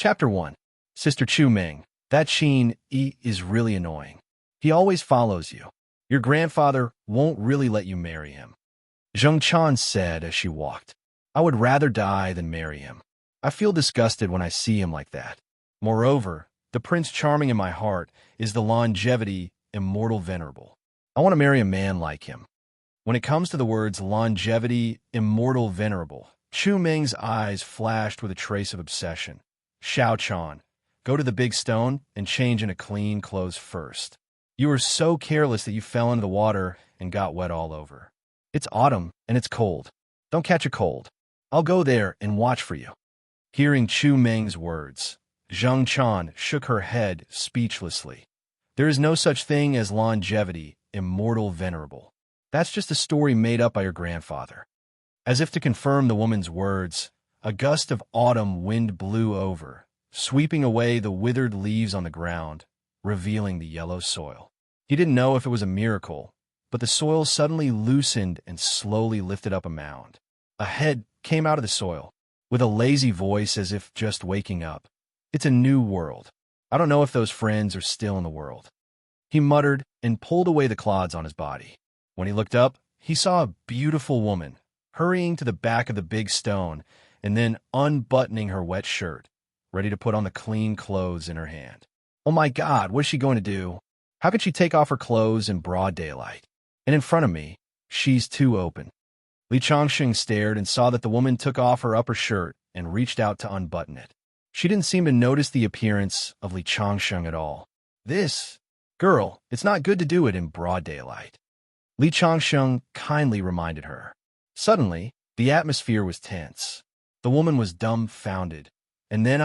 Chapter 1. Sister Chu Ming. That Sheen is really annoying. He always follows you. Your grandfather won't really let you marry him. Zheng Chan said as she walked. I would rather die than marry him. I feel disgusted when I see him like that. Moreover, the Prince Charming in my heart is the longevity, immortal, venerable. I want to marry a man like him. When it comes to the words longevity, immortal, venerable, Chu Ming's eyes flashed with a trace of obsession. Xiao Chan, go to the big stone and change into clean clothes first. You were so careless that you fell into the water and got wet all over. It's autumn and it's cold. Don't catch a cold. I'll go there and watch for you. Hearing Chu Ming's words, Zheng Chan shook her head speechlessly. There is no such thing as longevity, immortal, venerable. That's just a story made up by your grandfather. As if to confirm the woman's words, a gust of autumn wind blew over, sweeping away the withered leaves on the ground, revealing the yellow soil. He didn't know if it was a miracle, but the soil suddenly loosened and slowly lifted up a mound. A head came out of the soil, with a lazy voice as if just waking up. It's a new world. I don't know if those friends are still in the world. He muttered and pulled away the clods on his body. When he looked up, he saw a beautiful woman, hurrying to the back of the big stone and then unbuttoning her wet shirt, ready to put on the clean clothes in her hand. Oh my God, what is she going to do? How could she take off her clothes in broad daylight? And in front of me, she's too open. Li Changxing stared and saw that the woman took off her upper shirt and reached out to unbutton it. She didn't seem to notice the appearance of Li Changxing at all. This, girl, it's not good to do it in broad daylight. Li Changxing kindly reminded her. Suddenly, the atmosphere was tense. The woman was dumbfounded. And then,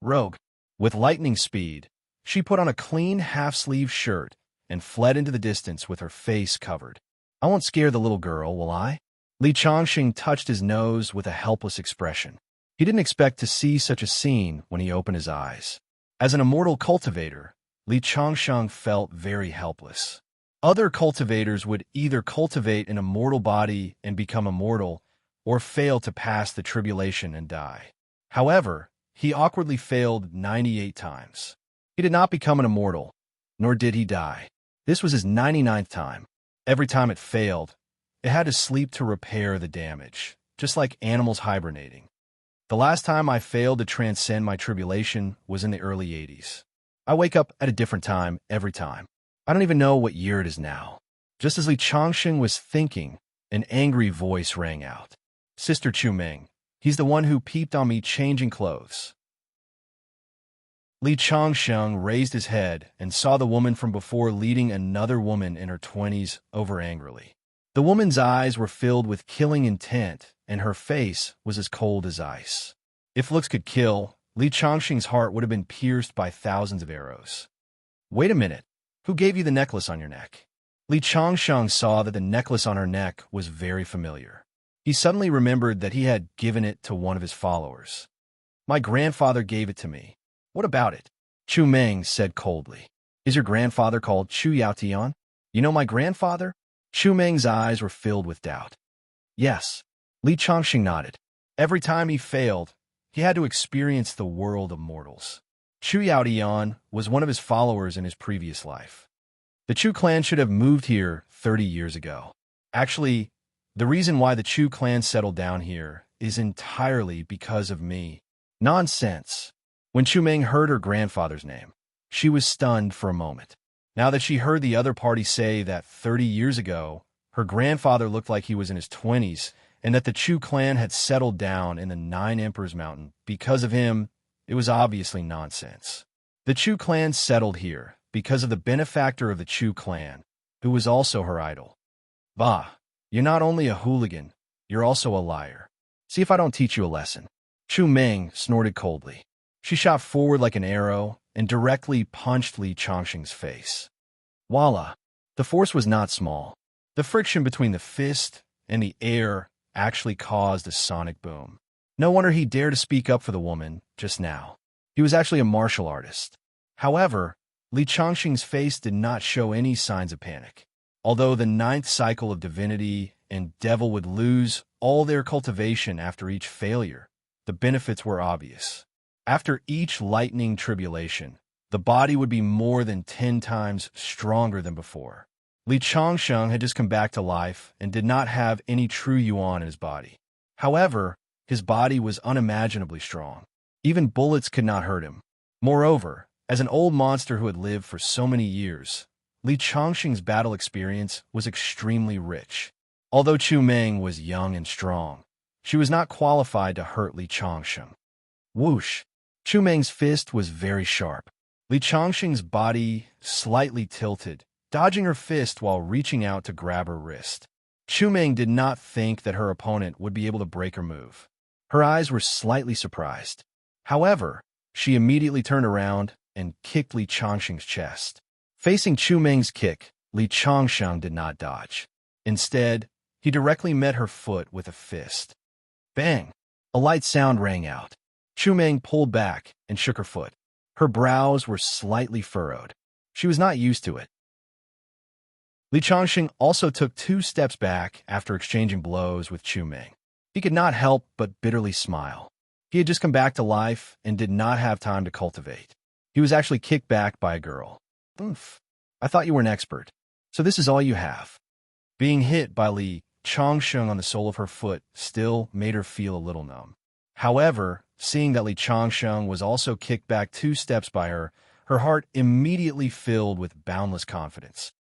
rogue. With lightning speed, she put on a clean half-sleeve shirt and fled into the distance with her face covered. I won't scare the little girl, will I? Li Changxing touched his nose with a helpless expression. He didn't expect to see such a scene when he opened his eyes. As an immortal cultivator, Li Changxing felt very helpless. Other cultivators would either cultivate an immortal body and become immortal, or fail to pass the tribulation and die. However, he awkwardly failed 98 times. He did not become an immortal, nor did he die. This was his 99th time. Every time it failed, it had to sleep to repair the damage, just like animals hibernating. The last time I failed to transcend my tribulation was in the early 80s. I wake up at a different time every time. I don't even know what year it is now. Just as Li Changxing was thinking, an angry voice rang out. Sister Chu Ming, he's the one who peeped on me changing clothes. Li Changxing raised his head and saw the woman from before leading another woman in her 20s over angrily. The woman's eyes were filled with killing intent, and her face was as cold as ice. If looks could kill, Li Changxing's heart would have been pierced by thousands of arrows. Wait a minute. Who gave you the necklace on your neck? Li Changxing saw that the necklace on her neck was very familiar. He suddenly remembered that he had given it to one of his followers. My grandfather gave it to me. What about it? Chu Ming said coldly. Is your grandfather called Chu Yaotian? You know my grandfather? Chu Ming's eyes were filled with doubt. Yes. Li Changxing nodded. Every time he failed, he had to experience the world of mortals. Chu Yaotian was one of his followers in his previous life. The Chu clan should have moved here 30 years ago. Actually, the reason why the Chu clan settled down here is entirely because of me. Nonsense. When Chu Ming heard her grandfather's name, she was stunned for a moment. Now that she heard the other party say that 30 years ago, her grandfather looked like he was in his 20s, and that the Chu clan had settled down in the Nine Emperors Mountain because of him, it was obviously nonsense. The Chu clan settled here because of the benefactor of the Chu clan, who was also her idol. Bah, you're not only a hooligan, you're also a liar. See if I don't teach you a lesson. Chu Ming snorted coldly. She shot forward like an arrow and directly punched Li Changxing's face. Voila! The force was not small. The friction between the fist and the air actually caused a sonic boom. No wonder he dared to speak up for the woman just now. He was actually a martial artist. However, Li Changxing's face did not show any signs of panic. Although the 9th cycle of divinity and devil would lose all their cultivation after each failure, the benefits were obvious. After each lightning tribulation, the body would be more than 10 times stronger than before. Li Changsheng had just come back to life and did not have any true yuan in his body. However, his body was unimaginably strong. Even bullets could not hurt him. Moreover, as an old monster who had lived for so many years, Li Changsheng's battle experience was extremely rich. Although Chu Meng was young and strong, she was not qualified to hurt Li Changsheng. Whoosh! Chu Meng's fist was very sharp. Li Changsheng's body slightly tilted, dodging her fist while reaching out to grab her wrist. Chu Meng did not think that her opponent would be able to break her move. Her eyes were slightly surprised. However, she immediately turned around and kicked Li Changsheng's chest. Facing Chu Meng's kick, Li Changsheng did not dodge. Instead, he directly met her foot with a fist. Bang! A light sound rang out. Chu Meng pulled back and shook her foot. Her brows were slightly furrowed. She was not used to it. Li Changsheng also took 2 steps back after exchanging blows with Chu Meng. He could not help but bitterly smile. He had just come back to life and did not have time to cultivate. He was actually kicked back by a girl. Oof. I thought you were an expert. So this is all you have. Being hit by Li Changsheng on the sole of her foot still made her feel a little numb. However, seeing that Li Changsheng was also kicked back 2 steps by her, her heart immediately filled with boundless confidence.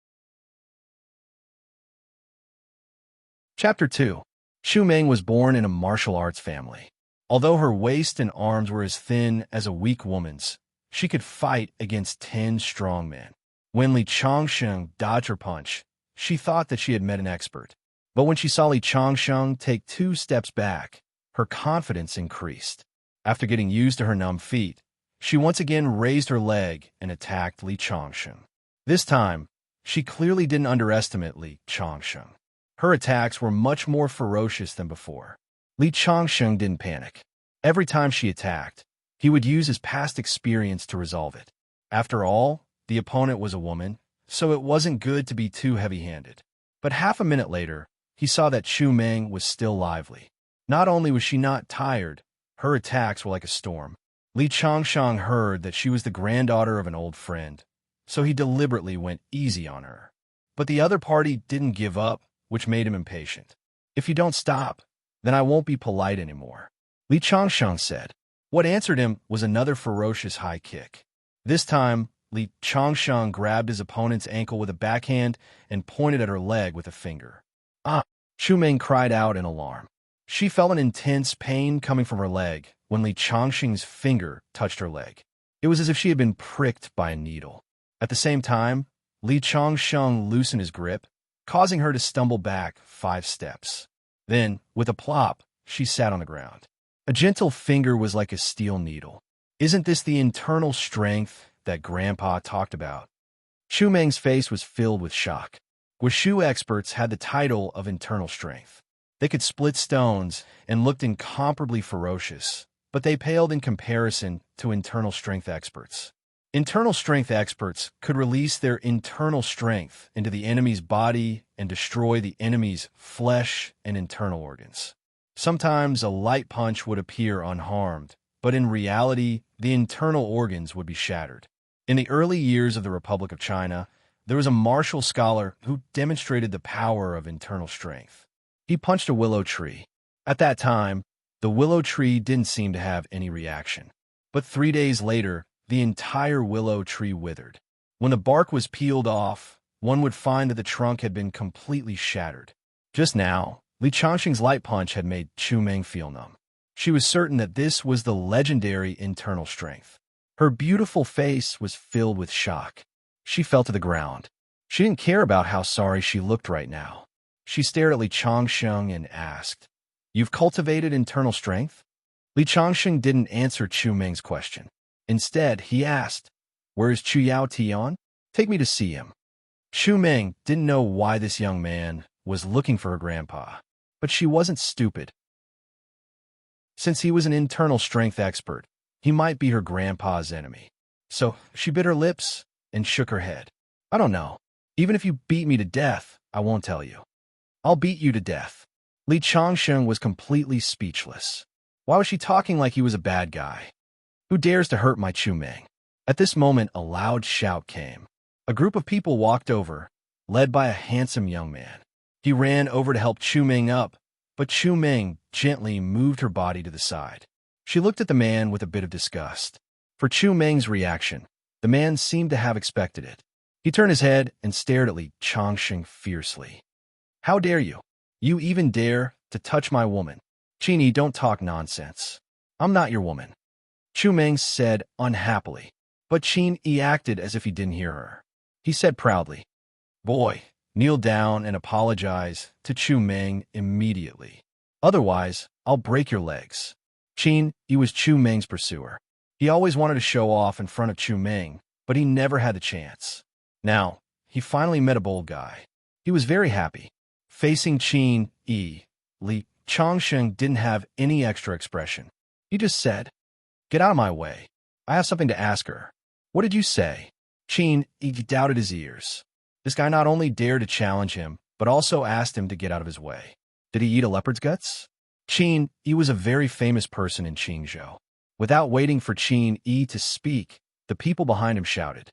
Chapter 2. Chu Meng was born in a martial arts family. Although her waist and arms were as thin as a weak woman's, she could fight against 10 strong men. When Li Changsheng dodged her punch, she thought that she had met an expert. But when she saw Li Changsheng take 2 steps back, her confidence increased. After getting used to her numb feet, she once again raised her leg and attacked Li Changsheng. This time, she clearly didn't underestimate Li Changsheng. Her attacks were much more ferocious than before. Li Changsheng didn't panic. Every time she attacked, he would use his past experience to resolve it. After all, the opponent was a woman, so it wasn't good to be too heavy-handed. But half a minute later, he saw that Chu Meng was still lively. Not only was she not tired, her attacks were like a storm. Li Changsheng heard that she was the granddaughter of an old friend, so he deliberately went easy on her. But the other party didn't give up, which made him impatient. If you don't stop, then I won't be polite anymore, Li Changsheng said. What answered him was another ferocious high kick. This time, Li Changsheng grabbed his opponent's ankle with a backhand and pointed at her leg with a finger. Ah! Chu Meng cried out in alarm. She felt an intense pain coming from her leg when Li Changsheng's finger touched her leg. It was as if she had been pricked by a needle. At the same time, Li Changsheng loosened his grip, causing her to stumble back 5 steps. Then, with a plop, she sat on the ground. A gentle finger was like a steel needle. Isn't this the internal strength that Grandpa talked about? Chu Meng's face was filled with shock. Wushu experts had the title of internal strength. They could split stones and looked incomparably ferocious, but they paled in comparison to internal strength experts. Internal strength experts could release their internal strength into the enemy's body and destroy the enemy's flesh and internal organs. Sometimes a light punch would appear unharmed, but in reality, the internal organs would be shattered. In the early years of the Republic of China, there was a martial scholar who demonstrated the power of internal strength. He punched a willow tree. At that time, the willow tree didn't seem to have any reaction. But 3 days later, the entire willow tree withered. When the bark was peeled off, one would find that the trunk had been completely shattered. Just now, Li Changsheng's light punch had made Chu Meng feel numb. She was certain that this was the legendary internal strength. Her beautiful face was filled with shock. She fell to the ground. She didn't care about how sorry she looked right now. She stared at Li Changsheng and asked, "You've cultivated internal strength?" Li Changsheng didn't answer Chu Meng's question. Instead, he asked, "Where is Chu Yao Tian? Take me to see him." Chu Meng didn't know why this young man was looking for her grandpa, but she wasn't stupid. Since he was an internal strength expert, he might be her grandpa's enemy. So she bit her lips and shook her head. "I don't know. Even if you beat me to death, I won't tell you." "I'll beat you to death." Li Changsheng was completely speechless. Why was she talking like he was a bad guy? Who dares to hurt my Chu Meng? At this moment, a loud shout came. A group of people walked over, led by a handsome young man. He ran over to help Chu Meng up, but Chu Meng gently moved her body to the side. She looked at the man with a bit of disgust. For Chu Meng's reaction, the man seemed to have expected it. He turned his head and stared at Li Changsheng fiercely. How dare you? You even dare to touch my woman? Qin, don't talk nonsense. I'm not your woman. Chu Meng said unhappily, but Qin acted as if he didn't hear her. He said proudly, Boy, kneel down and apologize to Chu Meng immediately. Otherwise, I'll break your legs. Qin, he was Chu Meng's pursuer. He always wanted to show off in front of Chu Meng, but he never had the chance. Now, he finally met a bold guy. He was very happy. Facing Qin, Li Changsheng didn't have any extra expression. He just said, Get out of my way. I have something to ask her. What did you say? Qin, he doubted his ears. This guy not only dared to challenge him, but also asked him to get out of his way. Did he eat a leopard's guts? Qin, he was a very famous person in Qingzhou. Without waiting for Qin to speak, the people behind him shouted,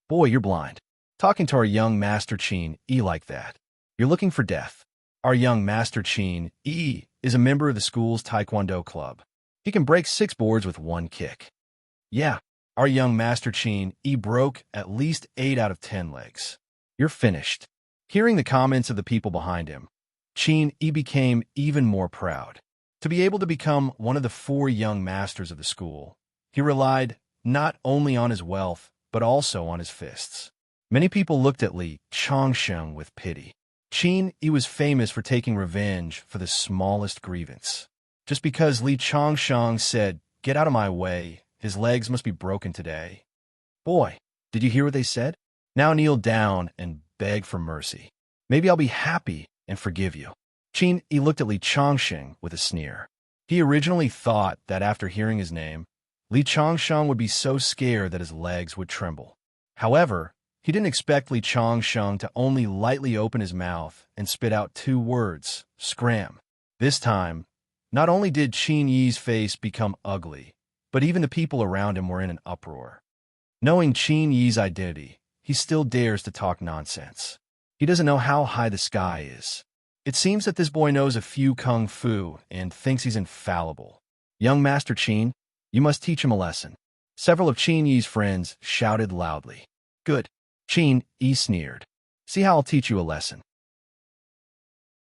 Boy, you're blind. Talking to our young master Qin like that. You're looking for death. Our young master Qin is a member of the school's taekwondo club. He can break 6 boards with 1 kick. Yeah, our young master Qin broke at least 8 out of 10 legs. You're finished. Hearing the comments of the people behind him, Qin became even more proud. To be able to become one of the 4 young masters of the school, he relied not only on his wealth, but also on his fists. Many people looked at Li Changsheng with pity. Qin was famous for taking revenge for the smallest grievance. Just because Li Changsheng said, Get out of my way, his legs must be broken today. Boy, did you hear what they said? Now kneel down and beg for mercy. Maybe I'll be happy and forgive you. Qin looked at Li Changsheng with a sneer. He originally thought that after hearing his name, Li Changsheng would be so scared that his legs would tremble. However, he didn't expect Li Changsheng to only lightly open his mouth and spit out 2 words, scram. This time, not only did Qin Yi's face become ugly, but even the people around him were in an uproar. Knowing Qin Yi's identity, he still dares to talk nonsense. He doesn't know how high the sky is. It seems that this boy knows a few kung fu and thinks he's infallible. Young Master Qin, you must teach him a lesson. Several of Qin Yi's friends shouted loudly. Good. Qin sneered. See how I'll teach you a lesson.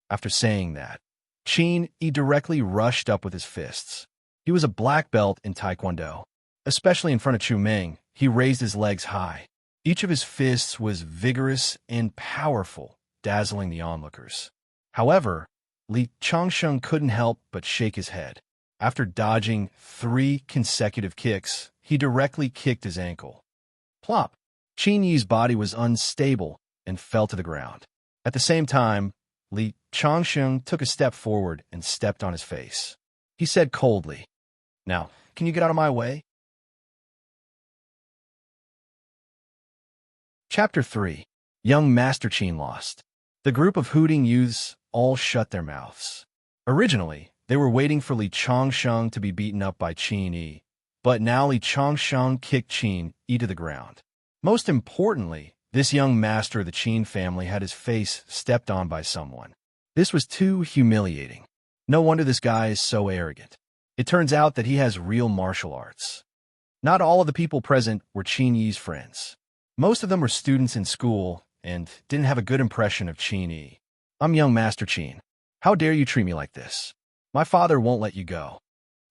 After saying that, Qin directly rushed up with his fists. He was a black belt in Taekwondo. Especially in front of Chu Meng, he raised his legs high. Each of his fists was vigorous and powerful, dazzling the onlookers. However, Li Changsheng couldn't help but shake his head. After dodging 3 consecutive kicks, he directly kicked his ankle. Plop! Qin Yi's body was unstable and fell to the ground. At the same time, Li Changsheng took a step forward and stepped on his face. He said coldly, Now, can you get out of my way? Chapter 3. Young Master Qin Lost. The group of hooting youths all shut their mouths. Originally, they were waiting for Li Changsheng to be beaten up by Qin Yi, but now Li Changsheng kicked Qin Yi to the ground. Most importantly, this young master of the Qin family had his face stepped on by someone. This was too humiliating. No wonder this guy is so arrogant. It turns out that he has real martial arts. Not all of the people present were Qin Yi's friends. Most of them were students in school and didn't have a good impression of Qin Yi. I'm young Master Qin. How dare you treat me like this? My father won't let you go.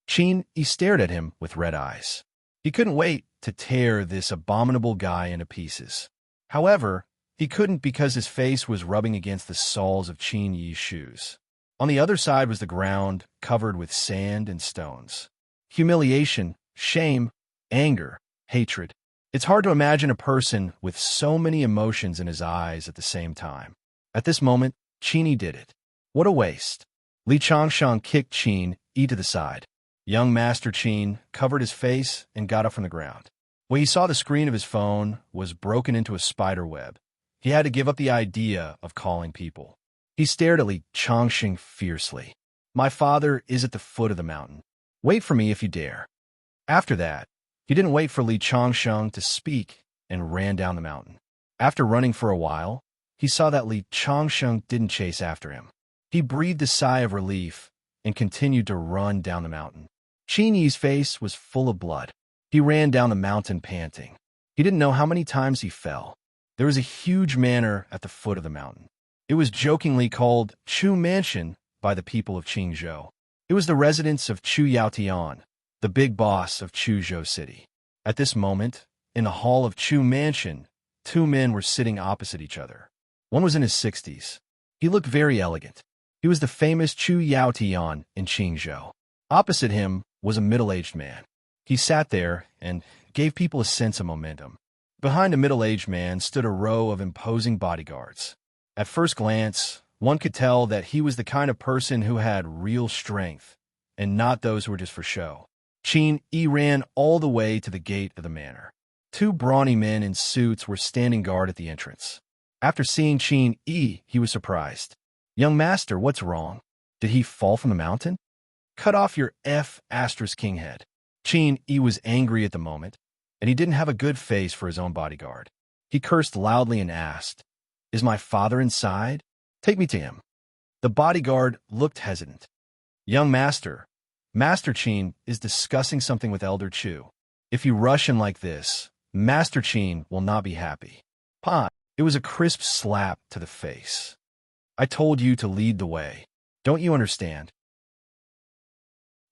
Qin Yi stared at him with red eyes. He couldn't wait to tear this abominable guy into pieces. However, he couldn't because his face was rubbing against the soles of Qin Yi's shoes. On the other side was the ground covered with sand and stones. Humiliation, shame, anger, hatred. It's hard to imagine a person with so many emotions in his eyes at the same time. At this moment, Qin Yi did it. What a waste. Li Changsheng kicked Qin Yi to the side. Young Master Qin covered his face and got up from the ground. When he saw the screen of his phone was broken into a spider web, he had to give up the idea of calling people. He stared at Li Changsheng fiercely. My father is at the foot of the mountain. Wait for me if you dare. After that, He didn't wait for Li Changsheng to speak and ran down the mountain. After running for a while, he saw that Li Changsheng didn't chase after him. He breathed a sigh of relief and continued to run down the mountain. Qin Yi's face was full of blood. He ran down the mountain panting. He didn't know how many times he fell. There was a huge manor at the foot of the mountain. It was jokingly called Chu Mansion by the people of Qingzhou. It was the residence of Chu Yaotian, the big boss of Chuzhou City. At this moment, in the hall of Chu Mansion, two men were sitting opposite each other. One was in his 60s. He looked very elegant. He was the famous Chu Yaotian in Qingzhou. Opposite him was a middle-aged man. He sat there and gave people a sense of momentum. Behind a middle-aged man stood a row of imposing bodyguards. At first glance, one could tell that he was the kind of person who had real strength, and not those who were just for show. Qin Yi ran all the way to the gate of the manor. Two brawny men in suits were standing guard at the entrance. After seeing Qin Yi, he was surprised. "Young master, what's wrong? Did he fall from the mountain? Cut off your *King head." Qin Yi was angry at the moment, and he didn't have a good face for his own bodyguard. He cursed loudly and asked, "Is my father inside? Take me to him." The bodyguard looked hesitant. "Young master, Master Qin is discussing something with Elder Chu. If you rush in like this, Master Qin will not be happy." "Pa!" It was a crisp slap to the face. "I told you to lead the way. Don't you understand?"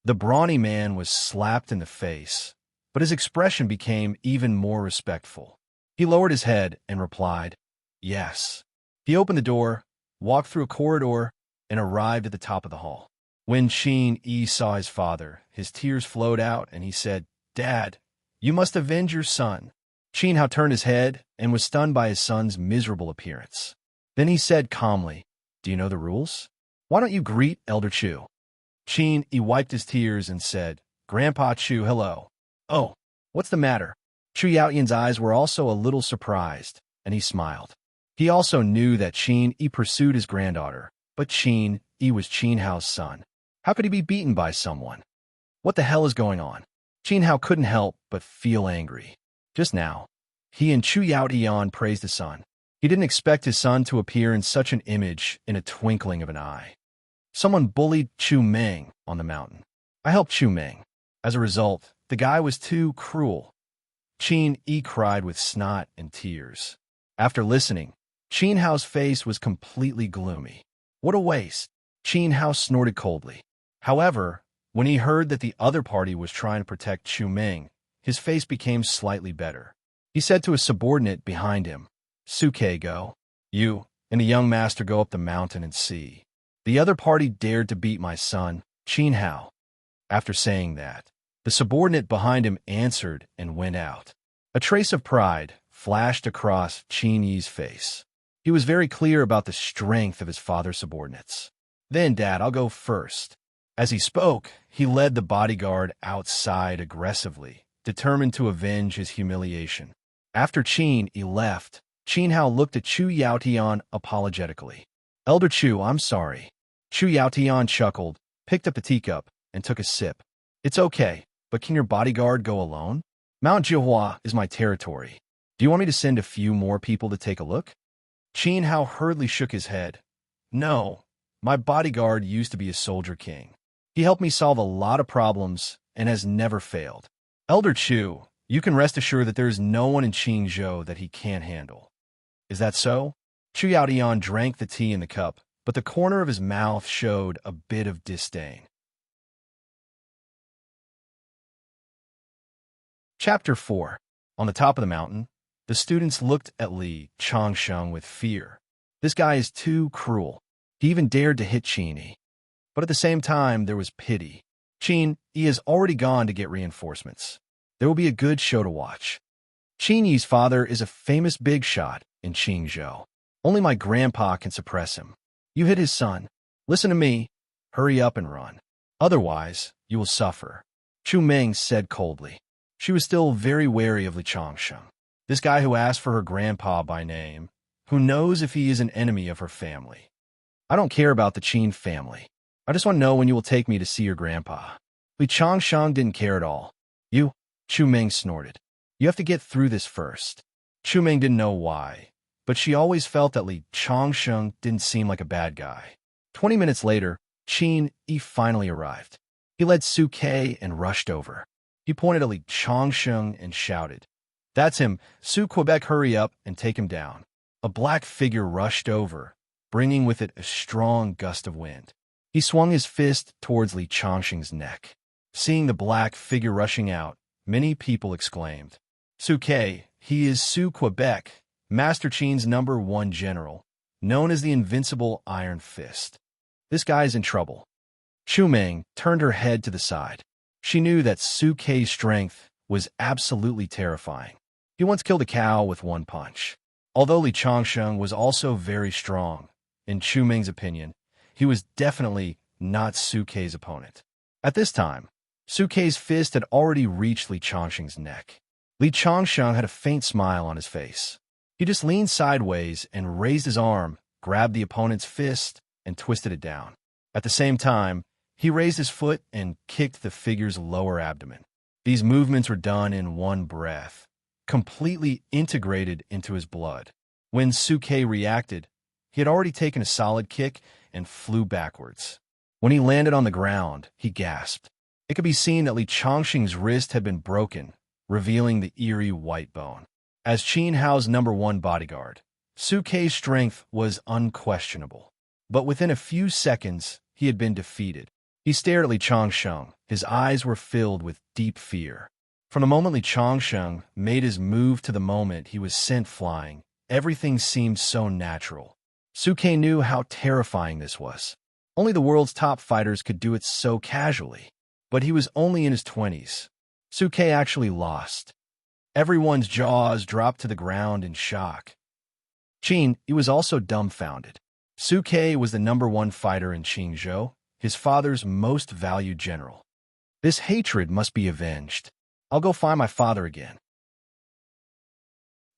The brawny man was slapped in the face, but his expression became even more respectful. He lowered his head and replied, "Yes." He opened the door, walked through a corridor, and arrived at the top of the hall. When Qin Yi saw his father, his tears flowed out, and he said, "Dad, you must avenge your son." Qin Hao turned his head and was stunned by his son's miserable appearance. Then he said calmly, "Do you know the rules? Why don't you greet Elder Chu?" Qin Yi wiped his tears and said, "Grandpa Chu, hello." "Oh, what's the matter?" Chu Yaotian's eyes were also a little surprised, and he smiled. He also knew that Qin Yi pursued his granddaughter, but Qin Yi was Qin Hao's son. How could he be beaten by someone? What the hell is going on? Qin Hao couldn't help but feel angry. Just now, he and Chu Yaotian praised his son. He didn't expect his son to appear in such an image in a twinkling of an eye. Someone bullied Chu Meng on the mountain. I helped Chu Meng. As a result, the guy was too cruel. Qin Yi cried with snot and tears. After listening, Qin Hao's face was completely gloomy. What a waste! Qin Hao snorted coldly. However, when he heard that the other party was trying to protect Chu Meng, his face became slightly better. He said to a subordinate behind him, "Suke, go. You and the young master go up the mountain and see. The other party dared to beat my son, Qin Hao." After saying that, the subordinate behind him answered and went out. A trace of pride flashed across Qin Yi's face. He was very clear about the strength of his father's subordinates. "Then, Dad, I'll go first." As he spoke, he led the bodyguard outside aggressively, determined to avenge his humiliation. After Qin Yi left, Qin Hao looked at Chu Yaotian apologetically. "Elder Chu, I'm sorry." Chu Yaotian chuckled, picked up the teacup, and took a sip. "It's okay, but can your bodyguard go alone? Mount Jihua is my territory. Do you want me to send a few more people to take a look?" Qin Hao hurriedly shook his head. "No, my bodyguard used to be a soldier king. He helped me solve a lot of problems and has never failed. Elder Chu, you can rest assured that there is no one in Qingzhou that he can't handle." "Is that so?" Chu Yaotian drank the tea in the cup, but the corner of his mouth showed a bit of disdain. Chapter 4. On the top of the mountain, the students looked at Li Changsheng with fear. This guy is too cruel. He even dared to hit Qin Yi. But at the same time, there was pity. Qin Yi has already gone to get reinforcements. There will be a good show to watch. Qin Yi's father is a famous big shot in Qingzhou. Only my grandpa can suppress him. You hit his son. Listen to me. Hurry up and run. Otherwise, you will suffer. Chu Meng said coldly. She was still very wary of Li Changsheng. This guy who asked for her grandpa by name, who knows if he is an enemy of her family. "I don't care about the Qin family. I just want to know when you will take me to see your grandpa." Li Changsheng didn't care at all. You Chu Meng snorted. You have to get through this first. Chu Meng didn't know why, but she always felt that Li Changsheng didn't seem like a bad guy. 20 minutes later, Qin Yi finally arrived. He led Su Ke and rushed over. He pointed at Li Changsheng and shouted, "That's him. Su Quebec, hurry up and take him down." A black figure rushed over, bringing with it a strong gust of wind. He swung his fist towards Li Changsheng's neck. Seeing the black figure rushing out, many people exclaimed, "Su Ke, he is Su Quebec, Master Qin's #1 general, known as the Invincible Iron Fist. This guy's in trouble." Chu Meng turned her head to the side. She knew that Su Ke's strength was absolutely terrifying. He once killed a cow with one punch. Although Li Changsheng was also very strong, in Chu Meng's opinion, he was definitely not Su Ke's opponent. At this time, Su Ke's fist had already reached Li Changsheng's neck. Li Changsheng had a faint smile on his face. He just leaned sideways and raised his arm, grabbed the opponent's fist, and twisted it down. At the same time, he raised his foot and kicked the figure's lower abdomen. These movements were done in one breath, completely integrated into his blood. When Su Ke reacted, he had already taken a solid kick and flew backwards. When he landed on the ground, he gasped. It could be seen that Li Changsheng's wrist had been broken, revealing the eerie white bone. As Qin Hao's #1 bodyguard, Su Ke's strength was unquestionable. But within a few seconds, he had been defeated. He stared at Li Changsheng. His eyes were filled with deep fear. From the moment Li Changsheng made his move to the moment he was sent flying, everything seemed so natural. Su Ke knew how terrifying this was. Only the world's top fighters could do it so casually. But he was only in his 20s. Su Ke actually lost. Everyone's jaws dropped to the ground in shock. Qin, he was also dumbfounded. Su Ke was the #1 fighter in Qingzhou, his father's most valued general. This hatred must be avenged. I'll go find my father again.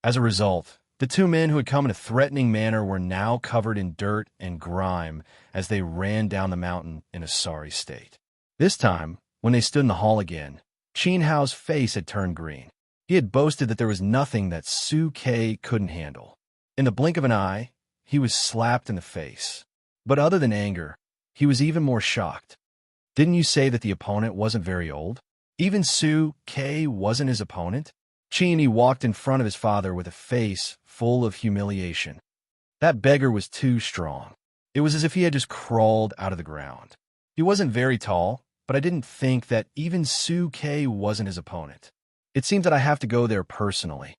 As a result, the two men who had come in a threatening manner were now covered in dirt and grime as they ran down the mountain in a sorry state. This time, when they stood in the hall again, Qin Hao's face had turned green. He had boasted that there was nothing that Su Ke couldn't handle. In the blink of an eye, he was slapped in the face. But other than anger, he was even more shocked. Didn't you say that the opponent wasn't very old? Even Su Ke wasn't his opponent? Qin walked in front of his father with a face full of humiliation. That beggar was too strong. It was as if he had just crawled out of the ground. He wasn't very tall, but I didn't think that even Su Ke wasn't his opponent. It seems that I have to go there personally.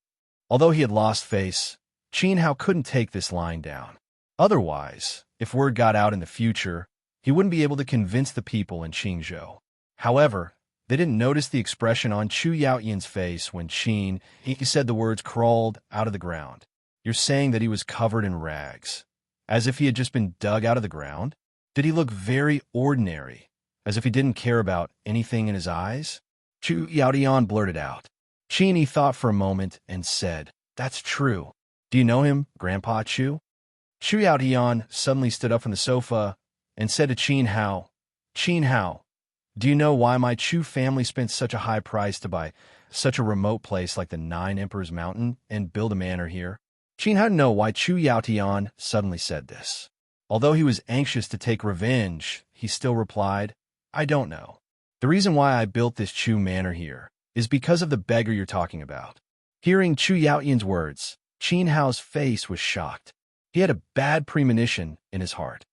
Although he had lost face, Qin Hao couldn't take this lying down. Otherwise, if word got out in the future, he wouldn't be able to convince the people in Qingzhou. However, they didn't notice the expression on Chu Yaoyin's face when he said the words crawled out of the ground. You're saying that he was covered in rags, as if he had just been dug out of the ground? Did he look very ordinary, as if he didn't care about anything in his eyes? Chu Yaotian blurted out. Qin thought for a moment and said, "That's true. Do you know him, Grandpa Chu?" Chu Yaotian suddenly stood up from the sofa and said to Qin Hao, do you know why my Chu family spent such a high price to buy such a remote place like the Nine Emperors Mountain and build a manor here? Qin Hao didn't know why Chu Yaotian suddenly said this. Although he was anxious to take revenge, he still replied, I don't know. The reason why I built this Chu manor here is because of the beggar you're talking about. Hearing Chu Yaoyin's words, Qin Hao's face was shocked. He had a bad premonition in his heart.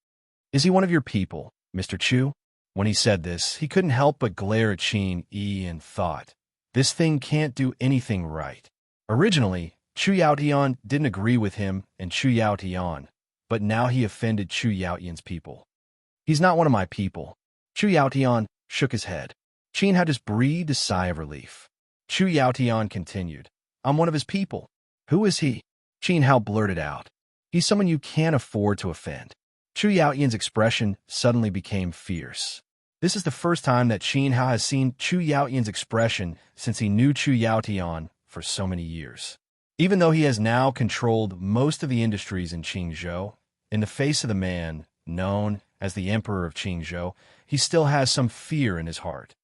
Is he one of your people, Mr. Chu? When he said this, he couldn't help but glare at Qin Yi and thought, this thing can't do anything right. Originally, Chu Yaotian didn't agree with him and Chu Yaotian, but now he offended Chu Yaoyin's people. He's not one of my people. Chu Yaotian shook his head. Qin Hao just breathed a sigh of relief. Chu Yaotian continued, I'm one of his people. Who is he? Qin Hao blurted out. He's someone you can't afford to offend. Chu Yaoyin's expression suddenly became fierce. This is the first time that Qin Hao has seen Chu Yaoyin's expression since he knew Chu Yaotian for so many years. Even though he has now controlled most of the industries in Qingzhou, in the face of the man known as the Emperor of Qingzhou, he still has some fear in his heart.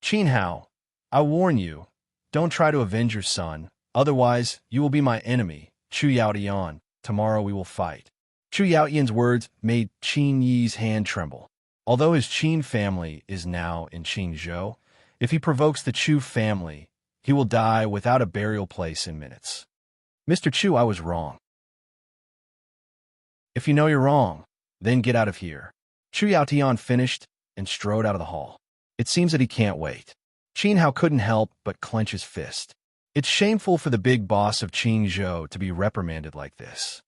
Qin Hao, I warn you, don't try to avenge your son, otherwise you will be my enemy, Chu Yaotian. Tomorrow we will fight. Chu Yaotian's words made Qin Yi's hand tremble. Although his Qin family is now in Qingzhou, if he provokes the Chu family, he will die without a burial place in minutes. Mr. Chu, I was wrong. If you know you're wrong, then get out of here. Chu Yaotian finished and strode out of the hall. It seems that he can't wait. Qin Hao couldn't help but clench his fist. It's shameful for the big boss of Qingzhou to be reprimanded like this.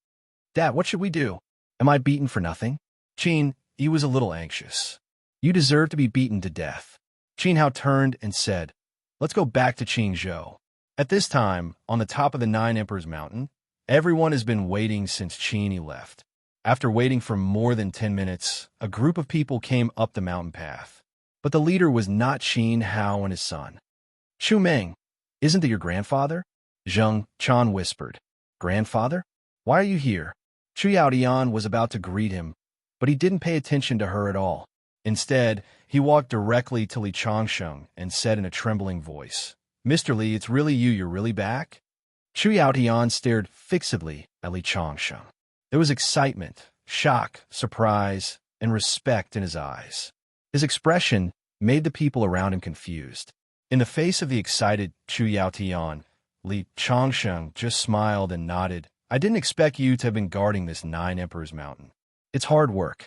Dad, what should we do? Am I beaten for nothing? Qin, he was a little anxious. You deserve to be beaten to death. Qin Hao turned and said, let's go back to Qingzhou. At this time, on the top of the Nine Emperors Mountain, everyone has been waiting since Qin Yi left. After waiting for more than 10 minutes, a group of people came up the mountain path. But the leader was not Qin Hao and his son. Chu Meng, isn't that your grandfather? Zheng Chan whispered. Grandfather? Why are you here? Chu Yaotian was about to greet him, but he didn't pay attention to her at all. Instead, he walked directly to Li Changsheng and said in a trembling voice, Mr. Li, it's really you, you're really back? Chu Yaotian stared fixedly at Li Changsheng. There was excitement, shock, surprise, and respect in his eyes. His expression made the people around him confused. In the face of the excited Chu Yaotian, Li Changsheng just smiled and nodded. I didn't expect you to have been guarding this Nine Emperors Mountain. It's hard work.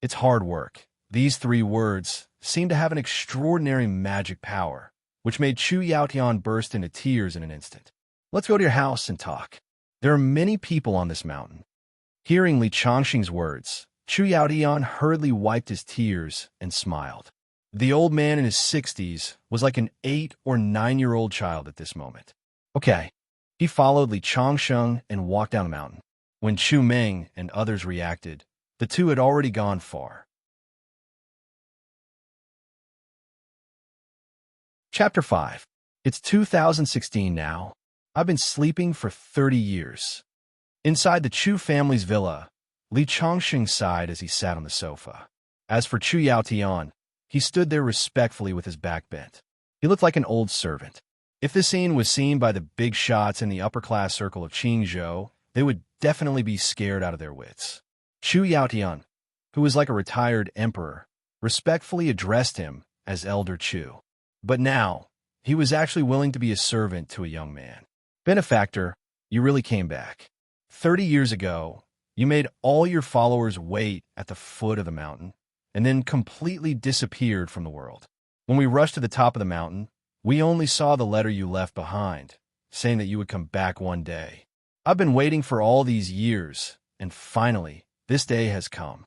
It's hard work. These three words seemed to have an extraordinary magic power, which made Chu Yaotian burst into tears in an instant. Let's go to your house and talk. There are many people on this mountain. Hearing Li Changsheng's words, Chu Yaotian hurriedly wiped his tears and smiled. The old man in his 60s was like an 8 or 9-year-old child at this moment. Okay. He followed Li Changsheng and walked down the mountain. When Chu Meng and others reacted, the two had already gone far. Chapter 5. It's 2016 now. I've been sleeping for 30 years. Inside the Chu family's villa, Li Changsheng sighed as he sat on the sofa. As for Chu Yaotian, he stood there respectfully with his back bent. He looked like an old servant. If this scene was seen by the big shots in the upper-class circle of Qingzhou, they would definitely be scared out of their wits. Chu Yaotian, who was like a retired emperor, respectfully addressed him as Elder Chu. But now, he was actually willing to be a servant to a young man. Benefactor, you really came back. 30 years ago, you made all your followers wait at the foot of the mountain, and then completely disappeared from the world. When we rushed to the top of the mountain, we only saw the letter you left behind, saying that you would come back one day. I've been waiting for all these years, and finally, this day has come.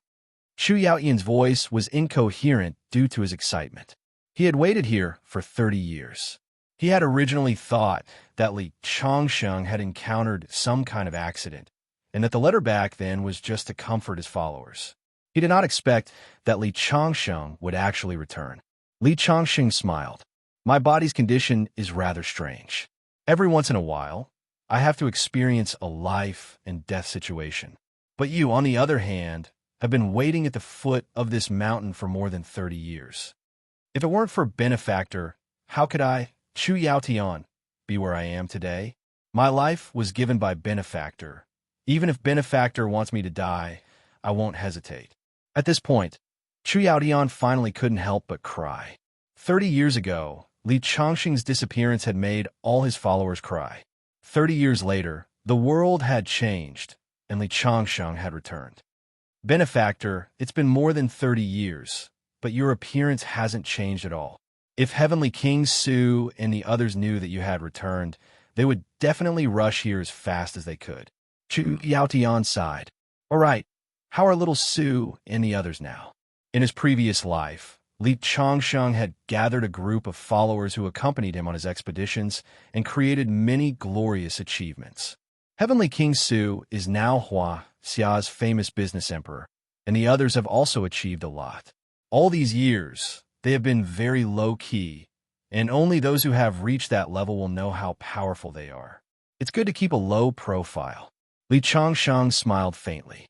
Chu Yaotian's voice was incoherent due to his excitement. He had waited here for 30 years. He had originally thought that Li Changsheng had encountered some kind of accident, and that the letter back then was just to comfort his followers. He did not expect that Li Changsheng would actually return. Li Changsheng smiled. My body's condition is rather strange. Every once in a while, I have to experience a life and death situation. But you, on the other hand, have been waiting at the foot of this mountain for more than 30 years. If it weren't for Benefactor, how could I, Chu Yaotian, be where I am today? My life was given by Benefactor. Even if Benefactor wants me to die, I won't hesitate. At this point, Chu Yaotian finally couldn't help but cry. 30 years ago, Li Changsheng's disappearance had made all his followers cry. 30 years later, the world had changed, and Li Changsheng had returned. Benefactor, it's been more than 30 years, but your appearance hasn't changed at all. If Heavenly King Su and the others knew that you had returned, they would definitely rush here as fast as they could. Chu Yaotian sighed. All right, how are little Su and the others now? In his previous life, Li Changsheng had gathered a group of followers who accompanied him on his expeditions and created many glorious achievements. Heavenly King Su is now Hua Xia's famous business emperor, and the others have also achieved a lot. All these years, they have been very low-key, and only those who have reached that level will know how powerful they are. It's good to keep a low profile. Li Changsheng smiled faintly.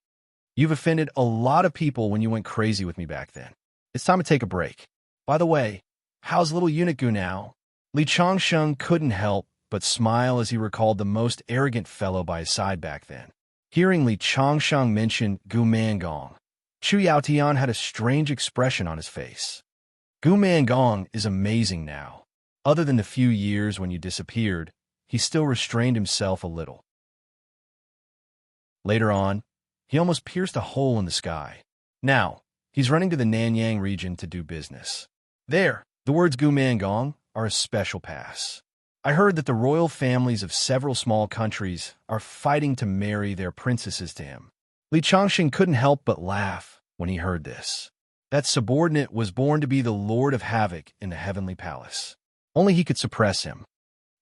You've offended a lot of people when you went crazy with me back then. It's time to take a break. By the way, how's little Uniku now? Li Changsheng couldn't help but smile as he recalled the most arrogant fellow by his side back then. Hearing Li Changsheng mention Gu Mangong, Chu Yaotian had a strange expression on his face. Gu Mangong is amazing now. Other than the few years when you disappeared, he still restrained himself a little. Later on, he almost pierced a hole in the sky. Now, he's running to the Nanyang region to do business. There, the words Gu Mangong are a special pass. I heard that the royal families of several small countries are fighting to marry their princesses to him. Li Changxing couldn't help but laugh when he heard this. That subordinate was born to be the Lord of Havoc in the Heavenly Palace. Only he could suppress him.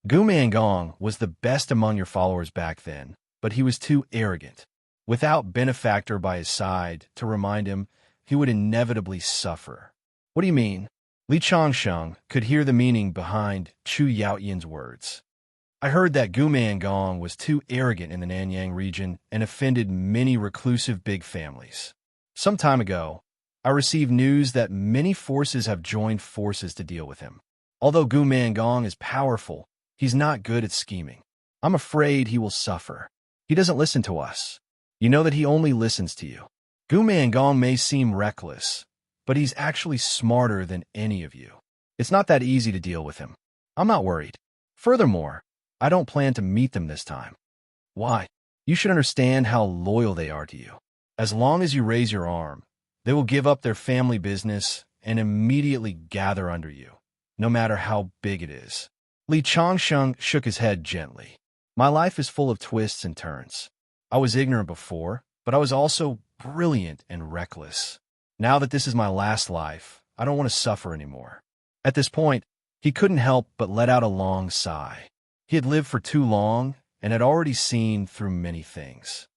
Gu Mangong was the best among your followers back then, but he was too arrogant. Without benefactor by his side to remind him, he would inevitably suffer. What do you mean? Li Changsheng could hear the meaning behind Chu Yaotian's words. I heard that Gu Mangong was too arrogant in the Nanyang region and offended many reclusive big families. Some time ago, I received news that many forces have joined forces to deal with him. Although Gu Mangong is powerful, he's not good at scheming. I'm afraid he will suffer. He doesn't listen to us. You know that he only listens to you. Gu Mangong may seem reckless, but he's actually smarter than any of you. It's not that easy to deal with him. I'm not worried. Furthermore, I don't plan to meet them this time. Why? You should understand how loyal they are to you. As long as you raise your arm, they will give up their family business and immediately gather under you, no matter how big it is. Li Changsheng shook his head gently. My life is full of twists and turns. I was ignorant before, but I was also brilliant and reckless. Now that this is my last life, I don't want to suffer anymore. At this point, he couldn't help but let out a long sigh. He had lived for too long and had already seen through many things.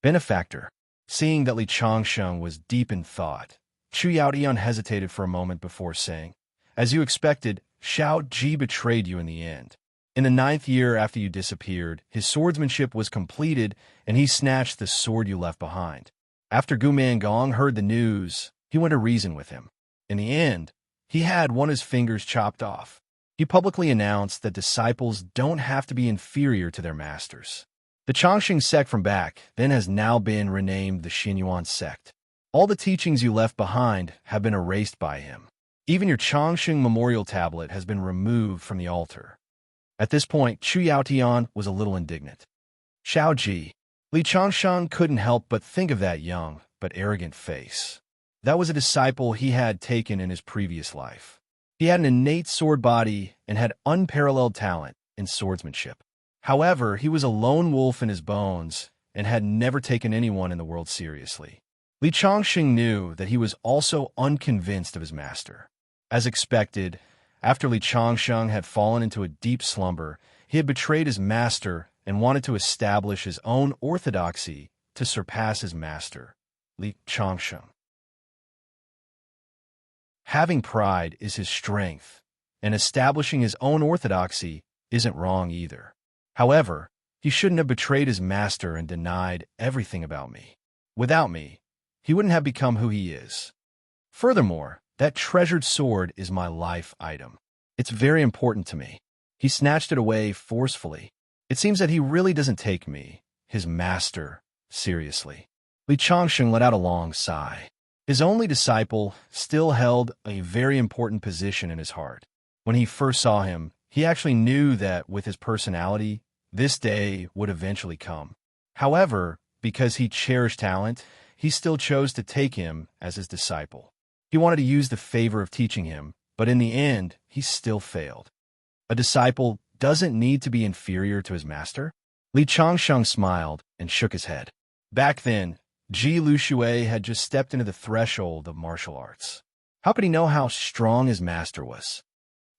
Benefactor, seeing that Li Changsheng was deep in thought, Chu Yaotian hesitated for a moment before saying, As you expected, Xiao Ji betrayed you in the end. In the 9th year after you disappeared, his swordsmanship was completed and he snatched the sword you left behind. After Gu Mangong heard the news, he went to reason with him. In the end, he had one of his fingers chopped off. He publicly announced that disciples don't have to be inferior to their masters. The Chongqing sect from back then has now been renamed the Xinyuan sect. All the teachings you left behind have been erased by him. Even your Chongqing memorial tablet has been removed from the altar. At this point, Chu Yaotian was a little indignant. Xiao Ji, Li Changsheng couldn't help but think of that young but arrogant face. That was a disciple he had taken in his previous life. He had an innate sword body and had unparalleled talent in swordsmanship. However, he was a lone wolf in his bones and had never taken anyone in the world seriously. Li Changxing knew that he was also unconvinced of his master. As expected, after Li Changsheng had fallen into a deep slumber, he had betrayed his master and wanted to establish his own orthodoxy to surpass his master, Li Changsheng. Having pride is his strength, and establishing his own orthodoxy isn't wrong either. However, he shouldn't have betrayed his master and denied everything about me. Without me, he wouldn't have become who he is. Furthermore, that treasured sword is my life item. It's very important to me. He snatched it away forcefully. It seems that he really doesn't take me, his master, seriously. Li Changxing let out a long sigh. His only disciple still held a very important position in his heart. When he first saw him, he actually knew that with his personality, this day would eventually come. However, because he cherished talent, he still chose to take him as his disciple. He wanted to use the favor of teaching him, but in the end, he still failed. A disciple doesn't need to be inferior to his master? Li Changsheng smiled and shook his head. Back then, Ji Lushui had just stepped into the threshold of martial arts. How could he know how strong his master was?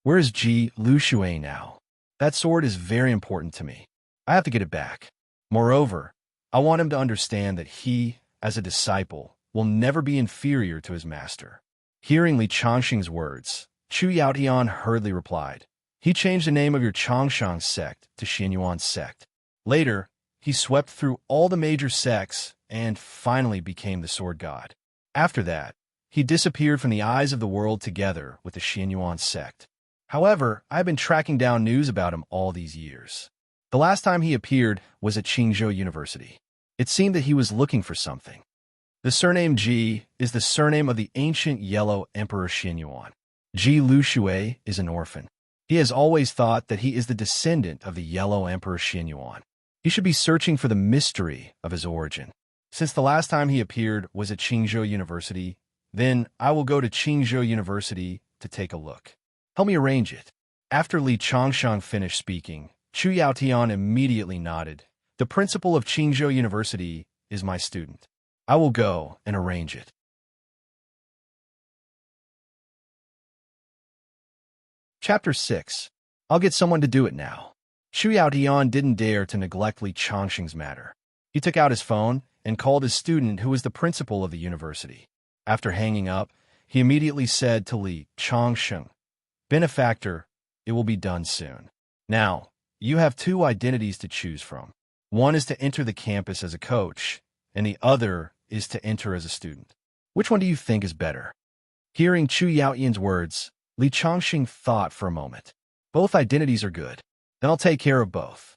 Where is Ji Lushui now? That sword is very important to me. I have to get it back. Moreover, I want him to understand that he, as a disciple, will never be inferior to his master. Hearing Li Changxing's words, Chu Yaotian hurriedly replied, He changed the name of your Changshang sect to Xinyuan sect. Later, he swept through all the major sects and finally became the sword god. After that, he disappeared from the eyes of the world together with the Xinyuan sect. However, I've been tracking down news about him all these years. The last time he appeared was at Qingzhou University. It seemed that he was looking for something. The surname Ji is the surname of the ancient Yellow Emperor Xinyuan. Ji Lushui is an orphan. He has always thought that he is the descendant of the Yellow Emperor Xinyuan. He should be searching for the mystery of his origin. Since the last time he appeared was at Qingzhou University, then I will go to Qingzhou University to take a look. Help me arrange it. After Li Changsheng finished speaking, Chu Yaotian immediately nodded. The principal of Qingzhou University is my student. I will go and arrange it. Chapter 6. I'll get someone to do it now. Chu Yaotian didn't dare to neglect Li Changsheng's matter. He took out his phone and called his student who was the principal of the university. After hanging up, he immediately said to Li Changsheng, "Benefactor, it will be done soon. Now, you have two identities to choose from. One is to enter the campus as a coach, and the other is to enter as a student. Which one do you think is better?" Hearing Chu Yaotian's words, Li Changsheng thought for a moment. Both identities are good. Then I'll take care of both.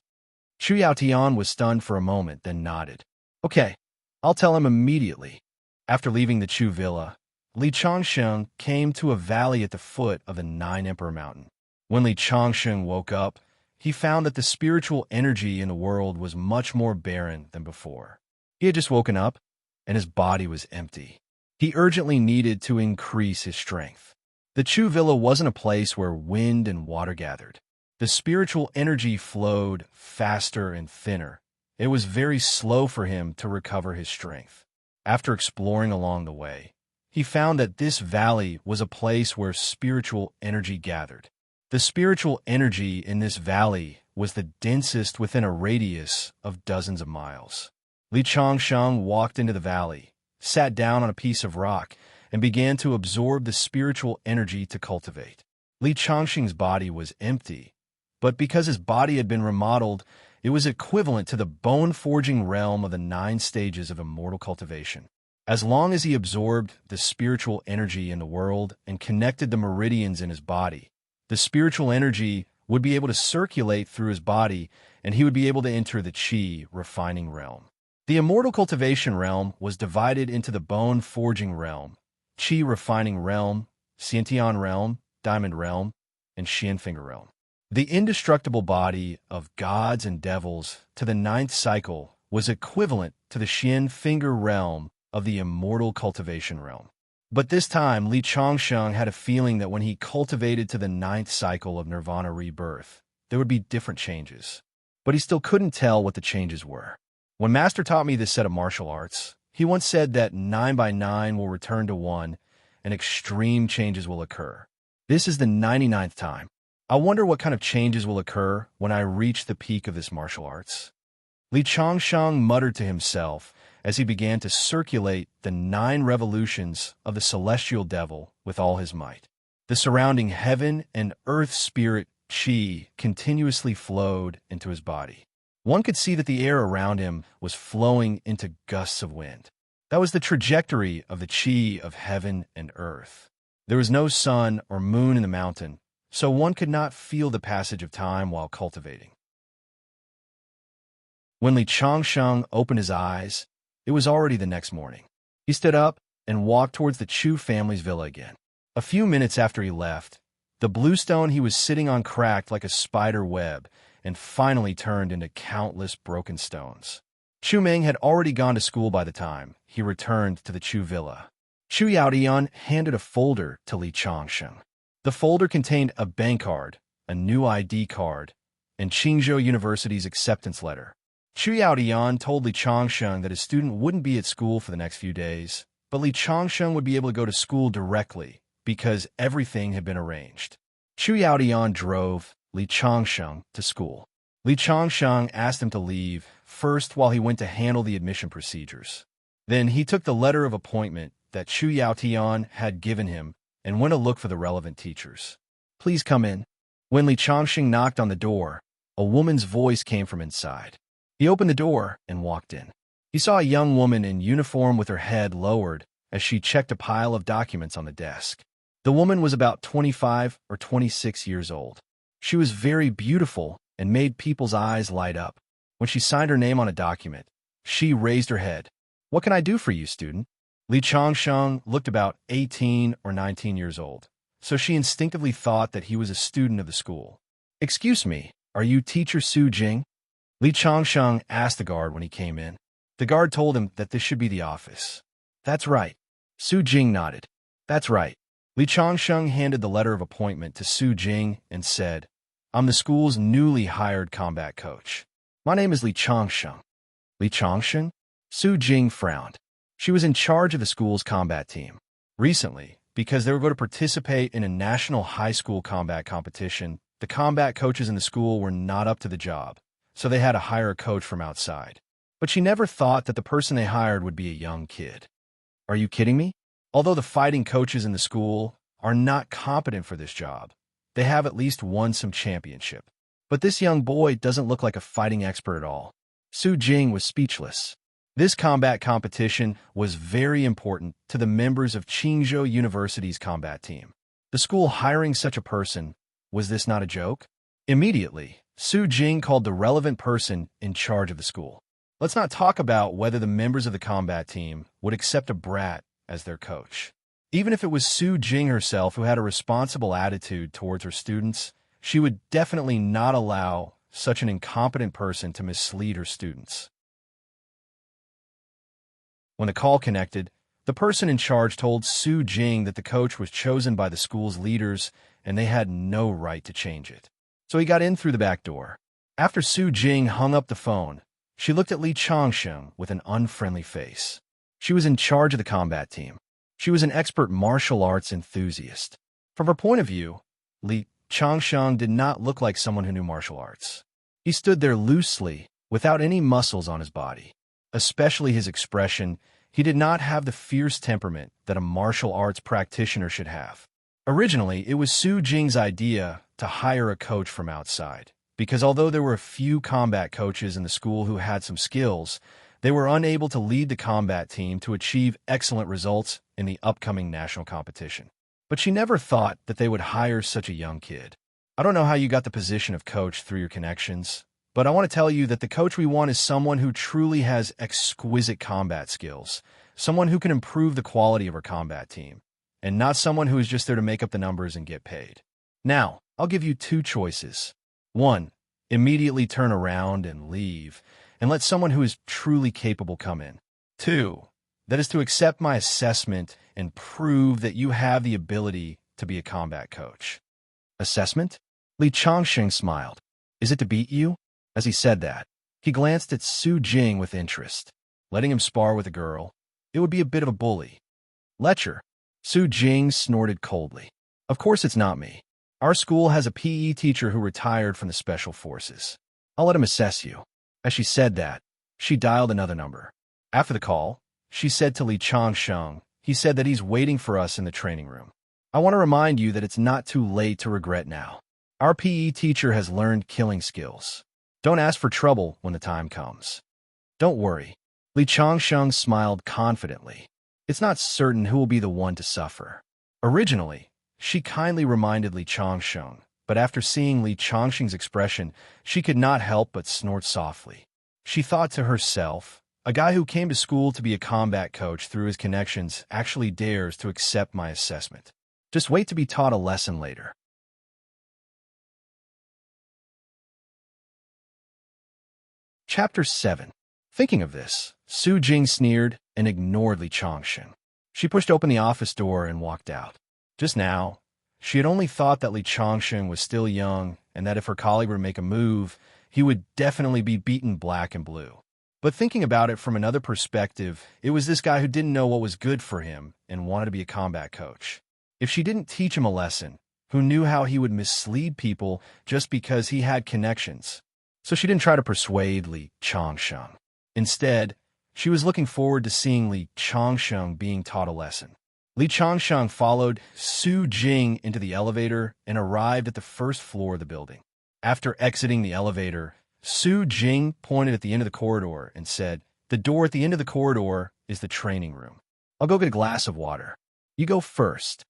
Chu Yaotian was stunned for a moment, then nodded. Okay, I'll tell him immediately. After leaving the Chu villa, Li Changsheng came to a valley at the foot of the Nine Emperor Mountain. When Li Changsheng woke up, he found that the spiritual energy in the world was much more barren than before. He had just woken up, and his body was empty. He urgently needed to increase his strength. The Chu villa wasn't a place where wind and water gathered. The spiritual energy flowed faster and thinner. It was very slow for him to recover his strength. After exploring along the way, he found that this valley was a place where spiritual energy gathered. The spiritual energy in this valley was the densest within a radius of dozens of miles. Li Changsheng walked into the valley, sat down on a piece of rock, and began to absorb the spiritual energy to cultivate. Li Changsheng's body was empty, but because his body had been remodeled, it was equivalent to the bone-forging realm of the 9 stages of immortal cultivation. As long as he absorbed the spiritual energy in the world and connected the meridians in his body, the spiritual energy would be able to circulate through his body, and he would be able to enter the Qi refining realm. The immortal cultivation realm was divided into the bone-forging realm, Qi refining realm, Xiantian realm, diamond realm, and Xian finger realm. The indestructible body of gods and devils to the 9th cycle was equivalent to the Xian finger realm of the immortal cultivation realm. But this time, Li Changsheng had a feeling that when he cultivated to the 9th cycle of nirvana rebirth, there would be different changes. But he still couldn't tell what the changes were. When Master taught me this set of martial arts, he once said that 9 by 9 will return to 1, and extreme changes will occur. This is the 99th time. I wonder what kind of changes will occur when I reach the peak of this martial arts. Li Changsheng muttered to himself as he began to circulate the 9 revolutions of the celestial devil with all his might. The surrounding heaven and earth spirit Qi continuously flowed into his body. One could see that the air around him was flowing into gusts of wind. That was the trajectory of the Qi of heaven and earth. There was no sun or moon in the mountain, so one could not feel the passage of time while cultivating. When Li Changsheng opened his eyes, it was already the next morning. He stood up and walked towards the Chu family's villa again. A few minutes after he left, the blue stone he was sitting on cracked like a spider web and finally turned into countless broken stones. Chu Meng had already gone to school by the time he returned to the Chu villa. Chu Yaotian handed a folder to Li Changsheng. The folder contained a bank card, a new ID card, and Qingzhou University's acceptance letter. Chu Yaotian told Li Changsheng that his student wouldn't be at school for the next few days, but Li Changsheng would be able to go to school directly because everything had been arranged. Chu Yaotian drove Li Changsheng to school. Li Changsheng asked him to leave first while he went to handle the admission procedures. Then he took the letter of appointment that Chu Yaotian had given him and went to look for the relevant teachers. "Please come in." When Li Changsheng knocked on the door, a woman's voice came from inside. He opened the door and walked in. He saw a young woman in uniform with her head lowered as she checked a pile of documents on the desk. The woman was about 25 or 26 years old. She was very beautiful and made people's eyes light up. When she signed her name on a document, she raised her head. "What can I do for you, student?" Li Changsheng looked about 18 or 19 years old, so she instinctively thought that he was a student of the school. "Excuse me, are you teacher Su Jing?" Li Changsheng asked the guard when he came in. The guard told him that this should be the office. "That's right." Su Jing nodded. "That's right." Li Changsheng handed the letter of appointment to Su Jing and said, "I'm the school's newly hired combat coach. My name is Li Changsheng." Li Changsheng? Su Jing frowned. She was in charge of the school's combat team. Recently, because they were going to participate in a national high school combat competition, the combat coaches in the school were not up to the job, so they had to hire a coach from outside. But she never thought that the person they hired would be a young kid. Are you kidding me? Although the fighting coaches in the school are not competent for this job, they have at least won some championship. But this young boy doesn't look like a fighting expert at all. Su Jing was speechless. This combat competition was very important to the members of Qingzhou University's combat team. The school hiring such a person, was this not a joke? Immediately, Su Jing called the relevant person in charge of the school. Let's not talk about whether the members of the combat team would accept a brat as their coach. Even if it was Su Jing herself who had a responsible attitude towards her students, she would definitely not allow such an incompetent person to mislead her students. When the call connected, the person in charge told Su Jing that the coach was chosen by the school's leaders and they had no right to change it. So he got in through the back door. After Su Jing hung up the phone, she looked at Li Changsheng with an unfriendly face. She was in charge of the combat team. She was an expert martial arts enthusiast. From her point of view, Li Changsheng did not look like someone who knew martial arts. He stood there loosely, without any muscles on his body. Especially his expression, he did not have the fierce temperament that a martial arts practitioner should have. Originally, it was Su Jing's idea to hire a coach from outside, because although there were a few combat coaches in the school who had some skills, they were unable to lead the combat team to achieve excellent results in the upcoming national competition. But she never thought that they would hire such a young kid. "I don't know how you got the position of coach through your connections, but I want to tell you that the coach we want is someone who truly has exquisite combat skills, someone who can improve the quality of our combat team, and not someone who is just there to make up the numbers and get paid. Now, I'll give you two choices. 1, immediately turn around and leave, and let someone who is truly capable come in. 2, that is to accept my assessment and prove that you have the ability to be a combat coach." "Assessment?" Li Changsheng smiled. "Is it to beat you?" As he said that, he glanced at Su Jing with interest. Letting him spar with a girl, it would be a bit of a bully. "Lecture." Su Jing snorted coldly. "Of course it's not me. Our school has a PE teacher who retired from the Special Forces. I'll let him assess you." As she said that, she dialed another number. After the call, she said to Li Changsheng, "He said that he's waiting for us in the training room. I want to remind you that it's not too late to regret now. Our PE teacher has learned killing skills. Don't ask for trouble when the time comes." "Don't worry." Li Changsheng smiled confidently. "It's not certain who will be the one to suffer." Originally, she kindly reminded Li Changsheng, but after seeing Li Changsheng's expression, she could not help but snort softly. She thought to herself, "A guy who came to school to be a combat coach through his connections actually dares to accept my assessment. Just wait to be taught a lesson later." Chapter 7. Thinking of this, Su Jing sneered and ignored Li Changsheng. She pushed open the office door and walked out. Just now, she had only thought that Li Changsheng was still young and that if her colleague were to make a move, he would definitely be beaten black and blue. But thinking about it from another perspective, it was this guy who didn't know what was good for him and wanted to be a combat coach. If she didn't teach him a lesson, who knew how he would mislead people just because he had connections? So she didn't try to persuade Li Changsheng. Instead, she was looking forward to seeing Li Changsheng being taught a lesson. Li Changsheng followed Su Jing into the elevator and arrived at the first floor of the building. After exiting the elevator, Su Jing pointed at the end of the corridor and said, "The door at the end of the corridor is the training room. I'll go get a glass of water. You go first."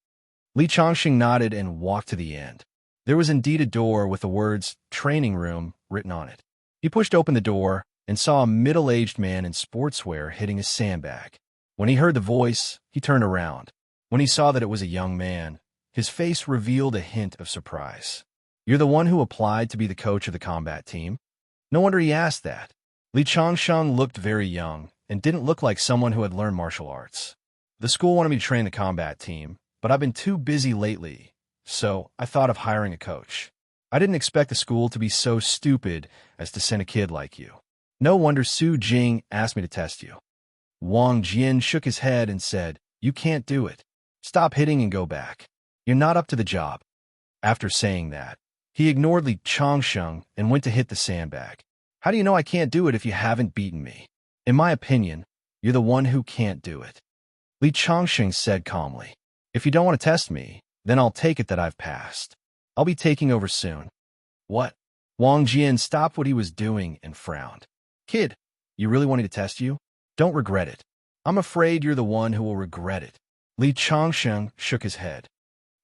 Li Changxing nodded and walked to the end. There was indeed a door with the words training room written on it. He pushed open the door and saw a middle-aged man in sportswear hitting a sandbag. When he heard the voice, he turned around. When he saw that it was a young man, his face revealed a hint of surprise. "You're the one who applied to be the coach of the combat team?" No wonder he asked that. Li Changsheng looked very young and didn't look like someone who had learned martial arts. "The school wanted me to train the combat team, but I've been too busy lately, so I thought of hiring a coach. I didn't expect the school to be so stupid as to send a kid like you. No wonder Su Jing asked me to test you." Wang Jian shook his head and said, "You can't do it. Stop hitting and go back. You're not up to the job." After saying that, he ignored Li Changsheng and went to hit the sandbag. "How do you know I can't do it if you haven't beaten me? In my opinion, you're the one who can't do it." Li Changsheng said calmly, "If you don't want to test me, then I'll take it that I've passed. I'll be taking over soon." "What?" Wang Jian stopped what he was doing and frowned. "Kid, you really want me to test you? Don't regret it. I'm afraid you're the one who will regret it." Li Changsheng shook his head.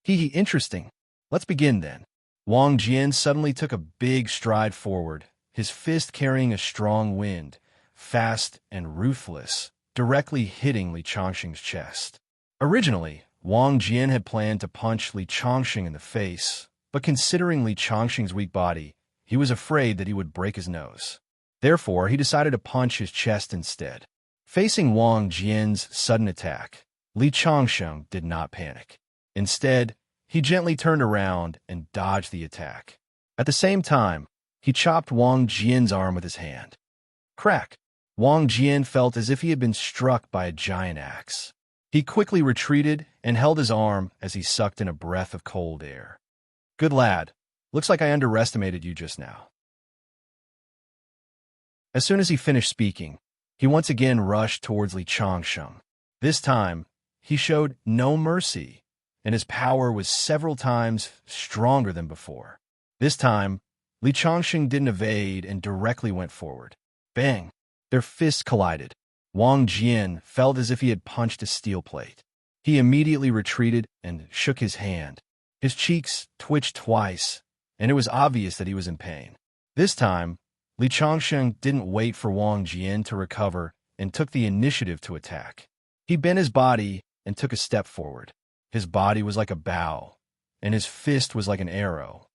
Interesting. Let's begin then." Wang Jian suddenly took a big stride forward, his fist carrying a strong wind, fast and ruthless, directly hitting Li Changsheng's chest. Originally, Wang Jian had planned to punch Li Changsheng in the face, but considering Li Changsheng's weak body, he was afraid that he would break his nose. Therefore, he decided to punch his chest instead. Facing Wang Jian's sudden attack, Li Changsheng did not panic. Instead, he gently turned around and dodged the attack. At the same time, he chopped Wang Jian's arm with his hand. Crack! Wang Jian felt as if he had been struck by a giant axe. He quickly retreated and held his arm as he sucked in a breath of cold air. "Good lad. Looks like I underestimated you just now." As soon as he finished speaking, he once again rushed towards Li Changsheng. This time, he showed no mercy, and his power was several times stronger than before. This time, Li Changsheng didn't evade and directly went forward. Bang! Their fists collided. Wang Jian felt as if he had punched a steel plate. He immediately retreated and shook his hand. His cheeks twitched twice, and it was obvious that he was in pain. This time, Li Changsheng didn't wait for Wang Jian to recover and took the initiative to attack. He bent his body and took a step forward. His body was like a bow, and his fist was like an arrow.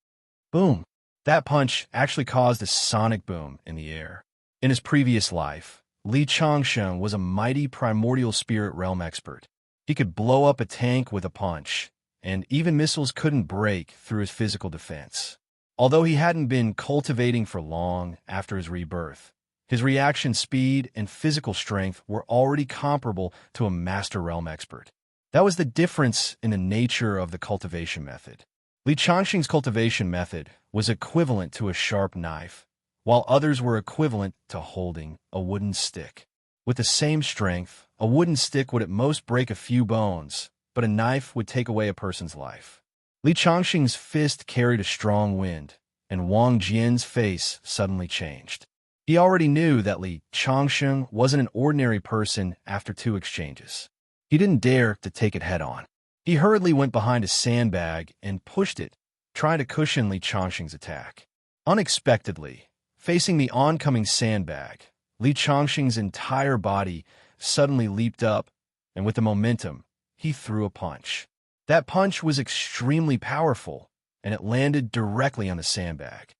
Boom! That punch actually caused a sonic boom in the air. In his previous life, Li Changsheng was a mighty primordial spirit realm expert. He could blow up a tank with a punch, and even missiles couldn't break through his physical defense. Although he hadn't been cultivating for long after his rebirth, his reaction speed and physical strength were already comparable to a master realm expert. That was the difference in the nature of the cultivation method. Li Changxing's cultivation method was equivalent to a sharp knife, while others were equivalent to holding a wooden stick. With the same strength, a wooden stick would at most break a few bones, but a knife would take away a person's life. Li Changxing's fist carried a strong wind, and Wang Jian's face suddenly changed. He already knew that Li Changxing wasn't an ordinary person after 2 exchanges. He didn't dare to take it head-on. He hurriedly went behind a sandbag and pushed it, trying to cushion Li Changxing's attack. Unexpectedly, facing the oncoming sandbag, Li Changxing's entire body suddenly leaped up, and with the momentum, he threw a punch. That punch was extremely powerful, and it landed directly on the sandbag.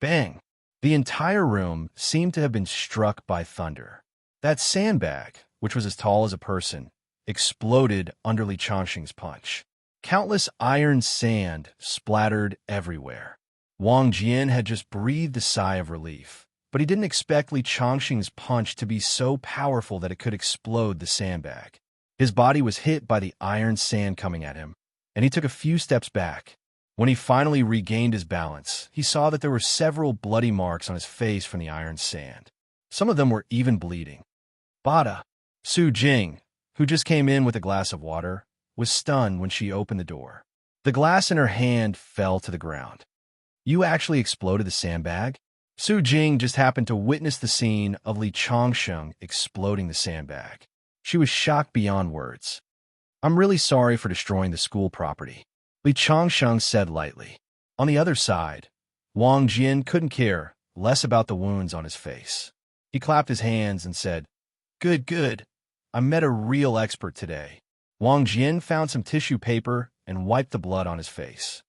Bang! The entire room seemed to have been struck by thunder. That sandbag, which was as tall as a person, exploded under Li Changxing's punch. Countless iron sand splattered everywhere. Wang Jian had just breathed a sigh of relief, but he didn't expect Li Changxing's punch to be so powerful that it could explode the sandbag. His body was hit by the iron sand coming at him, and he took a few steps back. When he finally regained his balance, he saw that there were several bloody marks on his face from the iron sand. Some of them were even bleeding. Bada! Su Jing, who just came in with a glass of water, was stunned when she opened the door. The glass in her hand fell to the ground. "You actually exploded the sandbag?" Su Jing just happened to witness the scene of Li Changsheng exploding the sandbag. She was shocked beyond words. I'm really sorry for destroying the school property, Li Changsheng said lightly. On the other side, Wang Jian couldn't care less about the wounds on his face. He clapped his hands and said, "Good, good. I met a real expert today." Wang Jian found some tissue paper and wiped the blood on his face.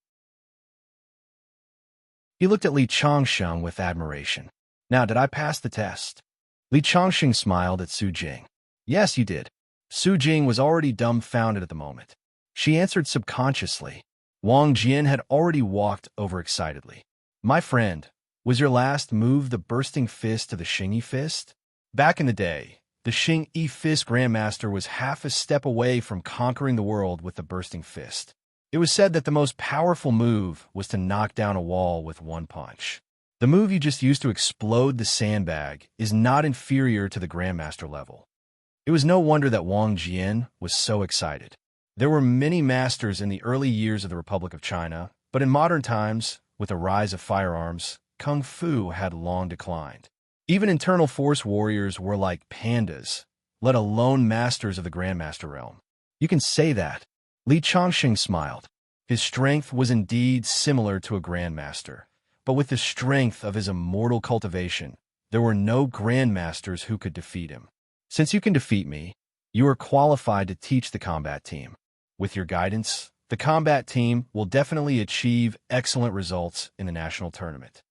He looked at Li Changsheng with admiration. "Now, did I pass the test?" Li Changsheng smiled at Su Jing. "Yes, you did." Su Jing was already dumbfounded at the moment. She answered subconsciously. Wang Jian had already walked over excitedly. "My friend, was your last move the bursting fist to the Xingyi fist?" Back in the day, the Xingyi fist grandmaster was half a step away from conquering the world with the bursting fist. It was said that the most powerful move was to knock down a wall with one punch. The move you just used to explode the sandbag is not inferior to the grandmaster level. It was no wonder that Wang Jian was so excited. There were many masters in the early years of the Republic of China, but in modern times, with the rise of firearms, Kung Fu had long declined. Even internal force warriors were like pandas, let alone masters of the Grandmaster realm. "You can say that." Li Changsheng smiled. His strength was indeed similar to a Grandmaster, but with the strength of his immortal cultivation, there were no Grandmasters who could defeat him. "Since you can defeat me, you are qualified to teach the combat team. With your guidance, the combat team will definitely achieve excellent results in the national tournament."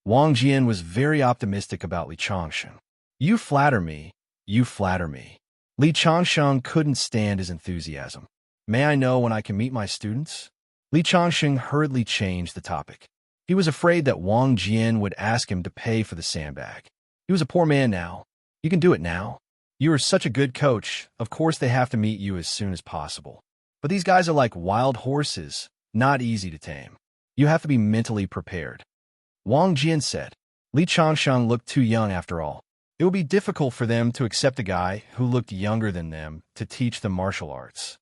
Wang Jian was very optimistic about Li Changsheng. "You flatter me. You flatter me." Li Changsheng couldn't stand his enthusiasm. "May I know when I can meet my students?" Li Changsheng hurriedly changed the topic. He was afraid that Wang Jian would ask him to pay for the sandbag. He was a poor man now. "You can do it now. You are such a good coach. Of course they have to meet you as soon as possible. But these guys are like wild horses, not easy to tame. You have to be mentally prepared." Wang Jian said. Li Changsheng looked too young after all. It would be difficult for them to accept a guy who looked younger than them to teach them martial arts.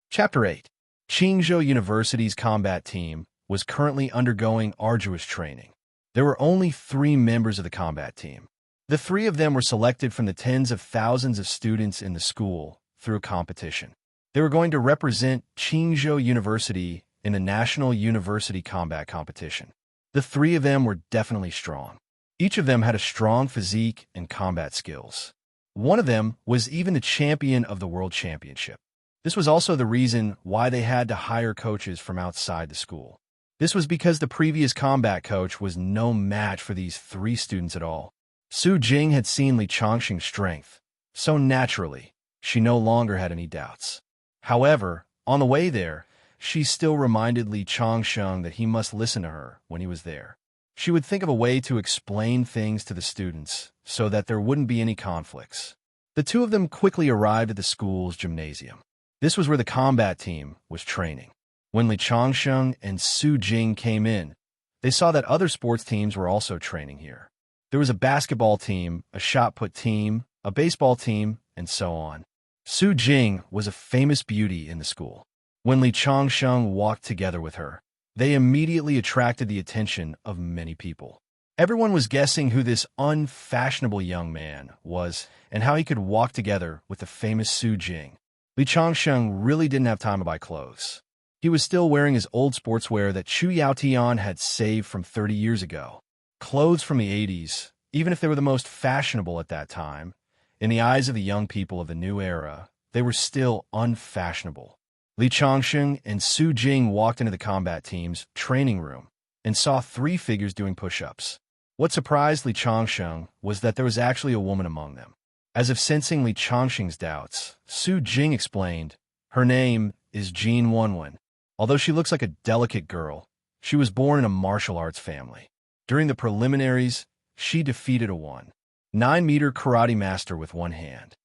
Chapter 8. Qingzhou University's combat team was currently undergoing arduous training. There were only 3 members of the combat team. The 3 of them were selected from the tens of thousands of students in the school through a competition. They were going to represent Qingzhou University in the National University Combat Competition. The 3 of them were definitely strong. Each of them had a strong physique and combat skills. One of them was even the champion of the World Championship. This was also the reason why they had to hire coaches from outside the school. This was because the previous combat coach was no match for these 3 students at all. Su Jing had seen Li Changsheng's strength, so naturally, she no longer had any doubts. However, on the way there, she still reminded Li Changsheng that he must listen to her when he was there. She would think of a way to explain things to the students so that there wouldn't be any conflicts. The 2 of them quickly arrived at the school's gymnasium. This was where the combat team was training. When Li Changsheng and Su Jing came in, they saw that other sports teams were also training here. There was a basketball team, a shot put team, a baseball team, and so on. Su Jing was a famous beauty in the school. When Li Changsheng walked together with her, they immediately attracted the attention of many people. Everyone was guessing who this unfashionable young man was and how he could walk together with the famous Su Jing. Li Changsheng really didn't have time to buy clothes. He was still wearing his old sportswear that Chu Yaotian had saved from 30 years ago. Clothes from the 80s, even if they were the most fashionable at that time, in the eyes of the young people of the new era, they were still unfashionable. Li Changsheng and Su Jing walked into the combat team's training room and saw 3 figures doing push-ups. What surprised Li Changsheng was that there was actually a woman among them. As if sensing Li Changsheng's doubts, Su Jing explained, "Her name is Jean Wenwen. Although she looks like a delicate girl, she was born in a martial arts family. During the preliminaries, she defeated a 1-9-meter karate master with one hand."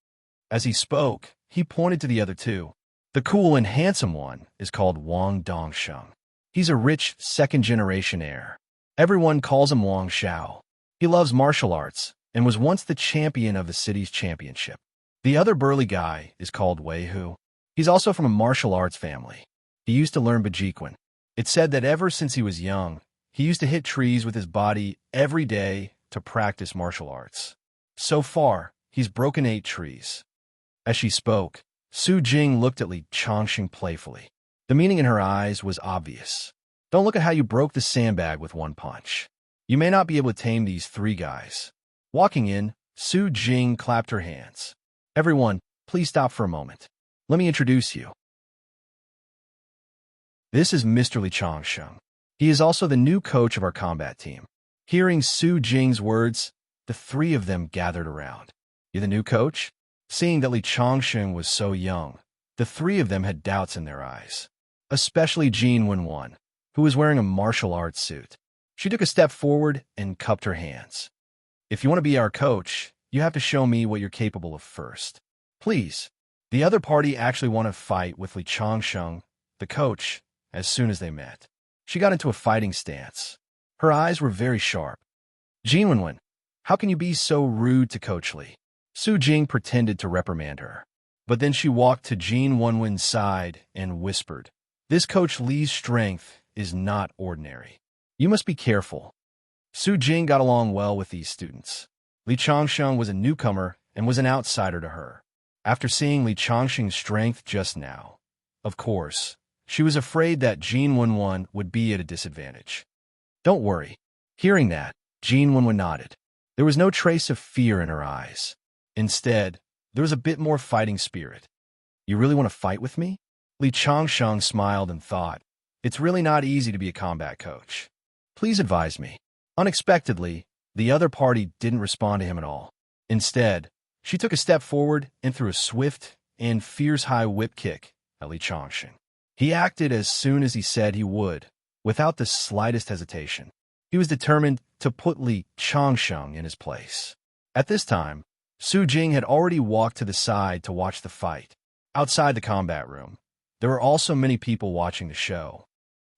As he spoke, he pointed to the other 2. The cool and handsome one is called Wang Dongsheng. He's a rich second-generation heir. Everyone calls him Wang Xiao. He loves martial arts and was once the champion of the city's championship. The other burly guy is called Wei Hu. He's also from a martial arts family. He used to learn Bajiquan. It's said that ever since he was young, he used to hit trees with his body every day to practice martial arts. So far, he's broken 8 trees. As she spoke, Su Jing looked at Li Changxing playfully. The meaning in her eyes was obvious. Don't look at how you broke the sandbag with one punch. You may not be able to tame these 3 guys. Walking in, Su Jing clapped her hands. Everyone, please stop for a moment. Let me introduce you. This is Mr. Li Changxing. He is also the new coach of our combat team. Hearing Su Jing's words, the 3 of them gathered around. You're the new coach? Seeing that Li Changxing was so young, the 3 of them had doubts in their eyes. Especially Jean Wenwen, who was wearing a martial arts suit. She took a step forward and cupped her hands. If you want to be our coach, you have to show me what you're capable of first. Please. The other party actually wanted to fight with Li Changxing, the coach, as soon as they met. She got into a fighting stance. Her eyes were very sharp. Jean Wenwen, how can you be so rude to Coach Li? Su Jing pretended to reprimand her. But then she walked to Jean Wenwen's side and whispered, This Coach Li's strength is not ordinary. You must be careful. Su Jing got along well with these students. Li Changxing was a newcomer and was an outsider to her. After seeing Li Changxing's strength just now, of course, she was afraid that Jean Wenwen would be at a disadvantage. Don't worry. Hearing that, Jean Wenwen nodded. There was no trace of fear in her eyes. Instead, there was a bit more fighting spirit. You really want to fight with me? Li Changxing smiled and thought, it's really not easy to be a combat coach. Please advise me. Unexpectedly, the other party didn't respond to him at all. Instead, she took a step forward and threw a swift and fierce high whip kick at Li Changxing. He acted as soon as he said he would, without the slightest hesitation. He was determined to put Li Changxing in his place. At this time, Su Jing had already walked to the side to watch the fight. Outside the combat room, there were also many people watching the show.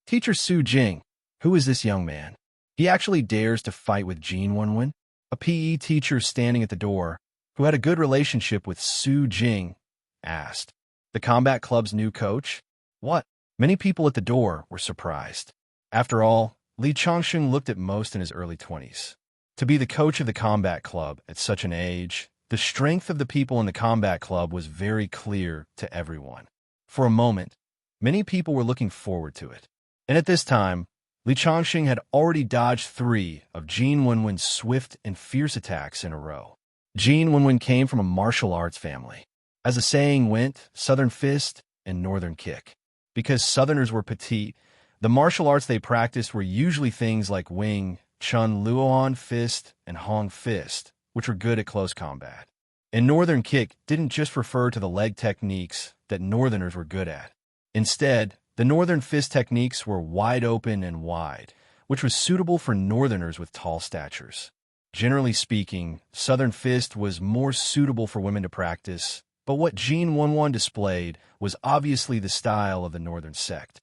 Teacher Su Jing, who is this young man? He actually dares to fight with Jean Wenwen? A PE teacher standing at the door, who had a good relationship with Su Jing, asked. The combat club's new coach? What? Many people at the door were surprised. After all, Li Changxing looked at most in his early 20s. To be the coach of the combat club at such an age, the strength of the people in the combat club was very clear to everyone. For a moment, many people were looking forward to it. And at this time, Li Changxing had already dodged 3 of Jean Wenwen's swift and fierce attacks in a row. Jean Wenwen came from a martial arts family. As the saying went, Southern Fist and Northern Kick. Because Southerners were petite, the martial arts they practiced were usually things like Wing, Chun Luoan Fist, and Hong Fist, which were good at close combat. And Northern Kick didn't just refer to the leg techniques that Northerners were good at. Instead, the Northern Fist techniques were wide open and wide, which was suitable for Northerners with tall statures. Generally speaking, Southern Fist was more suitable for women to practice, but what Jean Wenwen displayed was obviously the style of the Northern sect.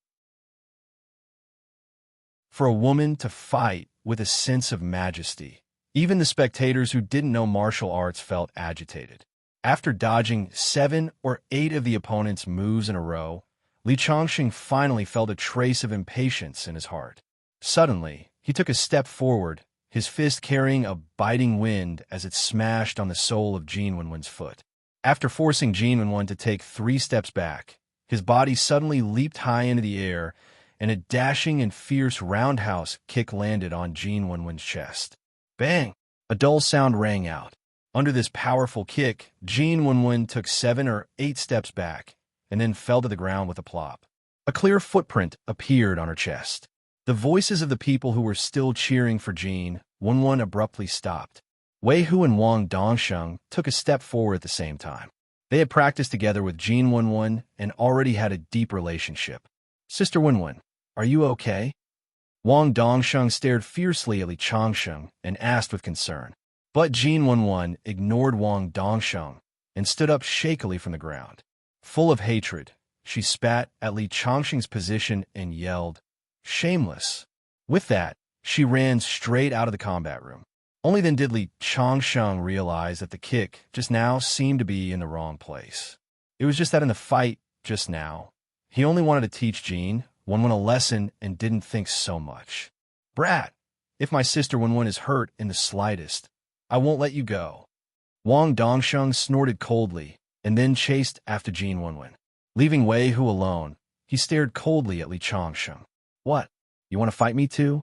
For a woman to fight with a sense of majesty, even the spectators who didn't know martial arts felt agitated. After dodging 7 or 8 of the opponent's moves in a row, Li Changxing finally felt a trace of impatience in his heart. Suddenly, he took a step forward, his fist carrying a biting wind as it smashed on the sole of Jean Wenwen's foot. After forcing Jean Wenwen to take 3 steps back, his body suddenly leaped high into the air, and a dashing and fierce roundhouse kick landed on Jean Wenwen's chest. Bang! A dull sound rang out. Under this powerful kick, Jean Wenwen took 7 or 8 steps back, and then fell to the ground with a plop. A clear footprint appeared on her chest. The voices of the people who were still cheering for Jean Wenwen abruptly stopped. Wei Hu and Wang Dongsheng took a step forward at the same time. They had practiced together with Jean Wenwen and already had a deep relationship. Sister Wenwen, are you okay? Wang Dongsheng stared fiercely at Li Changxing and asked with concern. But Jean Wenwen ignored Wang Dongsheng and stood up shakily from the ground. Full of hatred, she spat at Li Changxing's position and yelled, "Shameless!" With that, she ran straight out of the combat room. Only then did Li Changxing realize that the kick just now seemed to be in the wrong place. It was just that in the fight just now, he only wanted to teach Jean Wenwen a lesson and didn't think so much. Brat, if my sister Wenwen is hurt in the slightest, I won't let you go. Wang Dongsheng snorted coldly and then chased after Jin Wenwen. Leaving Wei Hu alone, he stared coldly at Li Changsheng. What? You want to fight me too?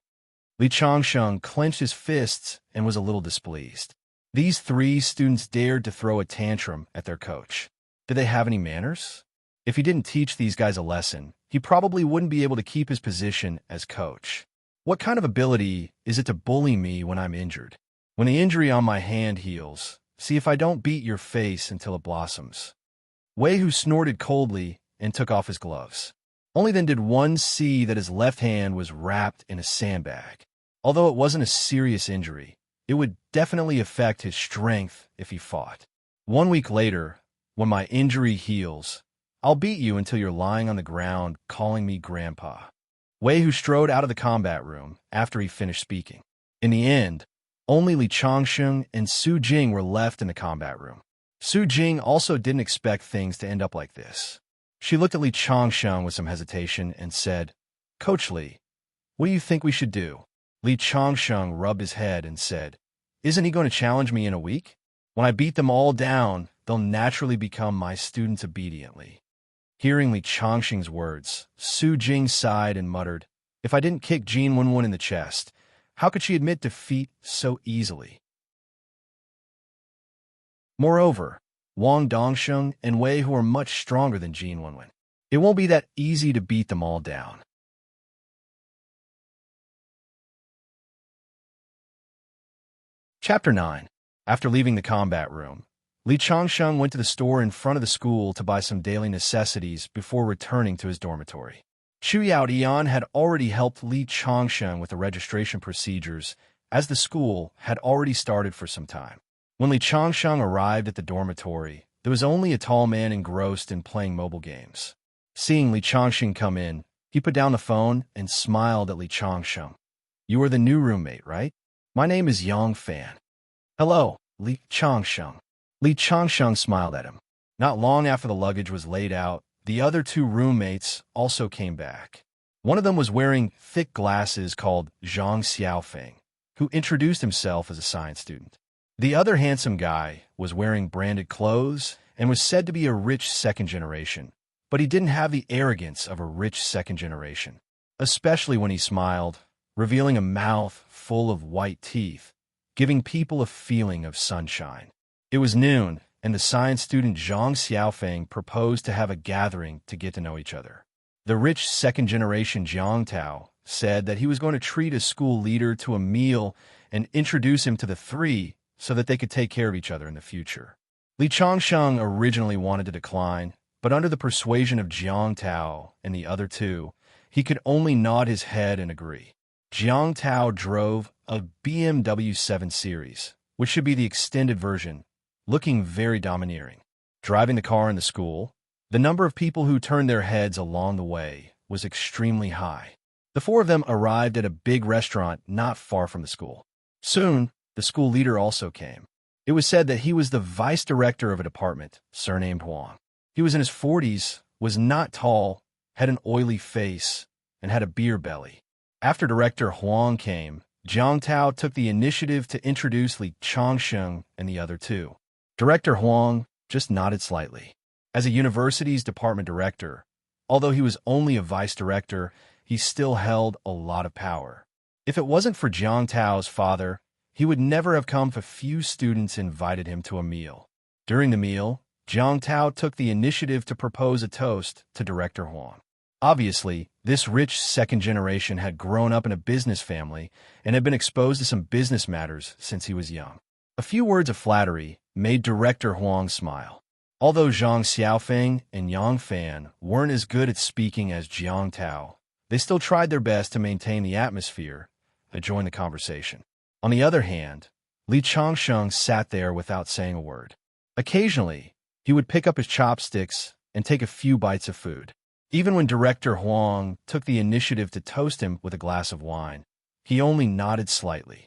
Li Changsheng clenched his fists and was a little displeased. These three students dared to throw a tantrum at their coach. Did they have any manners? If he didn't teach these guys a lesson, he probably wouldn't be able to keep his position as coach. What kind of ability is it to bully me when I'm injured? When the injury on my hand heals, see if I don't beat your face until it blossoms. Wei Hu snorted coldly and took off his gloves. Only then did one see that his left hand was wrapped in a sandbag. Although it wasn't a serious injury, it would definitely affect his strength if he fought. 1 week later, when my injury heals, I'll beat you until you're lying on the ground calling me grandpa. Wei Hu strode out of the combat room after he finished speaking. In the end, only Li Changsheng and Su Jing were left in the combat room. Su Jing also didn't expect things to end up like this. She looked at Li Changsheng with some hesitation and said, Coach Li, what do you think we should do? Li Changsheng rubbed his head and said, Isn't he going to challenge me in a week? When I beat them all down, they'll naturally become my students obediently. Hearing Li Changsheng's words, Su Jing sighed and muttered, If I didn't kick Jin Wenwen in the chest, how could she admit defeat so easily? Moreover, Wang Dongsheng and Wei Hu are much stronger than Jin Wenwen. It won't be that easy to beat them all down. Chapter 9. After leaving the combat room, Li Changsheng went to the store in front of the school to buy some daily necessities before returning to his dormitory. Chu Yaodian had already helped Li Changsheng with the registration procedures, as the school had already started for some time. When Li Changsheng arrived at the dormitory, there was only a tall man engrossed in playing mobile games. Seeing Li Changsheng come in, he put down the phone and smiled at Li Changsheng. You are the new roommate, right? My name is Yang Fan. Hello, Li Changsheng. Li Changsheng smiled at him. Not long after the luggage was laid out, the other two roommates also came back. One of them was wearing thick glasses called Zhang Xiaofeng, who introduced himself as a science student. The other handsome guy was wearing branded clothes and was said to be a rich second generation, but he didn't have the arrogance of a rich second generation, especially when he smiled, revealing a mouth full of white teeth, giving people a feeling of sunshine. It was noon, and the science student Zhang Xiaofeng proposed to have a gathering to get to know each other. The rich second-generation Jiang Tao said that he was going to treat a school leader to a meal and introduce him to the three so that they could take care of each other in the future. Li Changsheng originally wanted to decline, but under the persuasion of Jiang Tao and the other two, he could only nod his head and agree. Jiang Tao drove a BMW 7 Series, which should be the extended version, looking very domineering. Driving the car in the school, the number of people who turned their heads along the way was extremely high. The four of them arrived at a big restaurant not far from the school. Soon, the school leader also came. It was said that he was the vice director of a department, surnamed Huang. He was in his 40s, was not tall, had an oily face, and had a beer belly. After Director Huang came, Jiang Tao took the initiative to introduce Li Changsheng and the other two. Director Huang just nodded slightly. As a university's department director, although he was only a vice director, he still held a lot of power. If it wasn't for Jiang Tao's father, he would never have come if a few students invited him to a meal. During the meal, Jiang Tao took the initiative to propose a toast to Director Huang. Obviously, this rich second generation had grown up in a business family and had been exposed to some business matters since he was young. A few words of flattery made Director Huang smile. Although Zhang Xiaofeng and Yang Fan weren't as good at speaking as Jiang Tao, they still tried their best to maintain the atmosphere and join the conversation. On the other hand, Li Changsheng sat there without saying a word. Occasionally, he would pick up his chopsticks and take a few bites of food. Even when Director Huang took the initiative to toast him with a glass of wine, he only nodded slightly.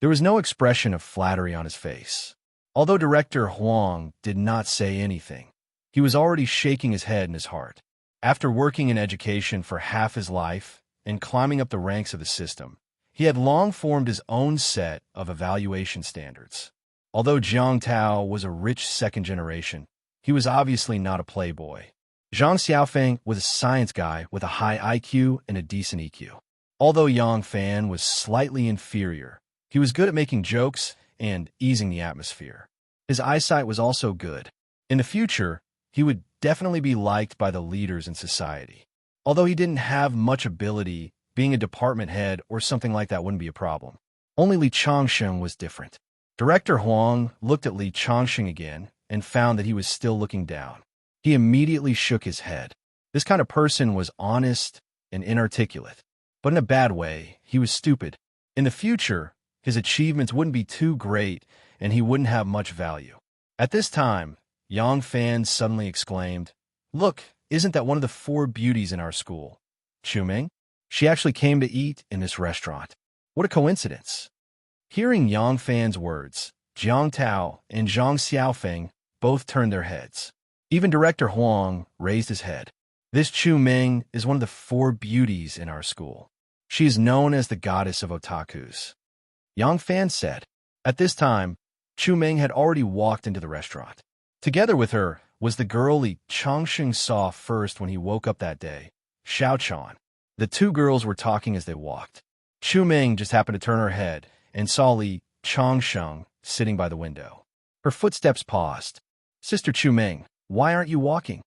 There was no expression of flattery on his face. Although Director Huang did not say anything, he was already shaking his head in his heart. After working in education for half his life and climbing up the ranks of the system, He had long formed his own set of evaluation standards. Although Jiang Tao was a rich second generation, he was obviously not a playboy. Zhang Xiaofeng was a science guy with a high IQ and a decent EQ. Although Yang Fan was slightly inferior, he was good at making jokes and easing the atmosphere. His eyesight was also good. In the future, he would definitely be liked by the leaders in society. Although he didn't have much ability, being a department head or something like that wouldn't be a problem. Only Li Changsheng was different. Director Huang looked at Li Changsheng again and found that he was still looking down. He immediately shook his head. This kind of person was honest and inarticulate. But in a bad way, he was stupid. In the future, his achievements wouldn't be too great and he wouldn't have much value. At this time, Yang Fan suddenly exclaimed, "Look, isn't that one of the 4 beauties in our school? Chuming? She actually came to eat in this restaurant. What a coincidence." Hearing Yang Fan's words, Jiang Tao and Zhang Xiaofeng both turned their heads. Even Director Huang raised his head. "This Chu Ming is one of the 4 beauties in our school. She is known as the goddess of otakus," Yang Fan said. At this time, Chu Ming had already walked into the restaurant. Together with her was the girl Li Changsheng saw first when he woke up that day, Xiao Chan. The 2 girls were talking as they walked. Chu Ming just happened to turn her head and saw Li Changsheng sitting by the window. Her footsteps paused. "Sister Chu Ming, why aren't you walking?"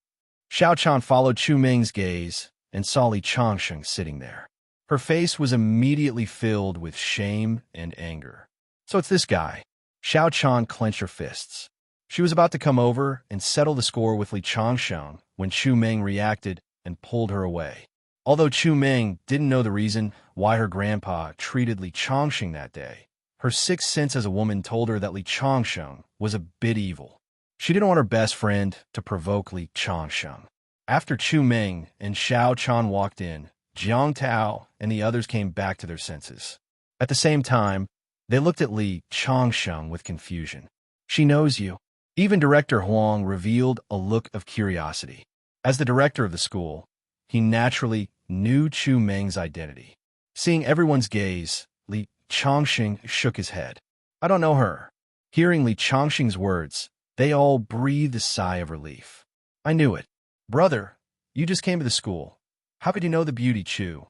Xiao Chan followed Chu Ming's gaze and saw Li Changsheng sitting there. Her face was immediately filled with shame and anger. "So it's this guy." Xiao Chan clenched her fists. She was about to come over and settle the score with Li Changsheng when Chu Ming reacted and pulled her away. Although Chu Ming didn't know the reason why her grandpa treated Li Changsheng that day, her sixth sense as a woman told her that Li Changsheng was a bit evil. She didn't want her best friend to provoke Li Changsheng. After Chu Ming and Xiao Chan walked in, Jiang Tao and the others came back to their senses. At the same time, they looked at Li Changsheng with confusion. "She knows you." Even Director Huang revealed a look of curiosity. As the director of the school, he naturally knew Chu Ming's identity. Seeing everyone's gaze, Li Changsheng shook his head. "I don't know her." Hearing Li Changsheng's words, they all breathed a sigh of relief. "I knew it. Brother, you just came to the school. How could you know the beauty Chu?"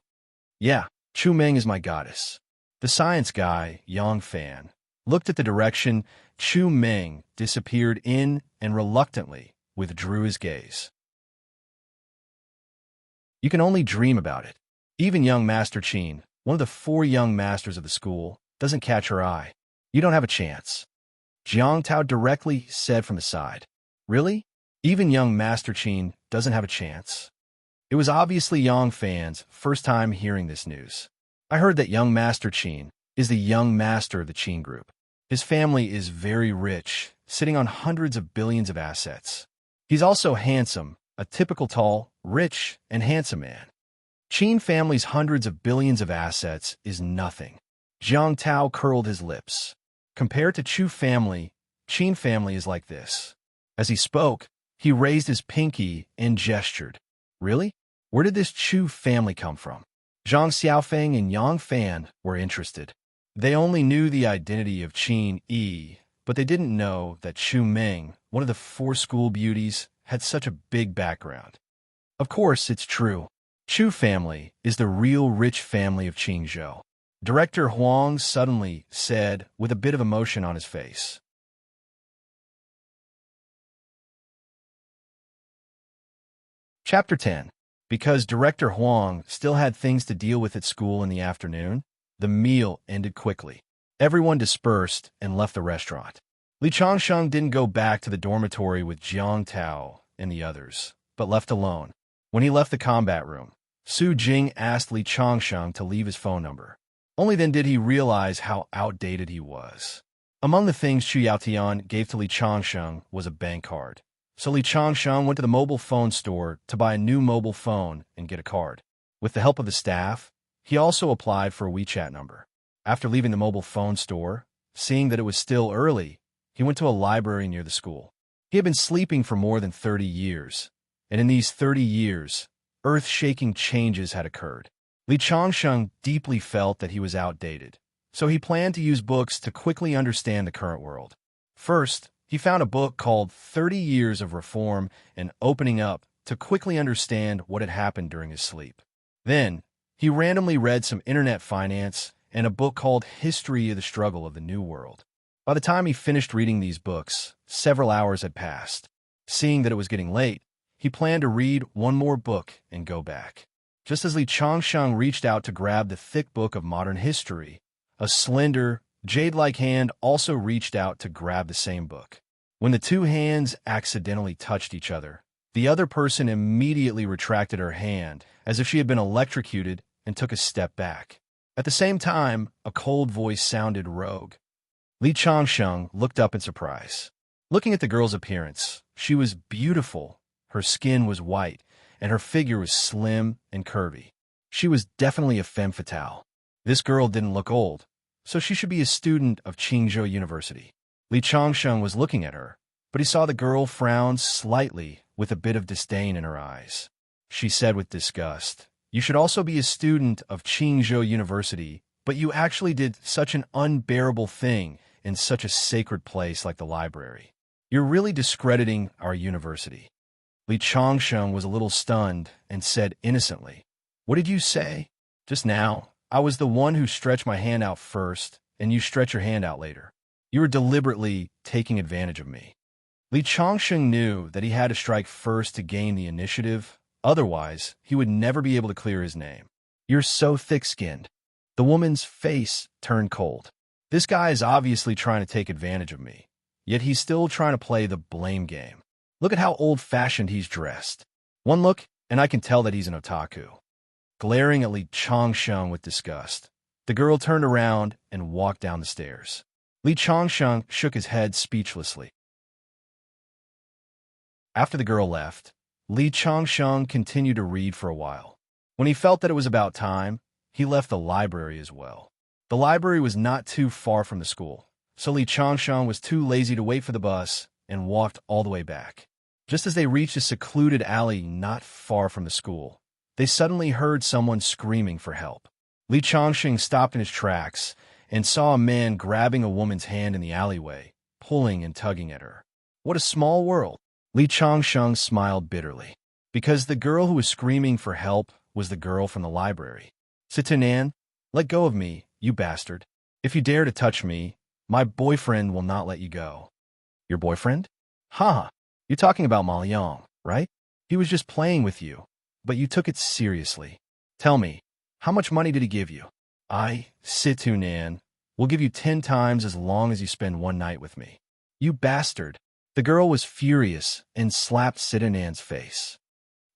"Yeah, Chu Ming is my goddess." The science guy, Yang Fan, looked at the direction Chu Ming disappeared in and reluctantly withdrew his gaze. You can only dream about it. Even young Master Qin, one of the 4 young masters of the school, doesn't catch her eye. You don't have a chance. Jiang Tao directly said from the side. "Really? Even young Master Qin doesn't have a chance?" It was obviously Yang Fan's first time hearing this news. "I heard that young Master Qin is the young master of the Qin group. His family is very rich, sitting on hundreds of billions of assets. He's also handsome, a typical tall, rich, and handsome man. Qin family's hundreds of billions of assets is nothing." Jiang Tao curled his lips. "Compared to Chu family, Qin family is like this." As he spoke, he raised his pinky and gestured. "Really? Where did this Chu family come from?" Zhang Xiaofeng and Yang Fan were interested. They only knew the identity of Qin Yi, but they didn't know that Chu Ming, one of the 4 school beauties, had such a big background. Of course, it's true. Chu family is the real rich family of Qingzhou. Director Huang suddenly said with a bit of emotion on his face. Chapter 10. Because Director Huang still had things to deal with at school in the afternoon, the meal ended quickly. Everyone dispersed and left the restaurant. Li Changsheng didn't go back to the dormitory with Jiang Tao and the others, but left alone. When he left the combat room, Su Jing asked Li Changsheng to leave his phone number. Only then did he realize how outdated he was. Among the things Chu Yaotian gave to Li Changsheng was a bank card. So Li Changsheng went to the mobile phone store to buy a new mobile phone and get a card. With the help of the staff, he also applied for a WeChat number. After leaving the mobile phone store, seeing that it was still early, he went to a library near the school. He had been sleeping for more than 30 years, and in these 30 years, earth-shaking changes had occurred. Li Changsheng deeply felt that he was outdated, so he planned to use books to quickly understand the current world. First, he found a book called 30 Years of Reform and Opening Up to quickly understand what had happened during his sleep. Then, he randomly read some internet finance and a book called History of the Struggle of the New World. By the time he finished reading these books, several hours had passed. Seeing that it was getting late, he planned to read one more book and go back. Just as Li Changsheng reached out to grab the thick book of modern history, a slender, jade-like hand also reached out to grab the same book. When the two hands accidentally touched each other, the other person immediately retracted her hand as if she had been electrocuted and took a step back. At the same time, a cold voice sounded rogue. Li Changsheng looked up in surprise. Looking at the girl's appearance, she was beautiful. Her skin was white, and her figure was slim and curvy. She was definitely a femme fatale. This girl didn't look old, so she should be a student of Qingzhou University. Li Changsheng was looking at her, but he saw the girl frown slightly with a bit of disdain in her eyes. She said with disgust, "You should also be a student of Qingzhou University, but you actually did such an unbearable thing in such a sacred place like the library. You're really discrediting our university." Li Changsheng was a little stunned and said innocently, "What did you say?" "Just now, I was the one who stretched my hand out first, and you stretch your hand out later. You were deliberately taking advantage of me." Li Changsheng knew that he had to strike first to gain the initiative, otherwise he would never be able to clear his name. "You're so thick-skinned." The woman's face turned cold. This guy is obviously trying to take advantage of me, yet he's still trying to play the blame game. Look at how old-fashioned he's dressed. One look, and I can tell that he's an otaku. Glaring at Li Changsheng with disgust, the girl turned around and walked down the stairs. Li Changsheng shook his head speechlessly. After the girl left, Li Changsheng continued to read for a while. When he felt that it was about time, he left the library as well. The library was not too far from the school, so Li Changsheng was too lazy to wait for the bus and walked all the way back. Just as they reached a secluded alley not far from the school, they suddenly heard someone screaming for help. Li Changsheng stopped in his tracks and saw a man grabbing a woman's hand in the alleyway, pulling and tugging at her. What a small world! Li Changsheng smiled bitterly, because the girl who was screaming for help was the girl from the library. "Situnan, let go of me, you bastard. If you dare to touch me, my boyfriend will not let you go." "Your boyfriend? Ha! You're talking about Ma Liang, right? He was just playing with you, but you took it seriously. Tell me, how much money did he give you?" "I, Situnan, will give you 10 times as long as you spend one night with me." "You bastard." The girl was furious and slapped Sitanan's face.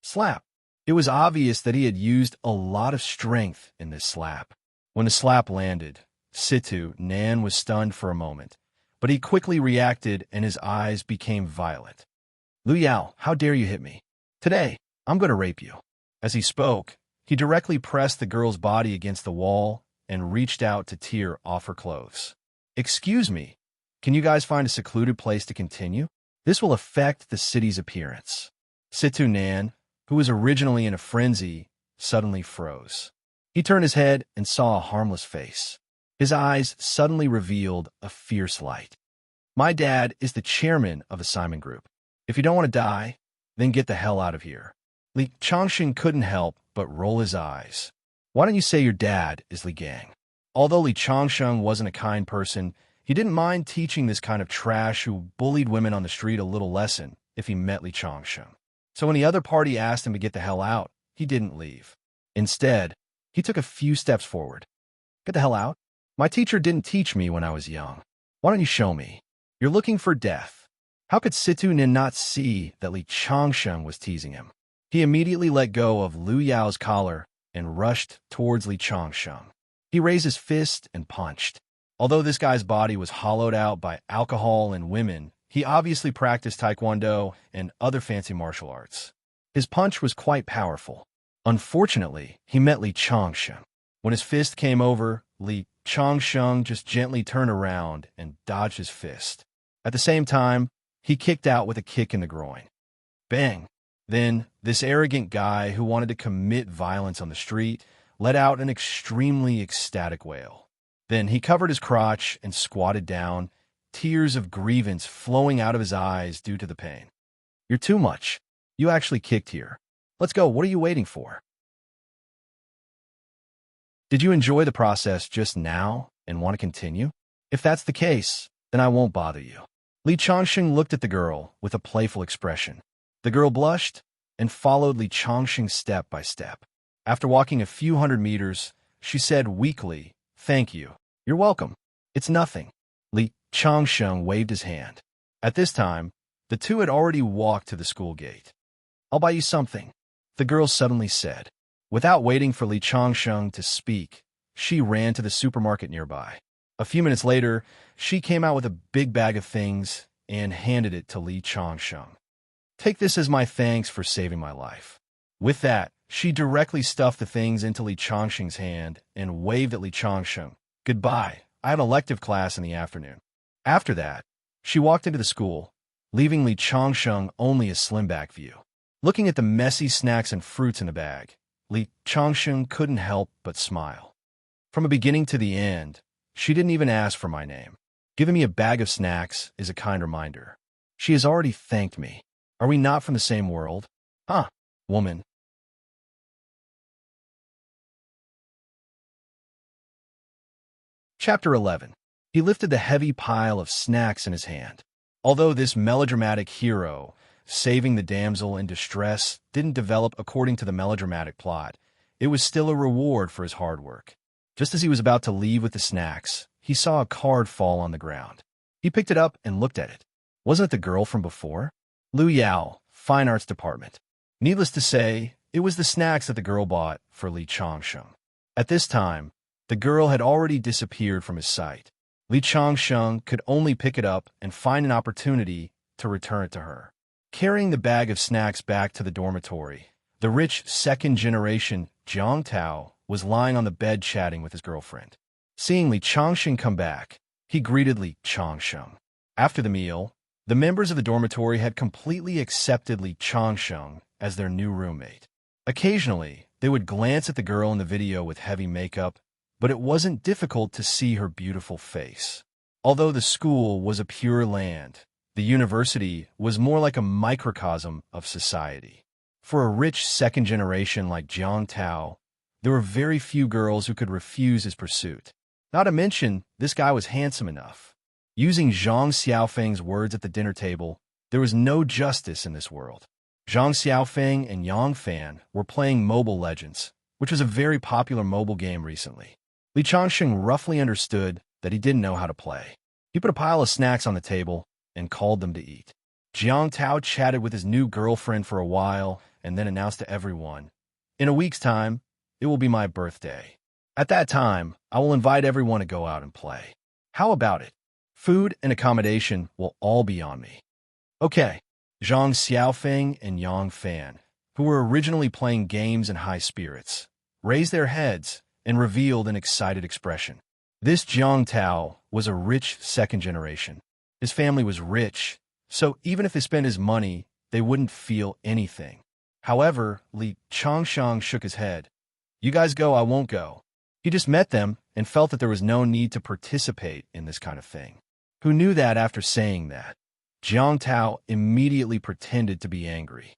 Slap. It was obvious that he had used a lot of strength in this slap. When the slap landed, Situ-Nan was stunned for a moment, but he quickly reacted and his eyes became violet. "Lu Yao, how dare you hit me? Today, I'm going to rape you." As he spoke, he directly pressed the girl's body against the wall and reached out to tear off her clothes. "Excuse me, can you guys find a secluded place to continue? This will affect the city's appearance." Situ-Nan, who was originally in a frenzy, suddenly froze. He turned his head and saw a harmless face. His eyes suddenly revealed a fierce light. "My dad is the chairman of the Simon Group. If you don't want to die, then get the hell out of here." Li Changsheng couldn't help but roll his eyes. "Why don't you say your dad is Li Gang?" Although Li Changsheng wasn't a kind person, he didn't mind teaching this kind of trash who bullied women on the street a little lesson if he met Li Changsheng. So when the other party asked him to get the hell out, he didn't leave. Instead, he took a few steps forward. "Get the hell out? My teacher didn't teach me when I was young. Why don't you show me? You're looking for death." How could Situ-Nin not see that Li Changsheng was teasing him? He immediately let go of Lu Yao's collar and rushed towards Li Changsheng. He raised his fist and punched. Although this guy's body was hollowed out by alcohol and women, he obviously practiced taekwondo and other fancy martial arts. His punch was quite powerful. Unfortunately, he met Li Changsheng. When his fist came over, Li Changsheng just gently turned around and dodged his fist. At the same time, he kicked out with a kick in the groin. Bang! Then, this arrogant guy who wanted to commit violence on the street let out an extremely ecstatic wail. Then he covered his crotch and squatted down, tears of grievance flowing out of his eyes due to the pain. "You're too much. You actually kicked here. Let's go. What are you waiting for?" Did you enjoy the process just now and want to continue? If that's the case, then I won't bother you. Li Changsheng looked at the girl with a playful expression. The girl blushed and followed Li Changsheng step by step. After walking a few hundred meters, she said weakly, "Thank you. You're welcome. It's nothing." Li Changsheng waved his hand. At this time, the two had already walked to the school gate. "I'll buy you something," the girl suddenly said. Without waiting for Li Changsheng to speak, she ran to the supermarket nearby. A few minutes later, she came out with a big bag of things and handed it to Li Changsheng. "Take this as my thanks for saving my life." With that, she directly stuffed the things into Li Changsheng's hand and waved at Li Changsheng. "Goodbye. I have an elective class in the afternoon." After that, she walked into the school, leaving Li Changsheng only a slim back view. Looking at the messy snacks and fruits in the bag, Li Changsheng couldn't help but smile. From the beginning to the end, she didn't even ask for my name. Giving me a bag of snacks is a kind reminder. She has already thanked me. Are we not from the same world? Huh, woman. Chapter 11. He lifted the heavy pile of snacks in his hand. Although this melodramatic hero, saving the damsel in distress, didn't develop according to the melodramatic plot, it was still a reward for his hard work. Just as he was about to leave with the snacks, he saw a card fall on the ground. He picked it up and looked at it. Wasn't it the girl from before? Lu Yao, Fine Arts Department. Needless to say, it was the snacks that the girl bought for Li Changsheng. At this time, the girl had already disappeared from his sight. Li Changsheng could only pick it up and find an opportunity to return it to her. Carrying the bag of snacks back to the dormitory, the rich second-generation Jiang Tao was lying on the bed chatting with his girlfriend. Seeing Li Changsheng come back, he greeted Li Changsheng. After the meal, the members of the dormitory had completely accepted Li Changsheng as their new roommate. Occasionally, they would glance at the girl in the video with heavy makeup, but it wasn't difficult to see her beautiful face. Although the school was a pure land, the university was more like a microcosm of society. For a rich second generation like Jiang Tao, there were very few girls who could refuse his pursuit. Not to mention, this guy was handsome enough. Using Zhang Xiaofeng's words at the dinner table, there was no justice in this world. Zhang Xiaofeng and Yang Fan were playing Mobile Legends, which was a very popular mobile game recently. Li Changsheng roughly understood that he didn't know how to play. He put a pile of snacks on the table and called them to eat. Jiang Tao chatted with his new girlfriend for a while and then announced to everyone, "In a week's time, it will be my birthday. At that time, I will invite everyone to go out and play. How about it? Food and accommodation will all be on me." Okay. Zhang Xiaofeng and Yang Fan, who were originally playing games in high spirits, raised their heads and revealed an excited expression. This Jiang Tao was a rich second generation. His family was rich, so even if they spent his money, they wouldn't feel anything. However, Li Changsheng shook his head. "You guys go, I won't go." He just met them and felt that there was no need to participate in this kind of thing. Who knew that after saying that? Jiang Tao immediately pretended to be angry.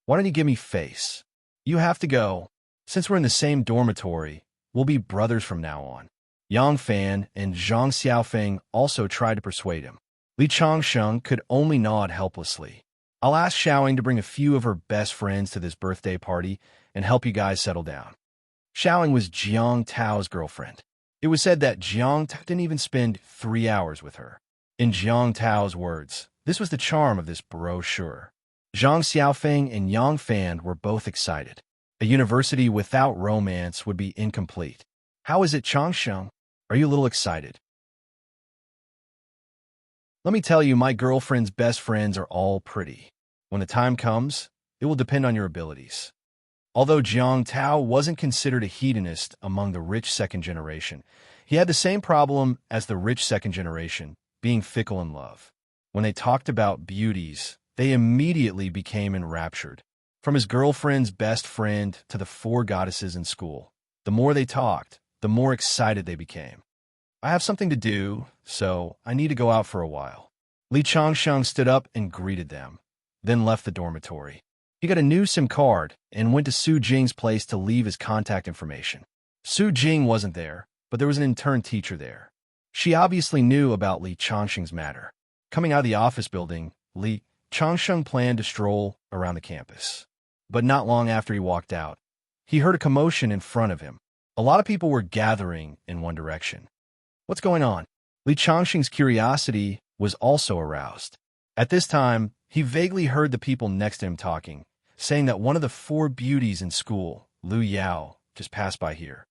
"Why don't you give me face? You have to go. Since we're in the same dormitory, we'll be brothers from now on." Yang Fan and Zhang Xiaofeng also tried to persuade him. Li Changsheng could only nod helplessly. "I'll ask Xiaoying to bring a few of her best friends to this birthday party and help you guys settle down." Xiaoying was Jiang Tao's girlfriend. It was said that Jiang Tao didn't even spend 3 hours with her. In Jiang Tao's words, this was the charm of this brochure. Zhang Xiaofeng and Yang Fan were both excited. A university without romance would be incomplete. "How is it, Changsheng? Are you a little excited?" "Let me tell you, my girlfriend's best friends are all pretty. When the time comes, it will depend on your abilities." Although Jiang Tao wasn't considered a hedonist among the rich second generation, he had the same problem as the rich second generation, being fickle in love. When they talked about beauties, they immediately became enraptured. From his girlfriend's best friend to the 4 goddesses in school, The more they talked, the more excited they became. I have something to do, so I need to go out for a while. Li Changsheng stood up and greeted them, then left the dormitory. He got a new SIM card and went to Su Jing's place to leave his contact information. Su Jing wasn't there, but there was an intern teacher there. She obviously knew about Li Changsheng's matter. Coming out of the office building, Li Changsheng planned to stroll around the campus. But not long after he walked out, he heard a commotion in front of him. A lot of people were gathering in one direction. What's going on? Li Changsheng's curiosity was also aroused. At this time, he vaguely heard the people next to him talking, saying that one of the 4 beauties in school, Lu Yao, just passed by here.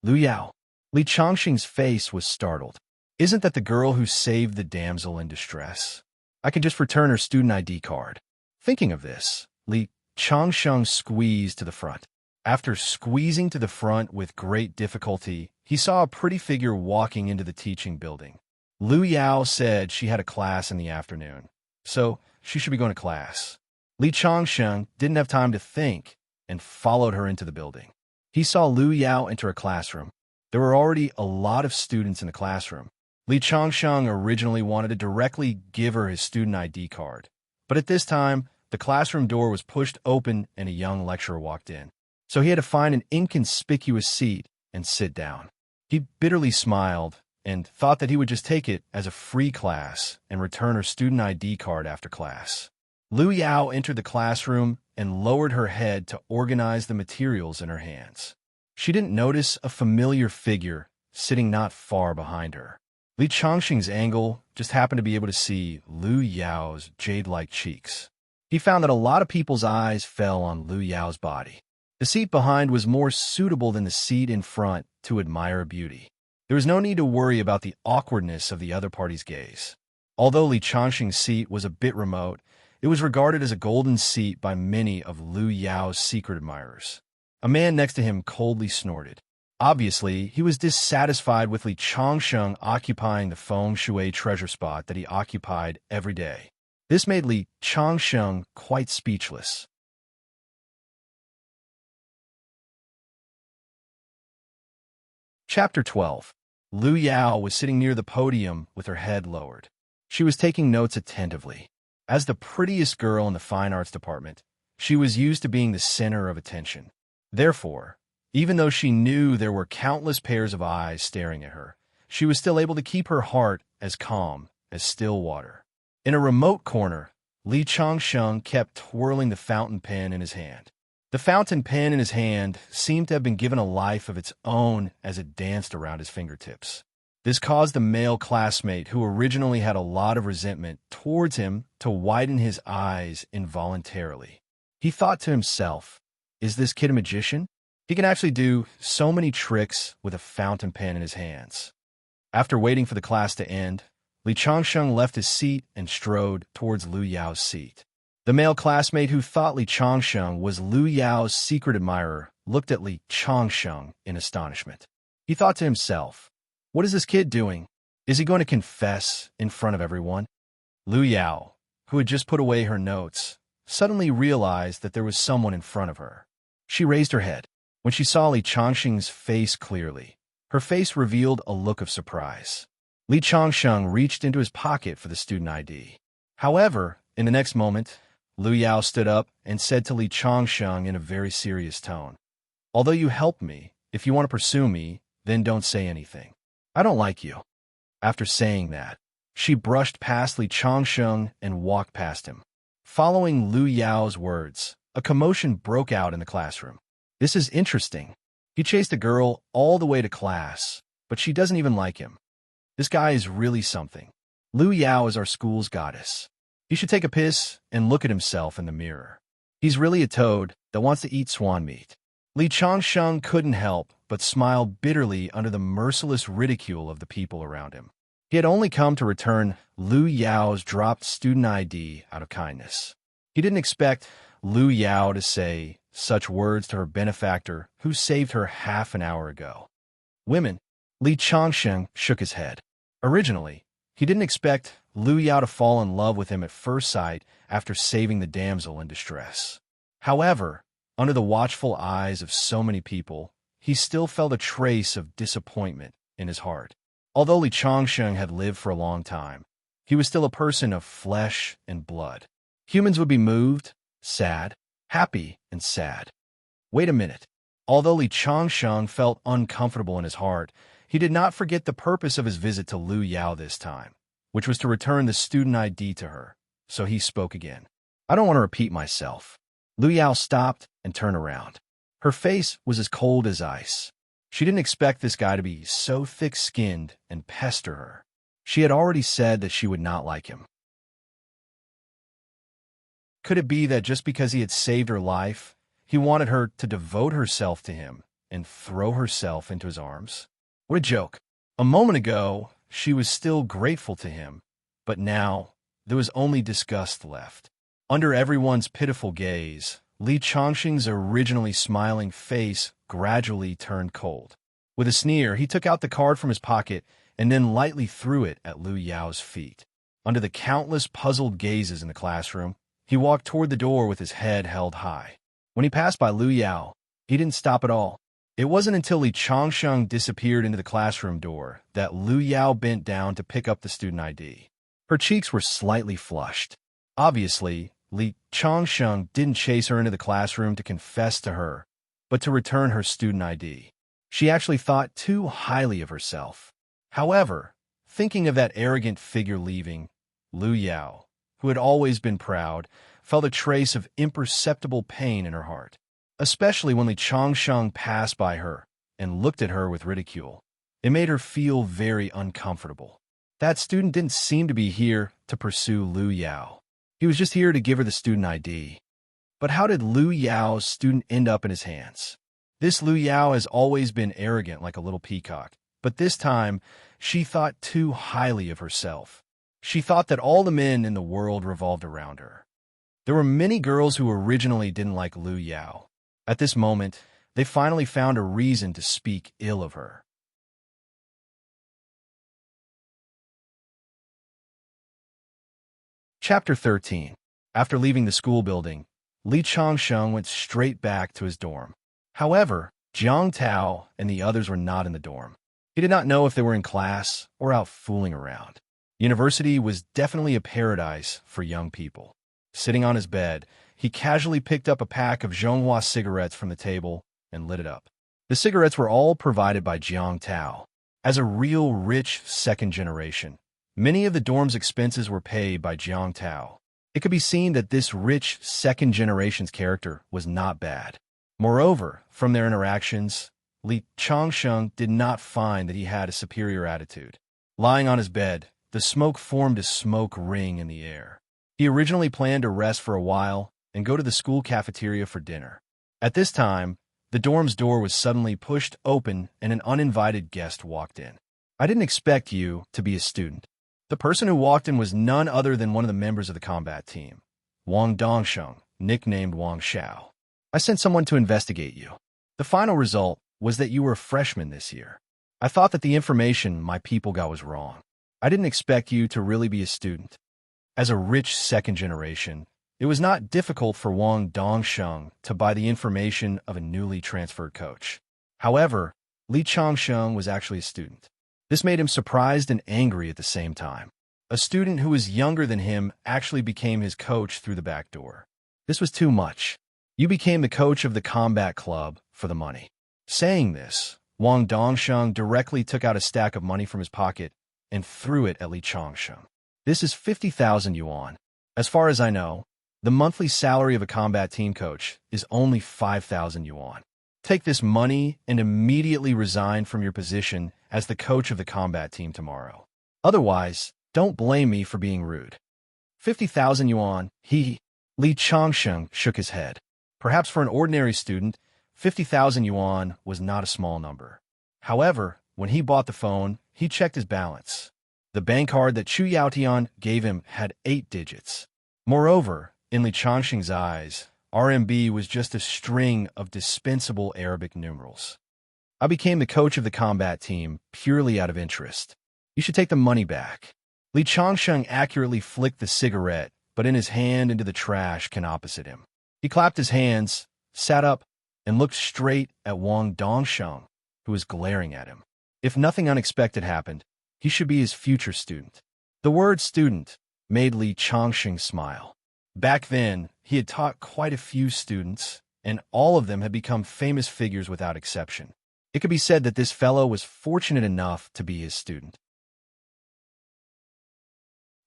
Lu Yao. Li Changsheng's face was startled. Isn't that the girl who saved the damsel in distress? I can just return her student ID card. Thinking of this, Li Changsheng squeezed to the front. After squeezing to the front with great difficulty, he saw a pretty figure walking into the teaching building. Lu Yao said she had a class in the afternoon, so she should be going to class. Li Changsheng didn't have time to think and followed her into the building. He saw Lu Yao enter a classroom. There were already a lot of students in the classroom. Li Changsheng originally wanted to directly give her his student ID card, but at this time, the classroom door was pushed open and a young lecturer walked in. So he had to find an inconspicuous seat and sit down. He bitterly smiled and thought that he would just take it as a free class and return her student ID card after class. Lu Yao entered the classroom and lowered her head to organize the materials in her hands. She didn't notice a familiar figure sitting not far behind her. Li Changsheng's angle just happened to be able to see Lu Yao's jade-like cheeks. He found that a lot of people's eyes fell on Lu Yao's body. The seat behind was more suitable than the seat in front to admire her beauty. There was no need to worry about the awkwardness of the other party's gaze. Although Li Changsheng's seat was a bit remote, it was regarded as a golden seat by many of Lu Yao's secret admirers. A man next to him coldly snorted. Obviously, he was dissatisfied with Li Changsheng occupying the feng shui treasure spot that he occupied every day. This made Li Changsheng quite speechless. Chapter 12. Lu Yao was sitting near the podium with her head lowered. She was taking notes attentively. As the prettiest girl in the fine arts department, she was used to being the center of attention. Therefore, even though she knew there were countless pairs of eyes staring at her, she was still able to keep her heart as calm as still water. In a remote corner, Li Changsheng kept twirling the fountain pen in his hand. The fountain pen in his hand seemed to have been given a life of its own as it danced around his fingertips. This caused the male classmate, who originally had a lot of resentment towards him, to widen his eyes involuntarily. He thought to himself, is this kid a magician? He can actually do so many tricks with a fountain pen in his hands. After waiting for the class to end, Li Changsheng left his seat and strode towards Lu Yao's seat. The male classmate who thought Li Changsheng was Lu Yao's secret admirer looked at Li Changsheng in astonishment. He thought to himself, what is this kid doing? Is he going to confess in front of everyone? Lu Yao, who had just put away her notes, suddenly realized that there was someone in front of her. She raised her head. When she saw Li Changsheng's face clearly, her face revealed a look of surprise. Li Changsheng reached into his pocket for the student ID. However, in the next moment, Lu Yao stood up and said to Li Changsheng in a very serious tone, although you helped me, if you want to pursue me, then don't say anything. I don't like you. After saying that, she brushed past Li Changsheng and walked past him. Following Lu Yao's words, a commotion broke out in the classroom. This is interesting. He chased a girl all the way to class, but she doesn't even like him. This guy is really something. Lu Yao is our school's goddess. He should take a piss and look at himself in the mirror. He's really a toad that wants to eat swan meat. Li Changsheng couldn't help but smile bitterly under the merciless ridicule of the people around him. He had only come to return Lu Yao's dropped student ID out of kindness. He didn't expect Lu Yao to say such words to her benefactor who saved her half an hour ago. Women. Li Changsheng shook his head. Originally, he didn't expect Lu Yao to fall in love with him at first sight after saving the damsel in distress. However, under the watchful eyes of so many people, he still felt a trace of disappointment in his heart. Although Li Changsheng had lived for a long time, he was still a person of flesh and blood. Humans would be moved, sad, happy, and sad. Wait a minute. Although Li Changsheng felt uncomfortable in his heart, he did not forget the purpose of his visit to Lu Yao this time, which was to return the student ID to her. So he spoke again. I don't want to repeat myself. Lu Yao stopped and turned around. Her face was as cold as ice. She didn't expect this guy to be so thick-skinned and pester her. She had already said that she would not like him. Could it be that just because he had saved her life, he wanted her to devote herself to him and throw herself into his arms? What a joke. A moment ago, she was still grateful to him, but now there was only disgust left. Under everyone's pitiful gaze, Li Changsheng's originally smiling face gradually turned cold. With a sneer, he took out the card from his pocket and then lightly threw it at Lu Yao's feet. Under the countless puzzled gazes in the classroom, he walked toward the door with his head held high. When he passed by Lu Yao, he didn't stop at all. It wasn't until Li Changsheng disappeared into the classroom door that Lu Yao bent down to pick up the student ID. Her cheeks were slightly flushed. Obviously, Li Changsheng didn't chase her into the classroom to confess to her, but to return her student ID. She actually thought too highly of herself. However, thinking of that arrogant figure leaving, Lu Yao, who had always been proud, felt a trace of imperceptible pain in her heart, especially when Li Changsheng passed by her and looked at her with ridicule. It made her feel very uncomfortable. That student didn't seem to be here to pursue Lu Yao. He was just here to give her the student ID. But how did Lu Yao's student end up in his hands? This Lu Yao has always been arrogant like a little peacock, but this time she thought too highly of herself. She thought that all the men in the world revolved around her. There were many girls who originally didn't like Lu Yao. At this moment, they finally found a reason to speak ill of her. Chapter 13. After leaving the school building, Li Changsheng went straight back to his dorm. However, Jiang Tao and the others were not in the dorm. He did not know if they were in class or out fooling around. University was definitely a paradise for young people. Sitting on his bed, he casually picked up a pack of Zhonghua cigarettes from the table and lit it up. The cigarettes were all provided by Jiang Tao. As a real rich second generation, many of the dorm's expenses were paid by Jiang Tao. It could be seen that this rich second generation's character was not bad. Moreover, from their interactions, Li Changsheng did not find that he had a superior attitude. Lying on his bed, the smoke formed a smoke ring in the air. He originally planned to rest for a while and go to the school cafeteria for dinner. At this time, the dorm's door was suddenly pushed open and an uninvited guest walked in. I didn't expect you to be a student. The person who walked in was none other than one of the members of the combat team, Wang Dongsheng, nicknamed Wang Xiao. I sent someone to investigate you. The final result was that you were a freshman this year. I thought that the information my people got was wrong. I didn't expect you to really be a student. As a rich second generation, it was not difficult for Wang Dongsheng to buy the information of a newly transferred coach. However, Li Changsheng was actually a student. This made him surprised and angry at the same time. A student who was younger than him actually became his coach through the back door. This was too much. You became the coach of the combat club for the money. Saying this, Wang Dongsheng directly took out a stack of money from his pocket and threw it at Li Changsheng. This is 50,000 yuan. As far as I know, the monthly salary of a combat team coach is only 5,000 yuan. Take this money and immediately resign from your position as the coach of the combat team tomorrow. Otherwise, don't blame me for being rude. 50,000 yuan, Li Changsheng shook his head. Perhaps for an ordinary student, 50,000 yuan was not a small number. However, when he bought the phone, he checked his balance. The bank card that Chu Yaotian gave him had 8 digits. Moreover, in Li Changsheng's eyes, RMB was just a string of dispensable Arabic numerals. I became the coach of the combat team purely out of interest. You should take the money back. Li Changsheng accurately flicked the cigarette, but in his hand into the trash can opposite him. He clapped his hands, sat up, and looked straight at Wang Dongsheng, who was glaring at him. If nothing unexpected happened, he should be his future student. The word student made Li Changxing smile. Back then, he had taught quite a few students, and all of them had become famous figures without exception. It could be said that this fellow was fortunate enough to be his student.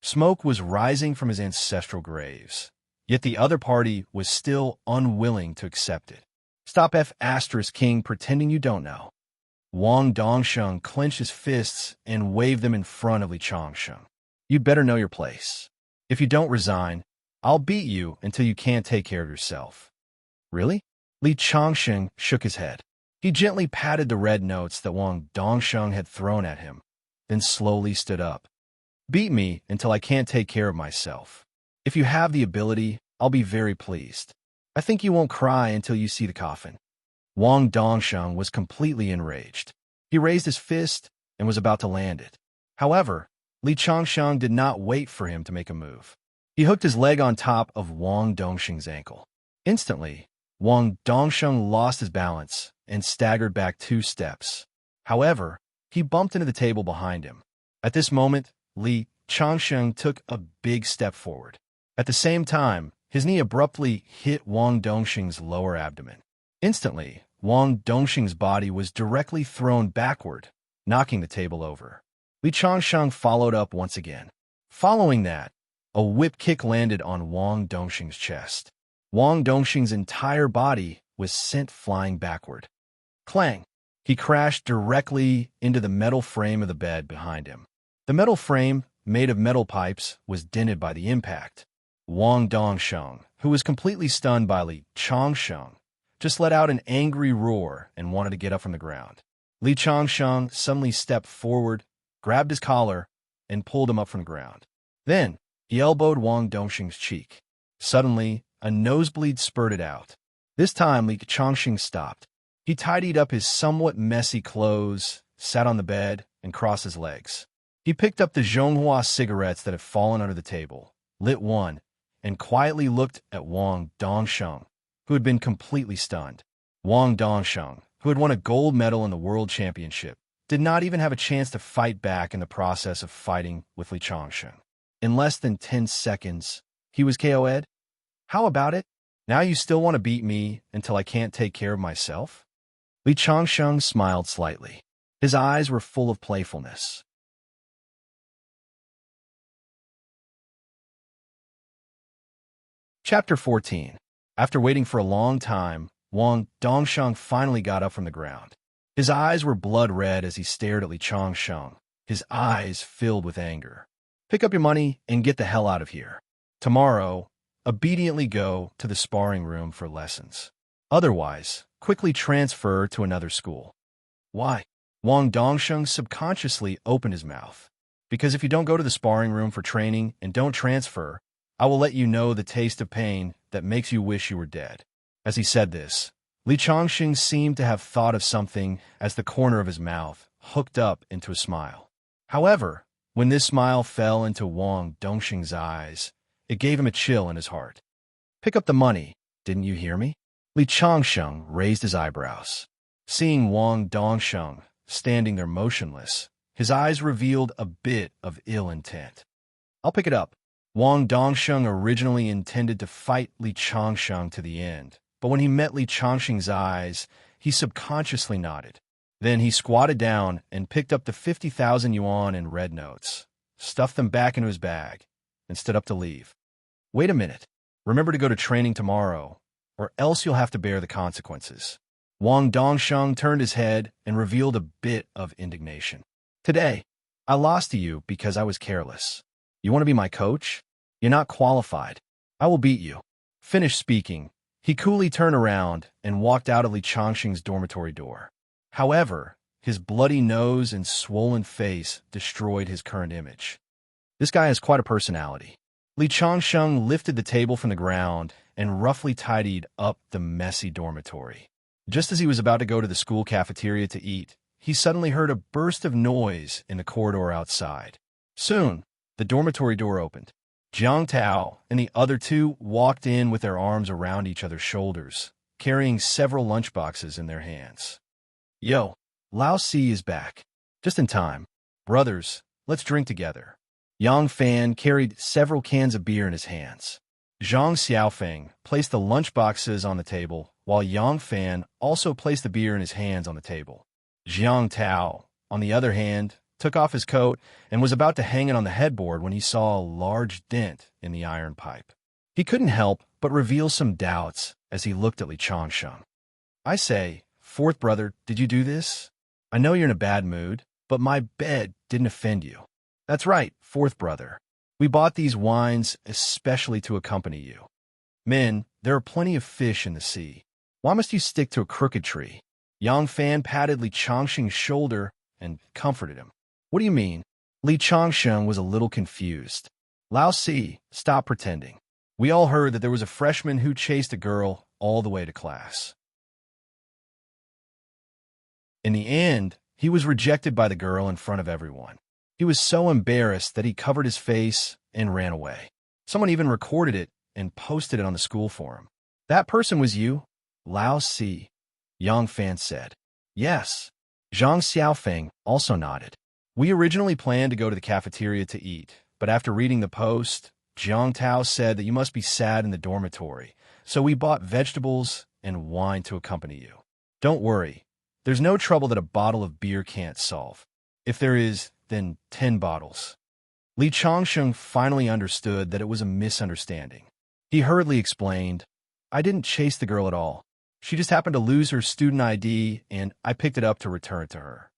Smoke was rising from his ancestral graves, yet the other party was still unwilling to accept it. Stop King pretending you don't know. Wang Dongsheng clenched his fists and waved them in front of Li Changsheng. You'd better know your place. If you don't resign, I'll beat you until you can't take care of yourself. Really? Li Changsheng shook his head. He gently patted the red notes that Wang Dongsheng had thrown at him, then slowly stood up. Beat me until I can't take care of myself. If you have the ability, I'll be very pleased. I think you won't cry until you see the coffin. Wang Dongsheng was completely enraged. He raised his fist and was about to land it. However, Li Changsheng did not wait for him to make a move. He hooked his leg on top of Wang Dongsheng's ankle. Instantly, Wang Dongsheng lost his balance and staggered back 2 steps. However, he bumped into the table behind him. At this moment, Li Changsheng took a big step forward. At the same time, his knee abruptly hit Wang Dongsheng's lower abdomen. Instantly, Wang Dongsheng's body was directly thrown backward, knocking the table over. Li Changsheng followed up once again. Following that, a whip kick landed on Wang Dongsheng's chest. Wang Dongsheng's entire body was sent flying backward. Clang! He crashed directly into the metal frame of the bed behind him. The metal frame, made of metal pipes, was dented by the impact. Wang Dongsheng, who was completely stunned by Li Changsheng, just let out an angry roar and wanted to get up from the ground. Li Changsheng suddenly stepped forward, grabbed his collar, and pulled him up from the ground. Then, he elbowed Wang Dongsheng's cheek. Suddenly, a nosebleed spurted out. This time, Li Changsheng stopped. He tidied up his somewhat messy clothes, sat on the bed, and crossed his legs. He picked up the Zhonghua cigarettes that had fallen under the table, lit one, and quietly looked at Wang Dongsheng, who had been completely stunned. Wang Dongsheng, who had won a gold medal in the World Championship, did not even have a chance to fight back in the process of fighting with Li Changsheng. In less than 10 seconds, he was KO'd. How about it? Now you still want to beat me until I can't take care of myself? Li Changsheng smiled slightly. His eyes were full of playfulness. Chapter 14. After waiting for a long time, Wang Dongsheng finally got up from the ground. His eyes were blood red as he stared at Li Changsheng, his eyes filled with anger. Pick up your money and get the hell out of here. Tomorrow, obediently go to the sparring room for lessons. Otherwise, quickly transfer to another school. Why? Wang Dongsheng subconsciously opened his mouth. Because if you don't go to the sparring room for training and don't transfer, I will let you know the taste of pain that makes you wish you were dead. As he said this, Li Changxing seemed to have thought of something as the corner of his mouth hooked up into a smile. However, when this smile fell into Wang Dongxing's eyes, it gave him a chill in his heart. Pick up the money, didn't you hear me? Li Changsheng raised his eyebrows. Seeing Wang Dongsheng standing there motionless, his eyes revealed a bit of ill intent. I'll pick it up. Wang Dongsheng originally intended to fight Li Changsheng to the end, but when he met Li Changxing's eyes, he subconsciously nodded. Then he squatted down and picked up the 50,000 yuan in red notes, stuffed them back into his bag, and stood up to leave. Wait a minute. Remember to go to training tomorrow, or else you'll have to bear the consequences. Wang Dongsheng turned his head and revealed a bit of indignation. Today, I lost to you because I was careless. You want to be my coach? You're not qualified. I will beat you. Finished speaking, he coolly turned around and walked out of Li Changxing's dormitory door. However, his bloody nose and swollen face destroyed his current image. This guy has quite a personality. Li Changxing lifted the table from the ground and roughly tidied up the messy dormitory. Just as he was about to go to the school cafeteria to eat, he suddenly heard a burst of noise in the corridor outside. Soon, the dormitory door opened. Jiang Tao and the other two walked in with their arms around each other's shoulders, carrying several lunchboxes in their hands. Yo, Lao Si is back. Just in time. Brothers, let's drink together. Yang Fan carried several cans of beer in his hands. Zhang Xiaofeng placed the lunchboxes on the table, while Yang Fan also placed the beer in his hands on the table. Jiang Tao, on the other hand, took off his coat and was about to hang it on the headboard when he saw a large dent in the iron pipe. He couldn't help but reveal some doubts as he looked at Li Changsheng. I say, fourth brother, did you do this? I know you're in a bad mood, but my bed didn't offend you. That's right, fourth brother. We bought these wines especially to accompany you. Men, there are plenty of fish in the sea. Why must you stick to a crooked tree? Yang Fan patted Li Changsheng's shoulder and comforted him. What do you mean? Li Changsheng was a little confused. Lao Si, stop pretending. We all heard that there was a freshman who chased a girl all the way to class. In the end, he was rejected by the girl in front of everyone. He was so embarrassed that he covered his face and ran away. Someone even recorded it and posted it on the school forum. That person was you? Lao Si, Yang Fan said. Yes. Zhang Xiaofeng also nodded. We originally planned to go to the cafeteria to eat, but after reading the post, Jiang Tao said that you must be sad in the dormitory, so we bought vegetables and wine to accompany you. Don't worry. There's no trouble that a bottle of beer can't solve. If there is, then 10 bottles. Li Changsheng finally understood that it was a misunderstanding. He hurriedly explained, I didn't chase the girl at all. She just happened to lose her student ID, and I picked it up to return it to her.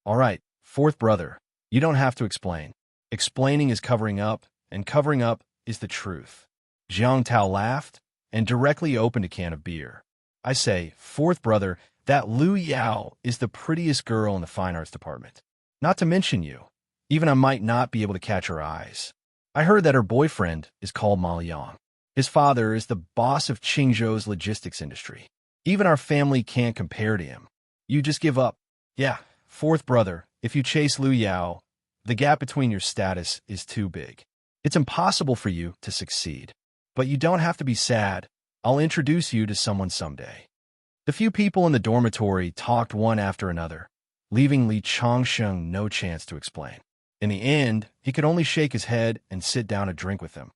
All right, fourth brother, you don't have to explain. Explaining is covering up, and covering up is the truth. Jiang Tao laughed and directly opened a can of beer. I say, fourth brother, that Lu Yao is the prettiest girl in the fine arts department. Not to mention you. Even I might not be able to catch her eyes. I heard that her boyfriend is called Ma Liang. His father is the boss of Qingzhou's logistics industry. Even our family can't compare to him. You just give up. Yeah, fourth brother, if you chase Lu Yao, the gap between your status is too big. It's impossible for you to succeed. But you don't have to be sad. I'll introduce you to someone someday. The few people in the dormitory talked one after another, leaving Li Changsheng no chance to explain. In the end, he could only shake his head and sit down to drink with them.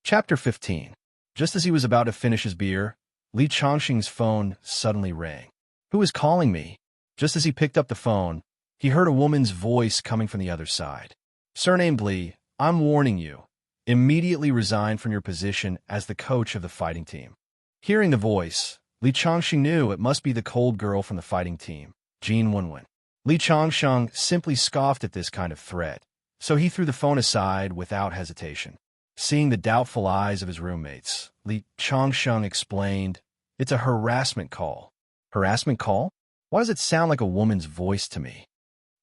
Chapter 15. Just as he was about to finish his beer, Li Changsheng's phone suddenly rang. Who is calling me? Just as he picked up the phone, he heard a woman's voice coming from the other side. Surnamed Li, I'm warning you. Immediately resign from your position as the coach of the fighting team. Hearing the voice, Li Changsheng knew it must be the cold girl from the fighting team, Jin Wenwen. Li Changsheng simply scoffed at this kind of threat, so he threw the phone aside without hesitation. Seeing the doubtful eyes of his roommates, Li Changsheng explained, It's a harassment call. Harassment call? Why does it sound like a woman's voice to me?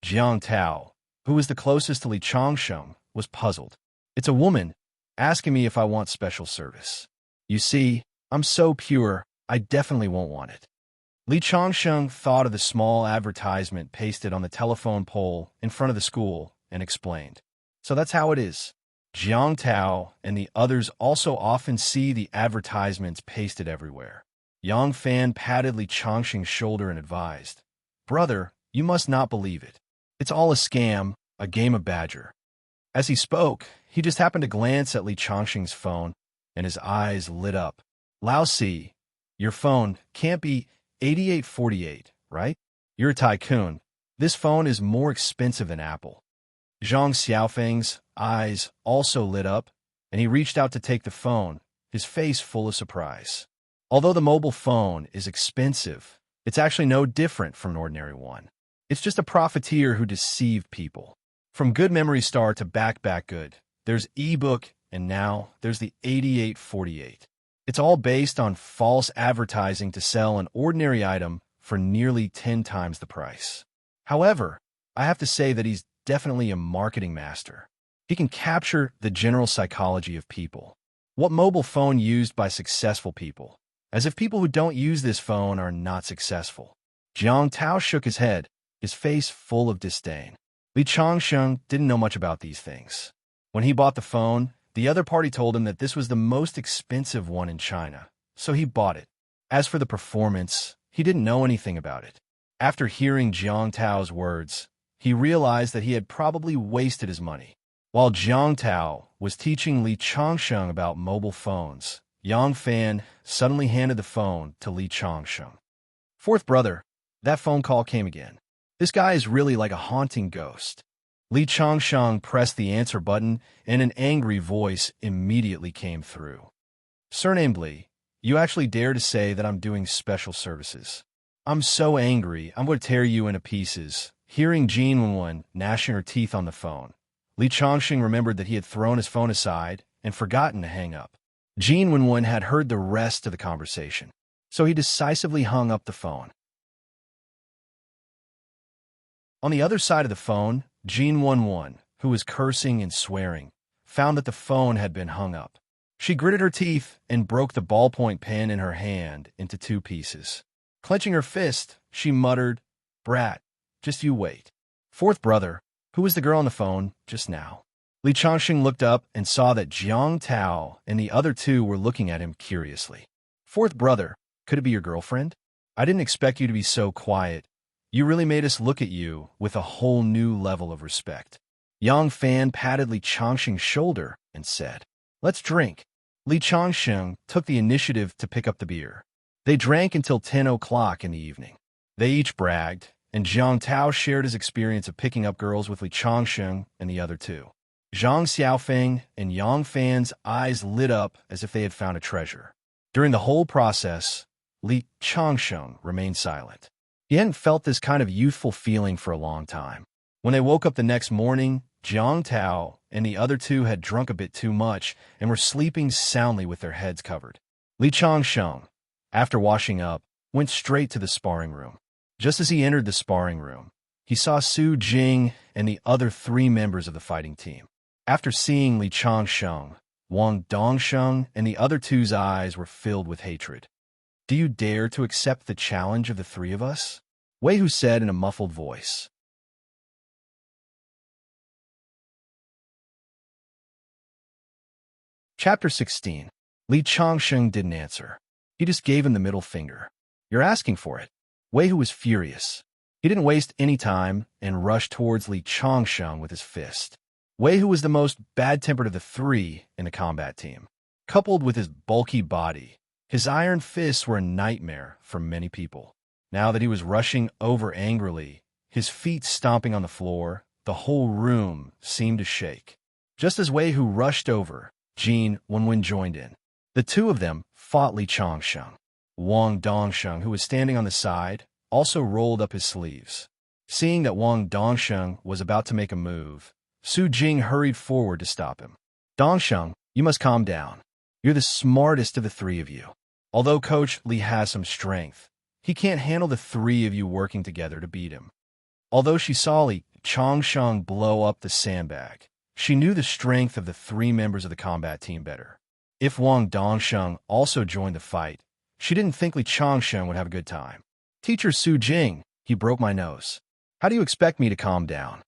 Jiang Tao, who was the closest to Li Changsheng, was puzzled. It's a woman asking me if I want special service. You see, I'm so pure, I definitely won't want it. Li Changsheng thought of the small advertisement pasted on the telephone pole in front of the school and explained. So that's how it is. Jiang Tao and the others also often see the advertisements pasted everywhere. Yang Fan patted Li Changsheng's shoulder and advised, Brother, you must not believe it. It's all a scam, a game of badger. As he spoke, he just happened to glance at Li Changsheng's phone, and his eyes lit up. Lao Si, your phone can't be 8848, right? You're a tycoon. This phone is more expensive than Apple. Zhang Xiaofeng's eyes also lit up, and he reached out to take the phone, his face full of surprise. Although the mobile phone is expensive, it's actually no different from an ordinary one. It's just a profiteer who deceived people. From Good Memory Star to Back Good, there's ebook, and now there's the 8848. It's all based on false advertising to sell an ordinary item for nearly 10 times the price. However, I have to say that he's definitely a marketing master. He can capture the general psychology of people. What mobile phone used by successful people? As if people who don't use this phone are not successful. Jiang Tao shook his head, his face full of disdain. Li Changsheng didn't know much about these things. When he bought the phone, the other party told him that this was the most expensive one in China, so he bought it. As for the performance, he didn't know anything about it. After hearing Jiang Tao's words, he realized that he had probably wasted his money. While Jiang Tao was teaching Li Changsheng about mobile phones, Yang Fan suddenly handed the phone to Li Changsheng. Fourth brother, that phone call came again. This guy is really like a haunting ghost. Li Changsheng pressed the answer button, and an angry voice immediately came through. Surnamed Li, you actually dare to say that I'm doing special services. I'm so angry, I'm going to tear you into pieces. Hearing Jin Wenwen gnashing her teeth on the phone, Li Changsheng remembered that he had thrown his phone aside and forgotten to hang up. Jin Wenwen had heard the rest of the conversation, so he decisively hung up the phone. On the other side of the phone, Jin Wenwen, who was cursing and swearing, found that the phone had been hung up. She gritted her teeth and broke the ballpoint pen in her hand into two pieces. Clenching her fist, she muttered, "Brat, just you wait." Fourth brother, who was the girl on the phone just now? Li Changsheng looked up and saw that Jiang Tao and the other two were looking at him curiously. Fourth brother, could it be your girlfriend? I didn't expect you to be so quiet. You really made us look at you with a whole new level of respect. Yang Fan patted Li Changsheng's shoulder and said, "Let's drink." Li Changsheng took the initiative to pick up the beer. They drank until 10 o'clock in the evening. They each bragged, and Jiang Tao shared his experience of picking up girls with Li Changsheng and the other two. Zhang Xiaofeng and Yang Fan's eyes lit up as if they had found a treasure. During the whole process, Li Changsheng remained silent. He hadn't felt this kind of youthful feeling for a long time. When they woke up the next morning, Jiang Tao and the other two had drunk a bit too much and were sleeping soundly with their heads covered. Li Changsheng, after washing up, went straight to the sparring room. Just as he entered the sparring room, he saw Su Jing and the other three members of the fighting team. After seeing Li Changsheng, Wang Dongsheng and the other two's eyes were filled with hatred. "Do you dare to accept the challenge of the three of us?" Wei Hu said in a muffled voice. Chapter 16. Li Changsheng didn't answer. He just gave him the middle finger. "You're asking for it." Wei Hu was furious. He didn't waste any time and rushed towards Li Changsheng with his fist. Wei Hu was the most bad-tempered of the three in the combat team. Coupled with his bulky body, his iron fists were a nightmare for many people. Now that he was rushing over angrily, his feet stomping on the floor, the whole room seemed to shake. Just as Wei Hu rushed over, Jin Wenwen joined in. The two of them fought Li Changsheng. Wang Dongsheng, who was standing on the side, also rolled up his sleeves. Seeing that Wang Dongsheng was about to make a move, Su Jing hurried forward to stop him. "Dongsheng, you must calm down. You're the smartest of the three of you. Although Coach Li has some strength, he can't handle the three of you working together to beat him." Although she saw Li Changsheng blow up the sandbag, she knew the strength of the three members of the combat team better. If Wang Dongsheng also joined the fight, she didn't think Li Changsheng would have a good time. "Teacher Su Jing, he broke my nose. How do you expect me to calm down?"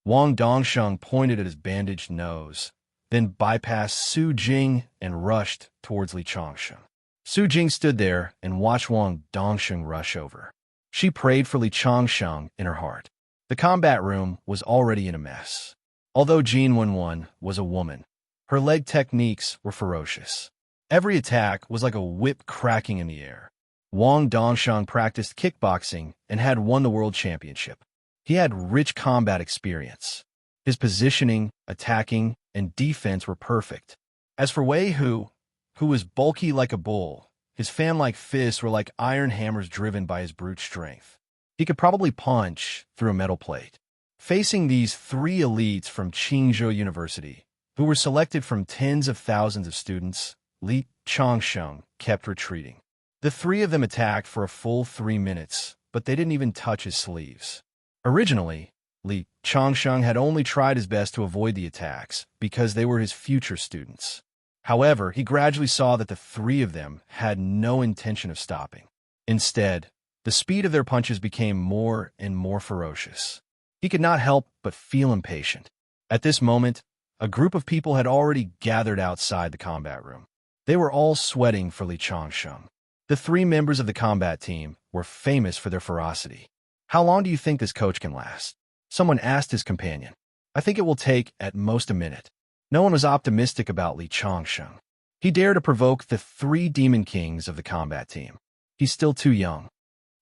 Wang Dongsheng pointed at his bandaged nose, then bypassed Su Jing and rushed towards Li Changsheng. Su Jing stood there and watched Wang Dongsheng rush over. She prayed for Li Changsheng in her heart. The combat room was already in a mess. Although Jin Wenwen was a woman, her leg techniques were ferocious. Every attack was like a whip cracking in the air. Wang Dongsheng practiced kickboxing and had won the world championship. He had rich combat experience. His positioning, attacking, and defense were perfect. As for Wei Hu, who was bulky like a bull, his fan-like fists were like iron hammers driven by his brute strength. He could probably punch through a metal plate. Facing these three elites from Qingzhou University, who were selected from tens of thousands of students, Li Changsheng kept retreating. The three of them attacked for a full 3 minutes, but they didn't even touch his sleeves. Originally, Li Changsheng had only tried his best to avoid the attacks because they were his future students. However, he gradually saw that the three of them had no intention of stopping. Instead, the speed of their punches became more and more ferocious. He could not help but feel impatient. At this moment, a group of people had already gathered outside the combat room. They were all sweating for Li Changsheng. The 3 members of the combat team were famous for their ferocity. "How long do you think this coach can last?" someone asked his companion. "I think it will take at most a minute." No one was optimistic about Li Changsheng. He dared to provoke the 3 demon kings of the combat team. He's still too young.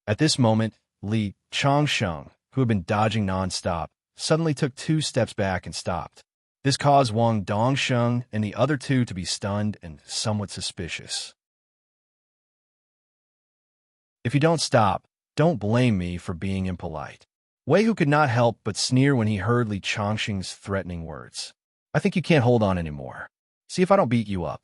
At this moment, Li Changsheng, who had been dodging nonstop, suddenly took 2 steps back and stopped. This caused Wang Dongsheng and the other 2 to be stunned and somewhat suspicious. "If you don't stop, don't blame me for being impolite." Wei Hu could not help but sneer when he heard Li Changsheng's threatening words. "I think you can't hold on anymore. See if I don't beat you up."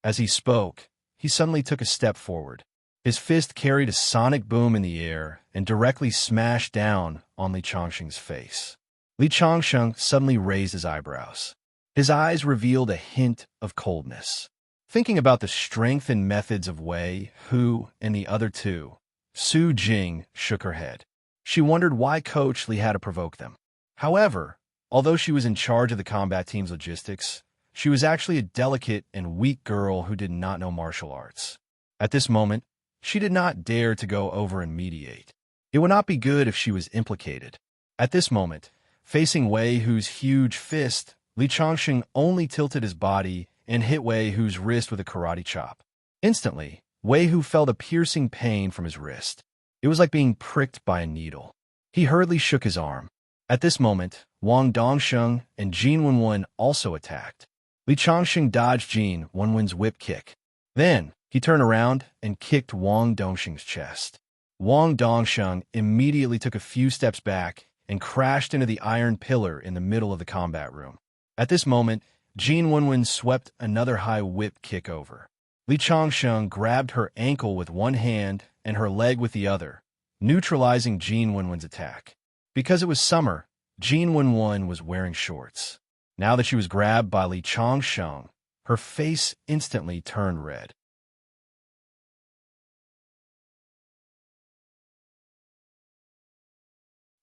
As he spoke, he suddenly took a step forward. His fist carried a sonic boom in the air and directly smashed down on Li Changsheng's face. Li Changsheng suddenly raised his eyebrows. His eyes revealed a hint of coldness. Thinking about the strength and methods of Wei Hu and the other 2, Su Jing shook her head. She wondered why Coach Li had to provoke them. However, although she was in charge of the combat team's logistics, she was actually a delicate and weak girl who did not know martial arts. At this moment, she did not dare to go over and mediate. It would not be good if she was implicated. At this moment, facing Wei Hu's huge fist, Li Changsheng only tilted his body and hit Wei Hu's wrist with a karate chop. Instantly, Wei Hu felt a piercing pain from his wrist. It was like being pricked by a needle. He hurriedly shook his arm. At this moment, Wang Dongsheng and Jin Wenwen also attacked. Li Changsheng dodged Jin Wenwen's whip kick. Then, he turned around and kicked Wang Dongsheng's chest. Wang Dongsheng immediately took a few steps back and crashed into the iron pillar in the middle of the combat room. At this moment, Jin Wenwen swept another high whip kick over. Li Changsheng grabbed her ankle with one hand and her leg with the other, neutralizing Jin Wenwen's attack. Because it was summer, Jin Wenwen was wearing shorts. Now that she was grabbed by Li Changsheng, her face instantly turned red.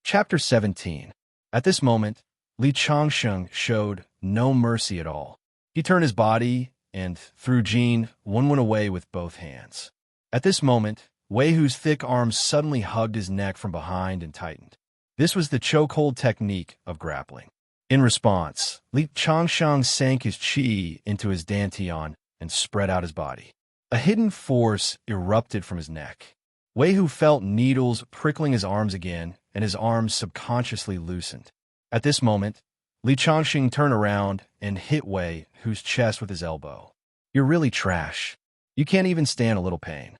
Chapter 17. At this moment, Li Changsheng showed no mercy at all. He turned his body and threw Jin Wenwen away with both hands. At this moment, Wei Hu's thick arms suddenly hugged his neck from behind and tightened. This was the chokehold technique of grappling. In response, Li Changsheng sank his chi into his dantian and spread out his body. A hidden force erupted from his neck. Wei Hu felt needles prickling his arms again, and his arms subconsciously loosened. At this moment, Li Changsheng turned around and hit Wei Hu's chest with his elbow. "You're really trash. You can't even stand a little pain."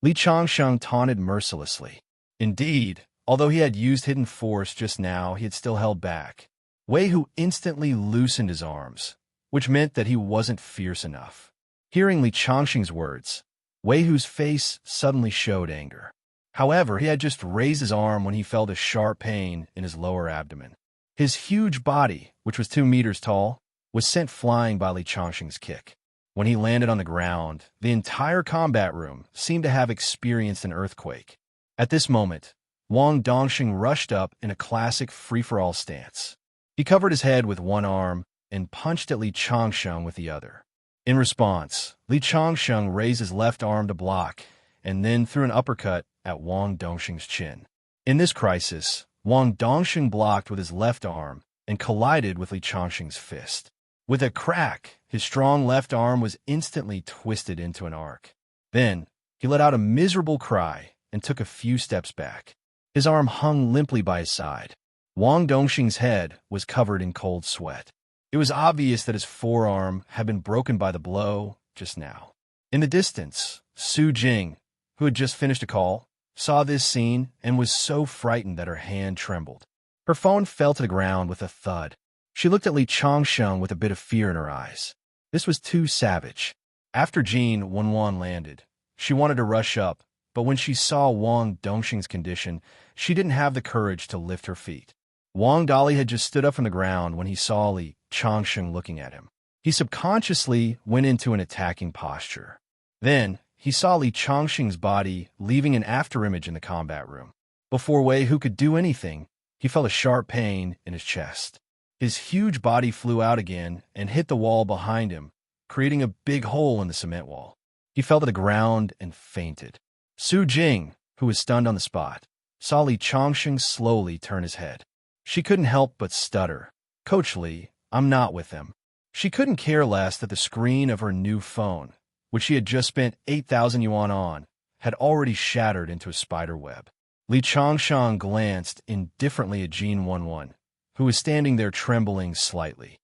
Li Changsheng taunted mercilessly. Indeed, although he had used hidden force just now, he had still held back. Wei Hu instantly loosened his arms, which meant that he wasn't fierce enough. Hearing Li Changsheng's words, Wei Hu's face suddenly showed anger. However, he had just raised his arm when he felt a sharp pain in his lower abdomen. His huge body, which was 2 meters tall, was sent flying by Li Changsheng's kick. When he landed on the ground, the entire combat room seemed to have experienced an earthquake. At this moment, Wang Dongsheng rushed up in a classic free-for-all stance. He covered his head with one arm and punched at Li Changsheng with the other. In response, Li Changsheng raised his left arm to block and then threw an uppercut at Wang Dongsheng's chin. In this crisis, Wang Dongsheng blocked with his left arm and collided with Li Changsheng's fist. With a crack, his strong left arm was instantly twisted into an arc. Then, he let out a miserable cry and took a few steps back. His arm hung limply by his side. Wang Dongsheng's head was covered in cold sweat. It was obvious that his forearm had been broken by the blow just now. In the distance, Su Jing, who had just finished a call, saw this scene and was so frightened that her hand trembled. Her phone fell to the ground with a thud. She looked at Li Changsheng with a bit of fear in her eyes. This was too savage. After Jin Wenwen landed, she wanted to rush up, but when she saw Wang Dongsheng's condition, she didn't have the courage to lift her feet. Wang Dali had just stood up from the ground when he saw Li Changsheng looking at him. He subconsciously went into an attacking posture. Then, he saw Li Changsheng's body leaving an afterimage in the combat room. Before Wei Hu could do anything, he felt a sharp pain in his chest. His huge body flew out again and hit the wall behind him, creating a big hole in the cement wall. He fell to the ground and fainted. Su Jing, who was stunned on the spot, saw Li Chongsheng slowly turn his head. She couldn't help but stutter. "Coach Li, I'm not with them." She couldn't care less that the screen of her new phone, which she had just spent 8,000 yuan on, had already shattered into a spider web. Li Chongsheng glanced indifferently at Jin Wenwen, who was standing there trembling slightly.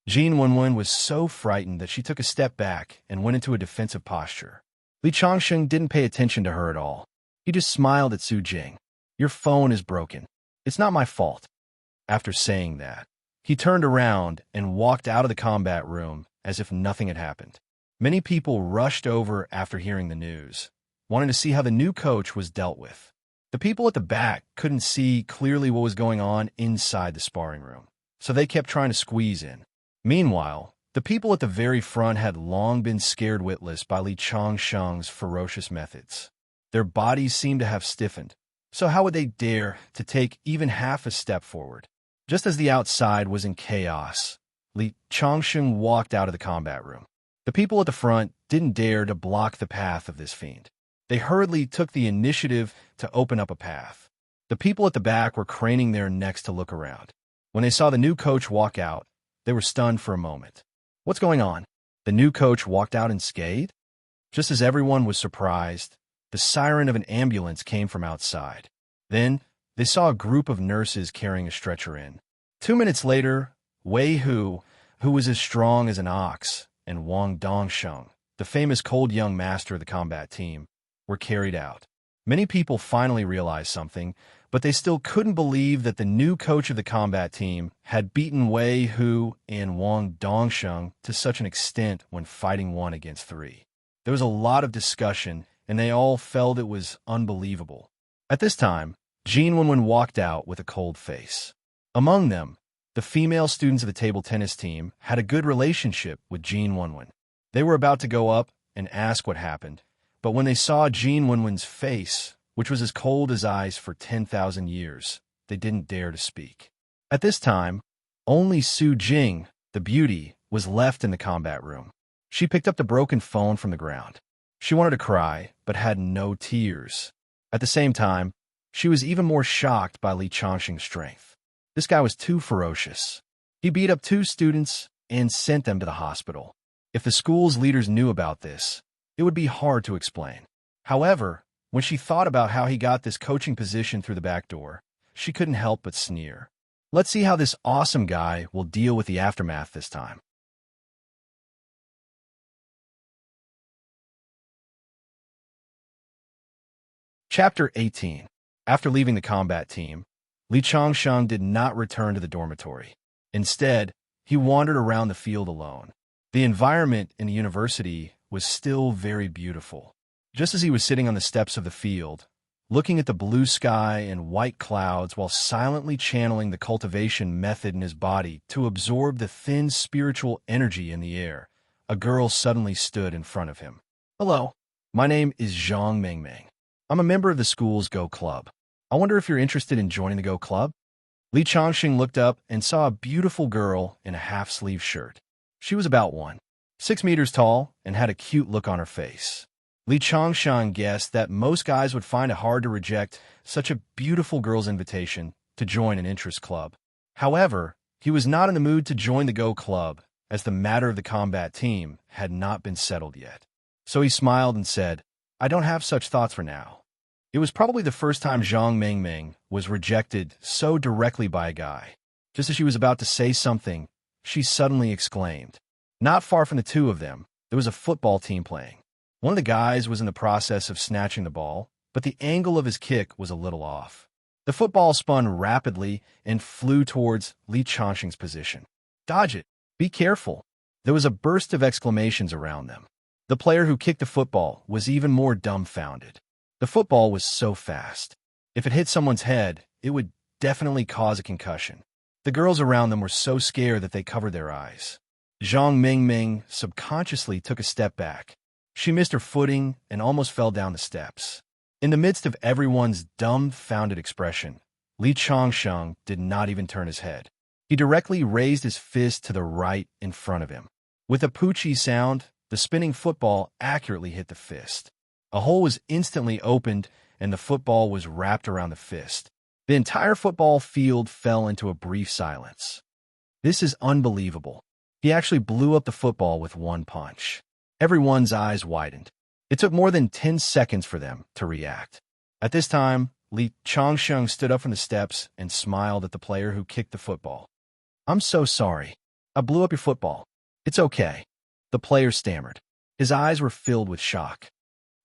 Jin Wenwen was so frightened that she took a step back and went into a defensive posture. Li Chongsheng didn't pay attention to her at all. He just smiled at Su Jing. "Your phone is broken. It's not my fault." After saying that, he turned around and walked out of the combat room as if nothing had happened. Many people rushed over after hearing the news, wanting to see how the new coach was dealt with. The people at the back couldn't see clearly what was going on inside the sparring room, so they kept trying to squeeze in. Meanwhile, the people at the very front had long been scared witless by Li Chongsheng's ferocious methods. Their bodies seemed to have stiffened, so how would they dare to take even half a step forward? Just as the outside was in chaos, Li Chongsheng walked out of the combat room. The people at the front didn't dare to block the path of this fiend. They hurriedly took the initiative to open up a path. The people at the back were craning their necks to look around. When they saw the new coach walk out, they were stunned for a moment. "What's going on?" The new coach walked out unscathed? Just as everyone was surprised, the siren of an ambulance came from outside. Then, they saw a group of nurses carrying a stretcher in. 2 minutes later, Wei Hu, who was as strong as an ox, and Wang Dongsheng, the famous cold young master of the combat team, were carried out. Many people finally realized something, but they still couldn't believe that the new coach of the combat team had beaten Wei Hu and Wang Dongsheng to such an extent when fighting 1 against 3. There was a lot of discussion, and they all felt it was unbelievable. At this time, Jin Wenwen walked out with a cold face. Among them, the female students of the table tennis team had a good relationship with Jin Wenwen. They were about to go up and ask what happened, but when they saw Jin Wenwen's face, which was as cold as ice for 10,000 years, they didn't dare to speak. At this time, only Su Jing, the beauty, was left in the combat room. She picked up the broken phone from the ground. She wanted to cry, but had no tears. At the same time, she was even more shocked by Li Chongsheng's strength. This guy was too ferocious. He beat up 2 students and sent them to the hospital. If the school's leaders knew about this, it would be hard to explain. However, when she thought about how he got this coaching position through the back door, she couldn't help but sneer. Let's see how this awesome guy will deal with the aftermath this time. Chapter 18. After leaving the combat team, Li Chongsheng did not return to the dormitory. Instead, he wandered around the field alone. The environment in the university was still very beautiful. Just as he was sitting on the steps of the field, looking at the blue sky and white clouds while silently channeling the cultivation method in his body to absorb the thin spiritual energy in the air, a girl suddenly stood in front of him. "Hello, my name is Zhang Mingming. I'm a member of the school's Go Club. I wonder if you're interested in joining the Go Club?" Li Chongsheng looked up and saw a beautiful girl in a half-sleeve shirt. She was about 1.6 meters tall and had a cute look on her face. Li Chongsheng guessed that most guys would find it hard to reject such a beautiful girl's invitation to join an interest club. However, he was not in the mood to join the Go Club, as the matter of the combat team had not been settled yet. So he smiled and said, "I don't have such thoughts for now." It was probably the first time Zhang Mingming was rejected so directly by a guy. Just as she was about to say something, she suddenly exclaimed. Not far from the two of them, there was a football team playing. One of the guys was in the process of snatching the ball, but the angle of his kick was a little off. The football spun rapidly and flew towards Li Chongsheng's position. "Dodge it! Be careful!" There was a burst of exclamations around them. The player who kicked the football was even more dumbfounded. The football was so fast. If it hit someone's head, it would definitely cause a concussion. The girls around them were so scared that they covered their eyes. Zhang Mingming subconsciously took a step back. She missed her footing and almost fell down the steps. In the midst of everyone's dumbfounded expression, Li Changsheng did not even turn his head. He directly raised his fist to the right in front of him. With a poochie sound, the spinning football accurately hit the fist. A hole was instantly opened, and the football was wrapped around the fist. The entire football field fell into a brief silence. This is unbelievable. He actually blew up the football with one punch. Everyone's eyes widened. It took more than 10 seconds for them to react. At this time, Li Changsheng stood up from the steps and smiled at the player who kicked the football. "I'm so sorry. I blew up your football. It's okay," the player stammered. His eyes were filled with shock.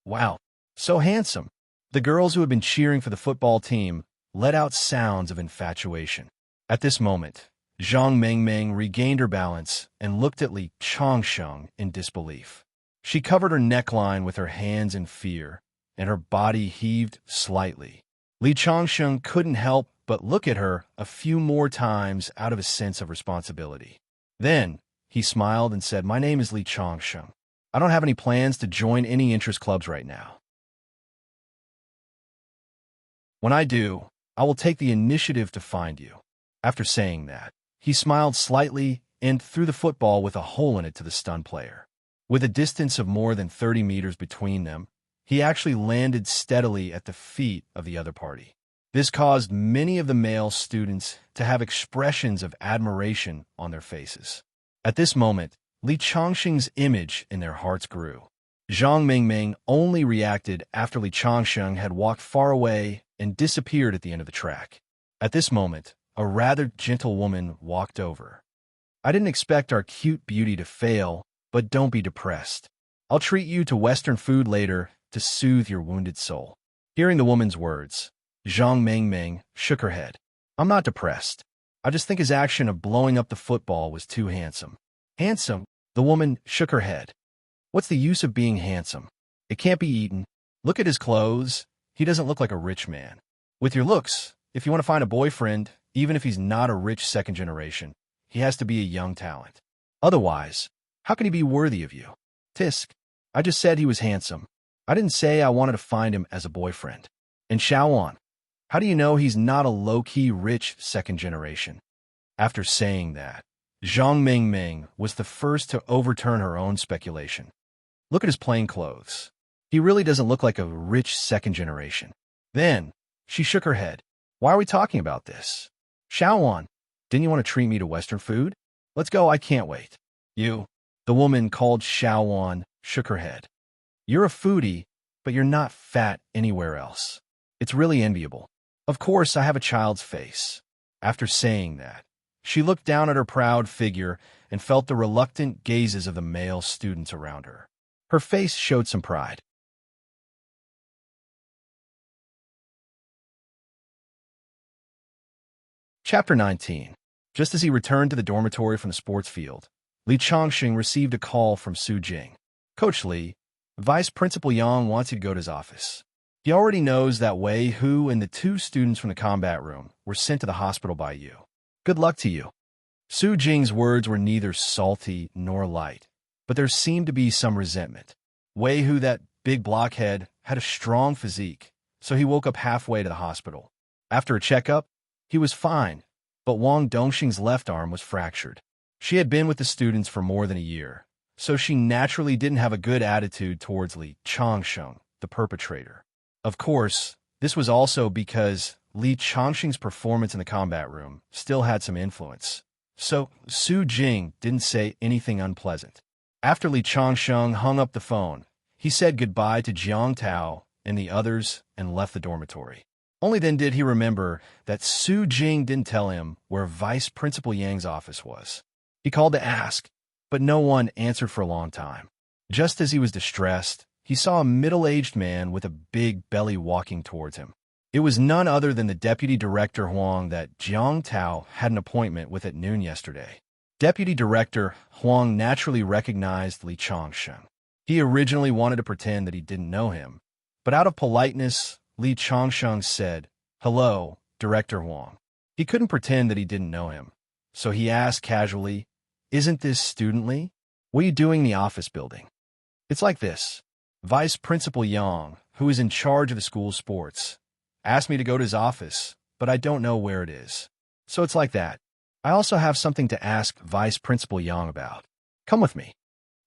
"Wow, so handsome." The girls who had been cheering for the football team let out sounds of infatuation. At this moment, Zhang Mengmeng regained her balance and looked at Li Changsheng in disbelief. She covered her neckline with her hands in fear, and her body heaved slightly. Li Changsheng couldn't help but look at her a few more times out of a sense of responsibility. Then, he smiled and said, "My name is Li Changsheng. I don't have any plans to join any interest clubs right now. When I do, I will take the initiative to find you." After saying that, he smiled slightly and threw the football with a hole in it to the stunned player. With a distance of more than 30 meters between them, he actually landed steadily at the feet of the other party. This caused many of the male students to have expressions of admiration on their faces. At this moment, Li Changsheng's image in their hearts grew. Zhang Mingming only reacted after Li Changsheng had walked far away and disappeared at the end of the track. At this moment, a rather gentle woman walked over. "I didn't expect our cute beauty to fail, but don't be depressed. I'll treat you to Western food later to soothe your wounded soul." Hearing the woman's words, Zhang Mingming shook her head. "I'm not depressed. I just think his action of blowing up the football was too handsome." "Handsome?" The woman shook her head. "What's the use of being handsome? It can't be eaten. Look at his clothes. He doesn't look like a rich man. With your looks, if you want to find a boyfriend, even if he's not a rich second generation, he has to be a young talent. Otherwise, how can he be worthy of you?" "Tisk, I just said he was handsome. I didn't say I wanted to find him as a boyfriend." "And Shaoan, how do you know he's not a low-key rich second generation?" After saying that, Zhang Mingming was the first to overturn her own speculation. "Look at his plain clothes. He really doesn't look like a rich second generation." Then, she shook her head. "Why are we talking about this? Shaoan, didn't you want to treat me to Western food? Let's go, I can't wait." "You," the woman called Shaoan, shook her head. "You're a foodie, but you're not fat anywhere else. It's really enviable. Of course, I have a child's face." After saying that, she looked down at her proud figure and felt the reluctant gazes of the male students around her. Her face showed some pride. Chapter 19. Just as he returned to the dormitory from the sports field, Li Changxing received a call from Su Jing. "Coach Li, Vice Principal Yang wants you to go to his office. He already knows that Wei Hu and the 2 students from the combat room were sent to the hospital by you. Good luck to you." Su Jing's words were neither salty nor light, but there seemed to be some resentment. Wei Hu, that big blockhead, had a strong physique, so he woke up halfway to the hospital. After a checkup, he was fine, but Wang Dongxing's left arm was fractured. She had been with the students for more than a year, so she naturally didn't have a good attitude towards Li Changsheng, the perpetrator. Of course, this was also because Li Changxing's performance in the combat room still had some influence, so Su Jing didn't say anything unpleasant. After Li Changsheng hung up the phone, he said goodbye to Jiang Tao and the others and left the dormitory. Only then did he remember that Su Jing didn't tell him where Vice Principal Yang's office was. He called to ask, but no one answered for a long time. Just as he was distressed, he saw a middle-aged man with a big belly walking towards him. It was none other than the Deputy Director Huang that Jiang Tao had an appointment with at noon yesterday. Deputy Director Huang naturally recognized Li Changsheng. He originally wanted to pretend that he didn't know him, but out of politeness, Li Changsheng said, "Hello, Director Huang." He couldn't pretend that he didn't know him, so he asked casually, "Isn't this Student Li? What are you doing in the office building?" "It's like this. Vice Principal Yang, who is in charge of the school sports, asked me to go to his office but I don't know where it is. So it's like that. I also have something to ask Vice Principal Yang about. Come with me."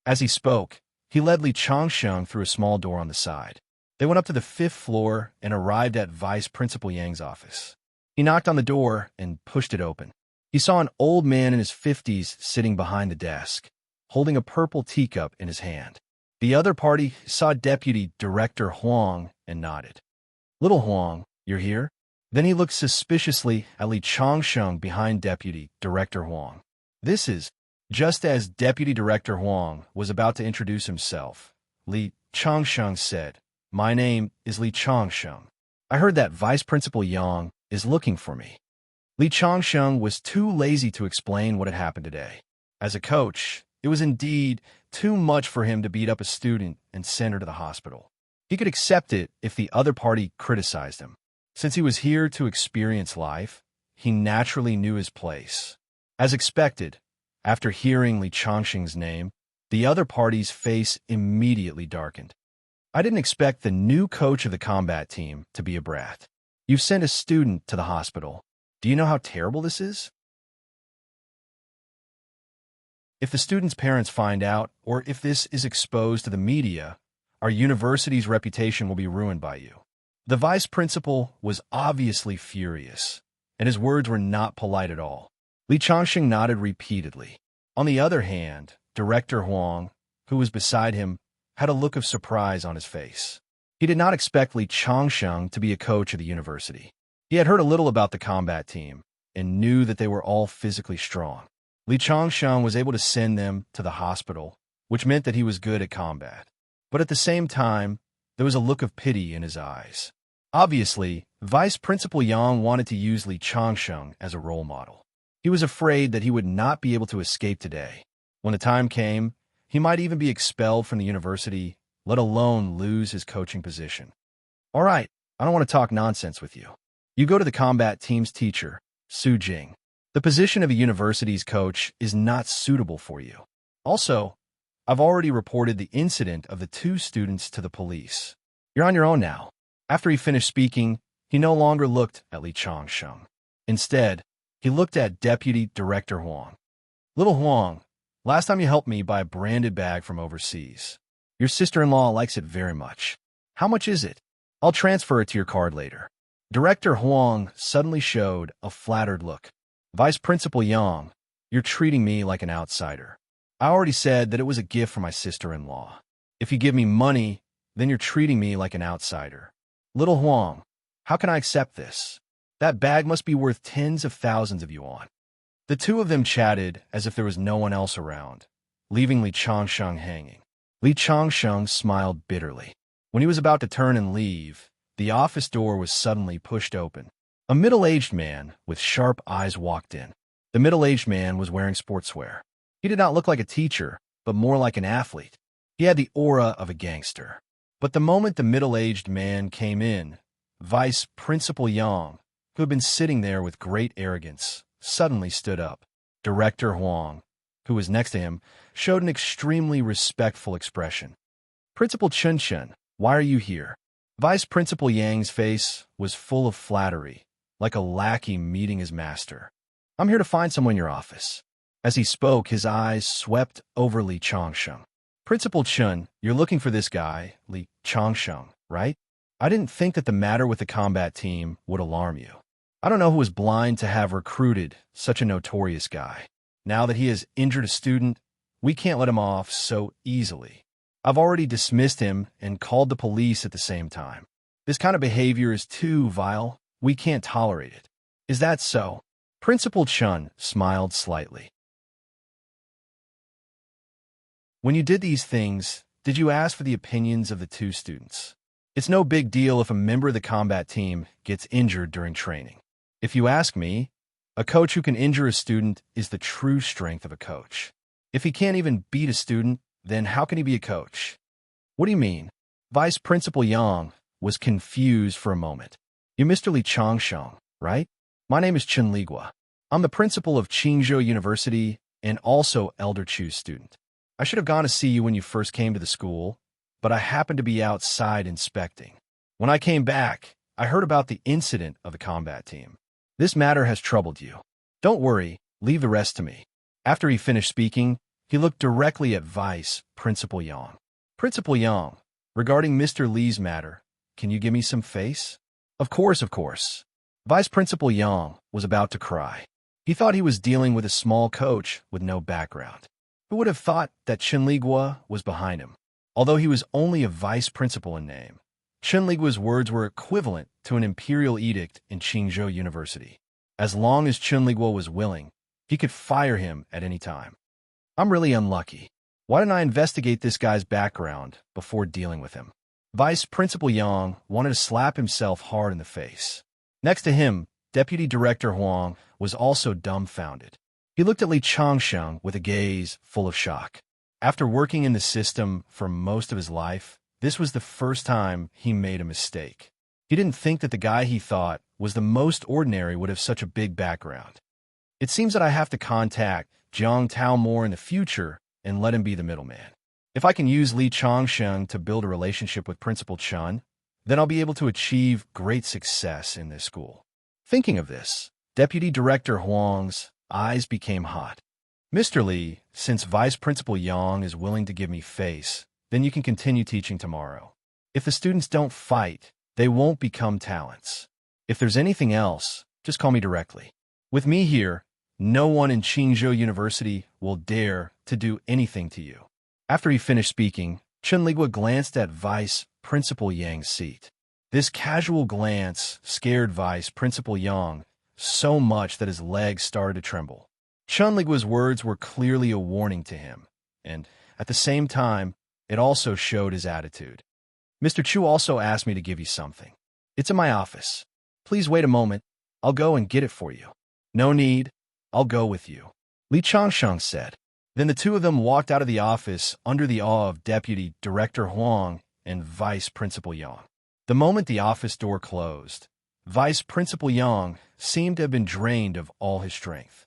As he spoke, he led Li Changsheng through a small door on the side. They went up to the 5th floor and arrived at Vice Principal Yang's office. He knocked on the door and pushed it open. He saw an old man in his 50s sitting behind the desk, holding a purple teacup in his hand. The other party saw Deputy Director Huang and nodded. "Little Huang, you're here?" Then he looked suspiciously at Li Changsheng behind Deputy Director Huang. This is, just as Deputy Director Huang was about to introduce himself, Li Changsheng said, "My name is Li Changsheng. I heard that Vice Principal Yang is looking for me." Li Changsheng was too lazy to explain what had happened today. As a coach, it was indeed too much for him to beat up a student and send her to the hospital. He could accept it if the other party criticized him. Since he was here to experience life, he naturally knew his place. As expected, after hearing Li Changsheng's name, the other party's face immediately darkened. "I didn't expect the new coach of the combat team to be a brat. You've sent a student to the hospital. Do you know how terrible this is? If the student's parents find out, or if this is exposed to the media, our university's reputation will be ruined by you." The vice principal was obviously furious, and his words were not polite at all. Li Changsheng nodded repeatedly. On the other hand, Director Huang, who was beside him, had a look of surprise on his face. He did not expect Li Changsheng to be a coach of the university. He had heard a little about the combat team and knew that they were all physically strong. Li Changsheng was able to send them to the hospital, which meant that he was good at combat. But at the same time, there was a look of pity in his eyes. Obviously, Vice Principal Yang wanted to use Li Changsheng as a role model. He was afraid that he would not be able to escape today. When the time came, he might even be expelled from the university, let alone lose his coaching position. "All right, I don't want to talk nonsense with you. You go to the combat team's teacher, Su Jing. The position of a university's coach is not suitable for you. Also, I've already reported the incident of the 2 students to the police. You're on your own now." After he finished speaking, he no longer looked at Li Changsheng. Instead, he looked at Deputy Director Huang. "Little Huang, last time you helped me buy a branded bag from overseas. Your sister-in-law likes it very much. How much is it? I'll transfer it to your card later." Director Huang suddenly showed a flattered look. "Vice Principal Yang, you're treating me like an outsider. I already said that it was a gift from my sister-in-law. If you give me money, then you're treating me like an outsider. Little Huang, how can I accept this? That bag must be worth tens of thousands of yuan." The 2 of them chatted as if there was no one else around, leaving Li Changsheng hanging. Li Changsheng smiled bitterly. When he was about to turn and leave, the office door was suddenly pushed open. A middle-aged man with sharp eyes walked in. The middle-aged man was wearing sportswear. He did not look like a teacher, but more like an athlete. He had the aura of a gangster. But the moment the middle-aged man came in, Vice Principal Yang, who had been sitting there with great arrogance, suddenly stood up. Director Huang, who was next to him, showed an extremely respectful expression. "Principal Chen, why are you here?" Vice Principal Yang's face was full of flattery, like a lackey meeting his master. "I'm here to find someone in your office." As he spoke, his eyes swept over Li Changsheng. "Principal Chen, you're looking for this guy, Li Changsheng, right? I didn't think that the matter with the combat team would alarm you. I don't know who was blind to have recruited such a notorious guy. Now that he has injured a student, we can't let him off so easily. I've already dismissed him and called the police at the same time. This kind of behavior is too vile. We can't tolerate it. Is that so?" Principal Chen smiled slightly. "When you did these things, did you ask for the opinions of the 2 students? It's no big deal if a member of the combat team gets injured during training. If you ask me, a coach who can injure a student is the true strength of a coach. If he can't even beat a student, then how can he be a coach?" "What do you mean?" Vice Principal Yang was confused for a moment. "You're Mr. Li Changsheng, right? My name is Chen Ligua. I'm the principal of Qingzhou University and also Elder Chu's student. I should have gone to see you when you first came to the school, but I happened to be outside inspecting. When I came back, I heard about the incident of the combat team. This matter has troubled you. Don't worry, leave the rest to me. After he finished speaking, he looked directly at Vice Principal Yang. Principal Yang, regarding Mr. Lee's matter, can you give me some face? Of course, of course. Vice Principal Yang was about to cry. He thought he was dealing with a small coach with no background. Who would have thought that Chenligua was behind him? Although he was only a vice principal in name, Chenligua's words were equivalent to an imperial edict in Qingzhou University. As long as Chenligua was willing, he could fire him at any time. I'm really unlucky. Why didn't I investigate this guy's background before dealing with him? Vice Principal Yang wanted to slap himself hard in the face. Next to him, Deputy Director Huang was also dumbfounded. He looked at Li Changsheng with a gaze full of shock. After working in the system for most of his life, this was the first time he made a mistake. He didn't think that the guy he thought was the most ordinary would have such a big background. It seems that I have to contact Jiang Tao more in the future and let him be the middleman. If I can use Li Changsheng to build a relationship with Principal Chen, then I'll be able to achieve great success in this school. Thinking of this, Deputy Director Huang's eyes became hot. Mr. Li, since Vice Principal Yang is willing to give me face, then you can continue teaching tomorrow. If the students don't fight, they won't become talents. If there's anything else, just call me directly. With me here, no one in Qingzhou University will dare to do anything to you. After he finished speaking, Chenligua glanced at Vice Principal Yang's seat. This casual glance scared Vice Principal Yang so much that his legs started to tremble. Chenligua's words were clearly a warning to him, and at the same time, it also showed his attitude. Mr. Chu also asked me to give you something. It's in my office. Please wait a moment. I'll go and get it for you. No need. I'll go with you, Li Changsheng said. Then the two of them walked out of the office under the awe of Deputy Director Huang and Vice Principal Yang. The moment the office door closed, Vice Principal Yang seemed to have been drained of all his strength.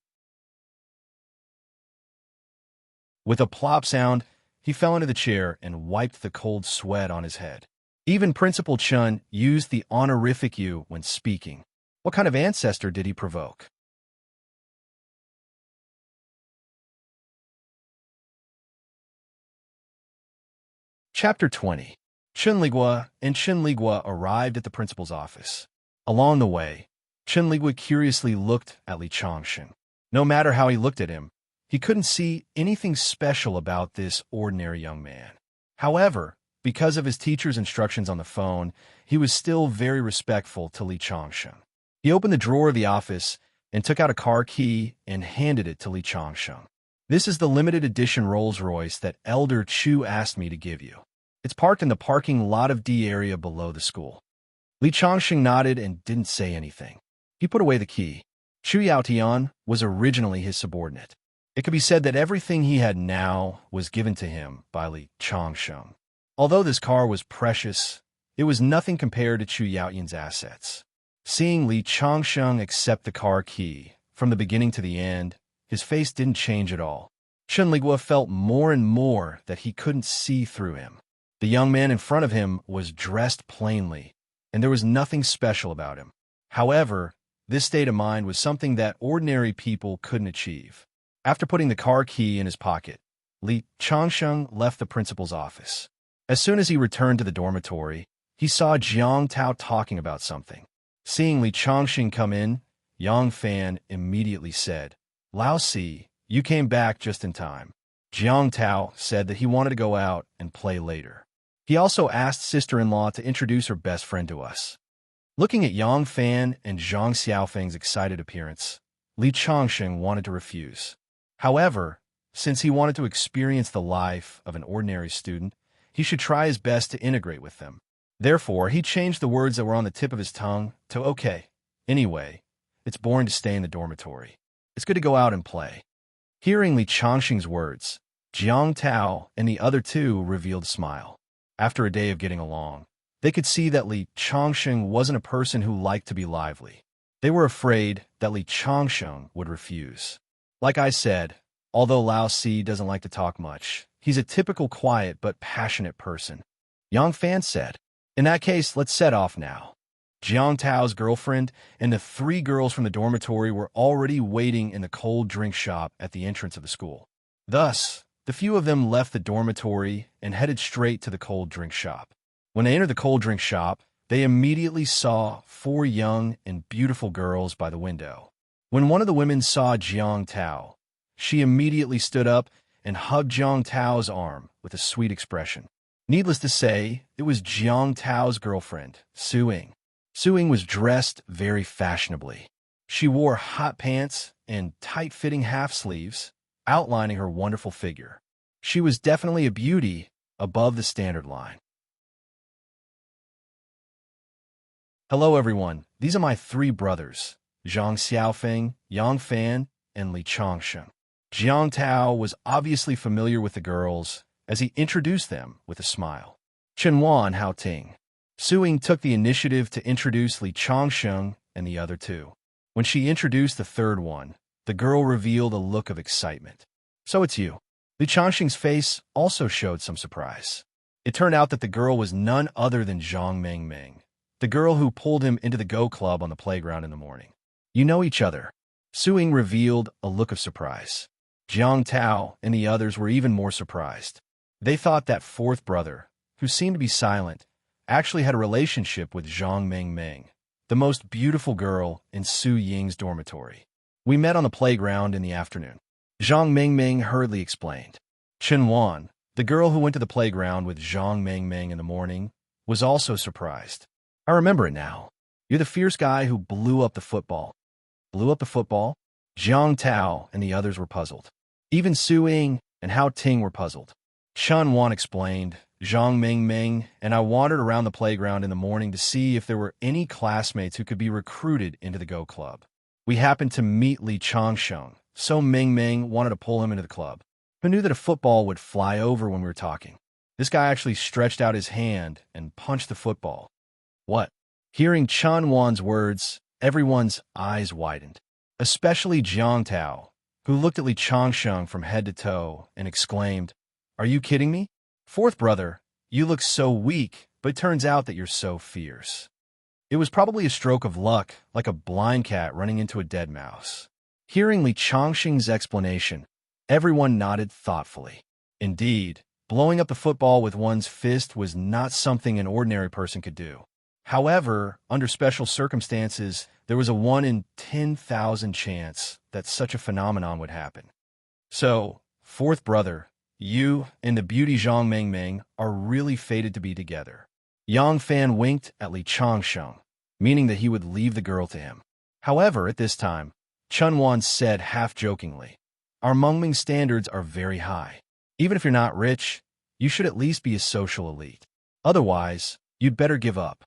With a plop sound, he fell into the chair and wiped the cold sweat on his head. Even Principal Chen used the honorific you when speaking. What kind of ancestor did he provoke? Chapter 20. Chenligua and Chenligua arrived at the principal's office. Along the way, Chenligua curiously looked at Li Changsheng. No matter how he looked at him, he couldn't see anything special about this ordinary young man. However, because of his teacher's instructions on the phone, he was still very respectful to Li Changsheng. He opened the drawer of the office and took out a car key and handed it to Li Changsheng. This is the limited edition Rolls-Royce that Elder Chu asked me to give you. It's parked in the parking lot of D area below the school. Li Changsheng nodded and didn't say anything. He put away the key. Chu Yaotian was originally his subordinate. It could be said that everything he had now was given to him by Li Changsheng. Although this car was precious, it was nothing compared to Chu Yaotian's assets. Seeing Li Changsheng accept the car key from the beginning to the end, his face didn't change at all. Chenligua felt more and more that he couldn't see through him. The young man in front of him was dressed plainly, and there was nothing special about him. However, this state of mind was something that ordinary people couldn't achieve. After putting the car key in his pocket, Li Changsheng left the principal's office. As soon as he returned to the dormitory, he saw Jiang Tao talking about something. Seeing Li Changsheng come in, Yang Fan immediately said, "Lao Si, you came back just in time." Jiang Tao said that he wanted to go out and play later. He also asked sister-in-law to introduce her best friend to us. Looking at Yang Fan and Zhang Xiaofeng's excited appearance, Li Changsheng wanted to refuse. However, since he wanted to experience the life of an ordinary student, he should try his best to integrate with them. Therefore, he changed the words that were on the tip of his tongue to "okay. Anyway, it's boring to stay in the dormitory. It's good to go out and play." Hearing Li Changsheng's words, Jiang Tao and the other two revealed a smile. After a day of getting along, they could see that Li Changsheng wasn't a person who liked to be lively. They were afraid that Li Changsheng would refuse. Like I said, although Lao Si doesn't like to talk much, he's a typical quiet but passionate person. Yang Fan said, "In that case, let's set off now." Jiang Tao's girlfriend, and the 3 girls from the dormitory were already waiting in the cold drink shop at the entrance of the school. Thus, the few of them left the dormitory and headed straight to the cold drink shop. When they entered the cold drink shop, they immediately saw 4 young and beautiful girls by the window. When one of the women saw Jiang Tao, she immediately stood up and hugged Jiang Tao's arm with a sweet expression. Needless to say, it was Jiang Tao's girlfriend, Suing. Suing was dressed very fashionably. She wore hot pants and tight-fitting half-sleeves, outlining her wonderful figure. She was definitely a beauty above the standard line. Hello everyone, these are my 3 brothers, Zhang Xiaofeng, Yang Fan, and Li Changsheng. Jiang Tao was obviously familiar with the girls as he introduced them with a smile. Chenwan Hao Ting. Suing took the initiative to introduce Li Changsheng and the other 2. When she introduced the 3rd one, the girl revealed a look of excitement. So it's you. Li Changsheng's face also showed some surprise. It turned out that the girl was none other than Zhang Mengming, the girl who pulled him into the Go Club on the playground in the morning. You know each other. Suing revealed a look of surprise. Jiang Tao and the others were even more surprised. They thought that 4th brother, who seemed to be silent, actually had a relationship with Zhang Mengming, the most beautiful girl in Su Ying's dormitory. We met on the playground in the afternoon. Zhang Mengming hurriedly explained. Chen Wan, the girl who went to the playground with Zhang Mengming in the morning, was also surprised. I remember it now. You're the fierce guy who blew up the football. Blew up the football? Jiang Tao and the others were puzzled. Even Su Ying and Hao Ting were puzzled. Chen Wan explained, Zhang Mengming and I wandered around the playground in the morning to see if there were any classmates who could be recruited into the Go Club. We happened to meet Li Changsheng, so Mengming wanted to pull him into the club. Who knew that a football would fly over when we were talking? This guy actually stretched out his hand and punched the football. What? Hearing Chen Wan's words, everyone's eyes widened, especially Jiang Tao, who looked at Li Changsheng from head to toe and exclaimed, Are you kidding me? 4th brother, you look so weak, but it turns out that you're so fierce. It was probably a stroke of luck, like a blind cat running into a dead mouse. Hearing Li Changsheng's explanation, everyone nodded thoughtfully. Indeed, blowing up the football with one's fist was not something an ordinary person could do. However, under special circumstances, there was a 1 in 10,000 chance that such a phenomenon would happen. So, 4th brother, you and the beauty Zhang Mengming are really fated to be together. Yang Fan winked at Li Changsheng, meaning that he would leave the girl to him. However, at this time, Chen Wan said half-jokingly, Our Mengming standards are very high. Even if you're not rich, you should at least be a social elite. Otherwise, you'd better give up.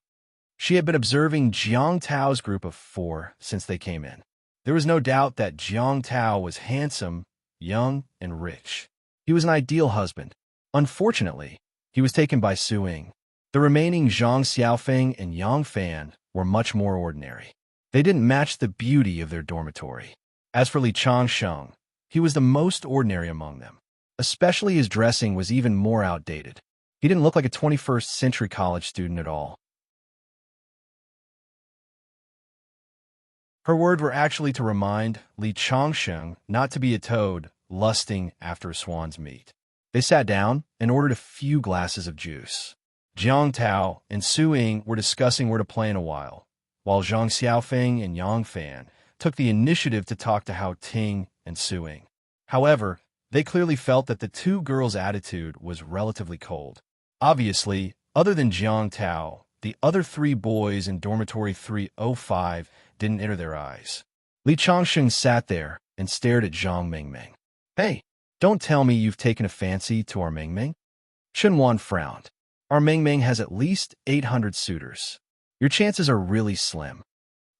She had been observing Jiang Tao's group of 4 since they came in. There was no doubt that Jiang Tao was handsome, young, and rich. He was an ideal husband. Unfortunately, he was taken by Su Ying. The remaining Zhang Xiaofeng and Yang Fan were much more ordinary. They didn't match the beauty of their dormitory. As for Li Changsheng, he was the most ordinary among them. Especially his dressing was even more outdated. He didn't look like a 21st century college student at all. Her words were actually to remind Li Changsheng not to be a toad lusting after a swan's meat. They sat down and ordered a few glasses of juice. Jiang Tao and Su Ying were discussing where to play in a while Zhang Xiaofeng and Yang Fan took the initiative to talk to Hao Ting and Su Ying. However, they clearly felt that the 2 girls' attitude was relatively cold. Obviously, other than Jiang Tao, the other 3 boys in dormitory 305 didn't enter their eyes. Li Changsheng sat there and stared at Zhang Mengming. Hey, don't tell me you've taken a fancy to our Mengming? Chen Wan frowned. Our Mengming has at least 800 suitors. Your chances are really slim.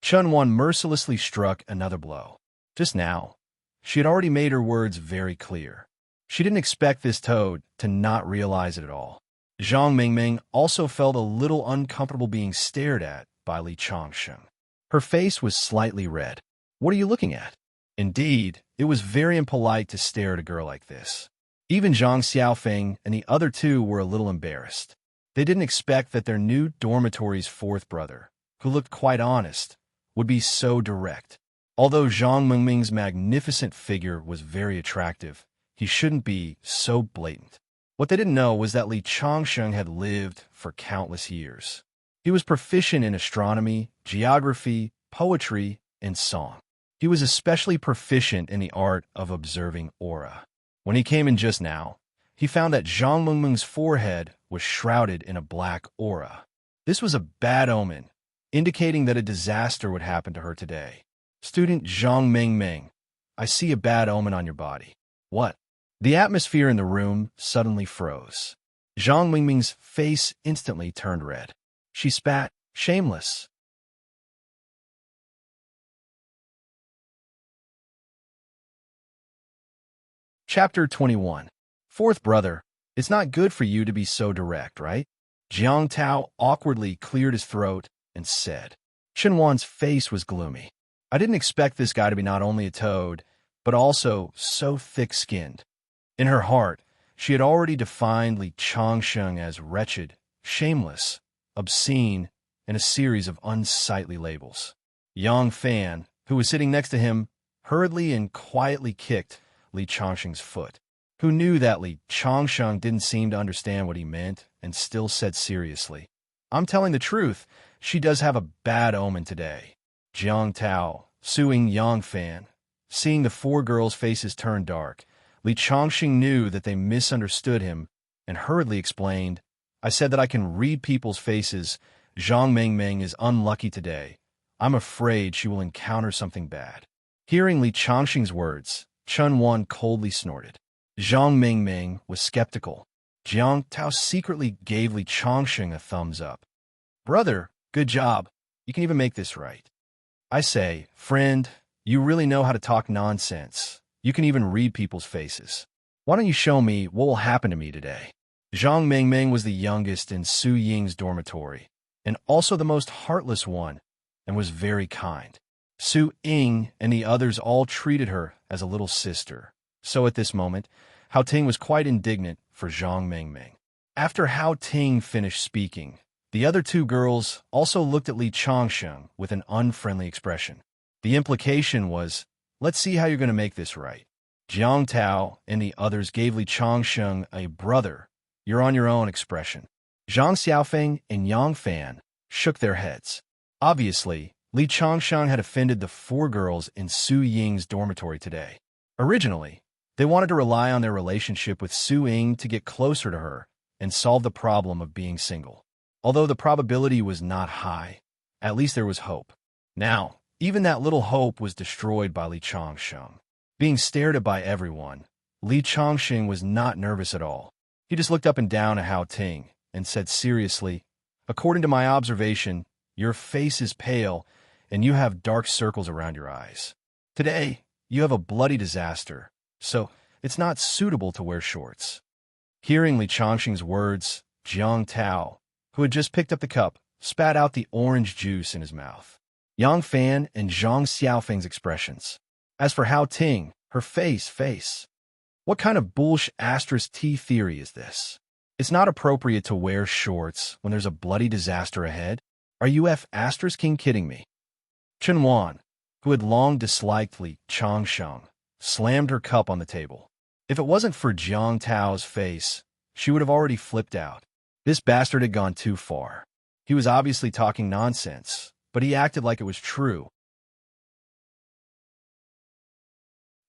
Chen Wan mercilessly struck another blow. Just now, she had already made her words very clear. She didn't expect this toad to not realize it at all. Zhang Mengming also felt a little uncomfortable being stared at by Li Changsheng. Her face was slightly red. What are you looking at? Indeed, it was very impolite to stare at a girl like this. Even Zhang Xiaofeng and the other 2 were a little embarrassed. They didn't expect that their new dormitory's 4th brother, who looked quite honest, would be so direct. Although Zhang Mengming's magnificent figure was very attractive, he shouldn't be so blatant. What they didn't know was that Li Changsheng had lived for countless years. He was proficient in astronomy, geography, poetry, and song. He was especially proficient in the art of observing aura. When he came in just now, he found that Zhang Mengming's forehead was shrouded in a black aura. This was a bad omen, indicating that a disaster would happen to her today. Student Zhang Mengming, I see a bad omen on your body. What? The atmosphere in the room suddenly froze. Zhang Mengming's face instantly turned red. She spat, shameless. Chapter 21. Fourth brother, it's not good for you to be so direct, right? Jiang Tao awkwardly cleared his throat and said. Chen Wan's face was gloomy. I didn't expect this guy to be not only a toad, but also so thick-skinned. In her heart, she had already defined Li Changsheng as wretched, shameless, obscene, and a series of unsightly labels. Yang Fan, who was sitting next to him, hurriedly and quietly kicked Li Changsheng's foot. Who knew that Li Changsheng didn't seem to understand what he meant and still said seriously, I'm telling the truth, she does have a bad omen today. Jiang Tao, suing Yang Fan. Seeing the four girls' faces turn dark, Li Changsheng knew that they misunderstood him and hurriedly explained, I said that I can read people's faces. Zhang Mengming is unlucky today. I'm afraid she will encounter something bad. Hearing Li Changsheng's words, Chen Wan coldly snorted. Zhang Mengming was skeptical. Jiang Tao secretly gave Li Changsheng a thumbs up. Brother, good job. You can even make this right. I say, friend, you really know how to talk nonsense. You can even read people's faces. Why don't you show me what will happen to me today? Zhang Mengming was the youngest in Su Ying's dormitory, and also the most heartless one, and was very kind. Su Ying and the others all treated her as a little sister. So at this moment, Hao Ting was quite indignant for Zhang Mengming. After Hao Ting finished speaking, the other two girls also looked at Li Changsheng with an unfriendly expression. The implication was, let's see how you're going to make this right. Jiang Tao and the others gave Li Changsheng a brother, you're on your own expression. Zhang Xiaofeng and Yang Fan shook their heads. Obviously, Li Changsheng had offended the four girls in Su Ying's dormitory today. Originally, they wanted to rely on their relationship with Su Ying to get closer to her and solve the problem of being single. Although the probability was not high, at least there was hope. Now, even that little hope was destroyed by Li Changsheng. Being stared at by everyone, Li Changsheng was not nervous at all. He just looked up and down at Hao Ting and said seriously, according to my observation, your face is pale and you have dark circles around your eyes. Today, you have a bloody disaster, so it's not suitable to wear shorts. Hearing Li Changsheng's words, Jiang Tao, who had just picked up the cup, spat out the orange juice in his mouth. Yang Fan and Zhang Xiaofeng's expressions. As for Hao Ting, her face. What kind of bullsh asterisk T theory is this? It's not appropriate to wear shorts when there's a bloody disaster ahead. Are you F asterisk king kidding me? Chen Wan, who had long disliked Li Changsheng, slammed her cup on the table. If it wasn't for Jiang Tao's face, she would have already flipped out. This bastard had gone too far. He was obviously talking nonsense, but he acted like it was true.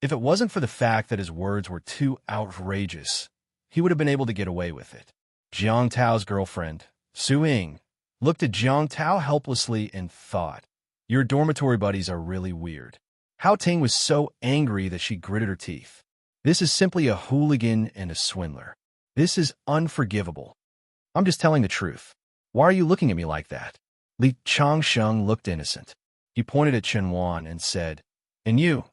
If it wasn't for the fact that his words were too outrageous, he would have been able to get away with it. Jiang Tao's girlfriend, Su Ying, looked at Jiang Tao helplessly and thought, your dormitory buddies are really weird. Hao Ting was so angry that she gritted her teeth. This is simply a hooligan and a swindler. This is unforgivable. I'm just telling the truth. Why are you looking at me like that? Li Changsheng looked innocent. He pointed at Chen Wan and said, and you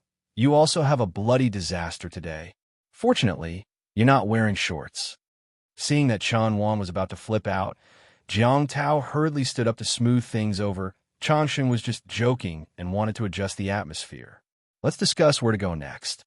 also have a bloody disaster today. Fortunately, you're not wearing shorts. Seeing that Chen Wan was about to flip out, Jiang Tao hurriedly stood up to smooth things over. Changsheng was just joking and wanted to adjust the atmosphere. Let's discuss where to go next.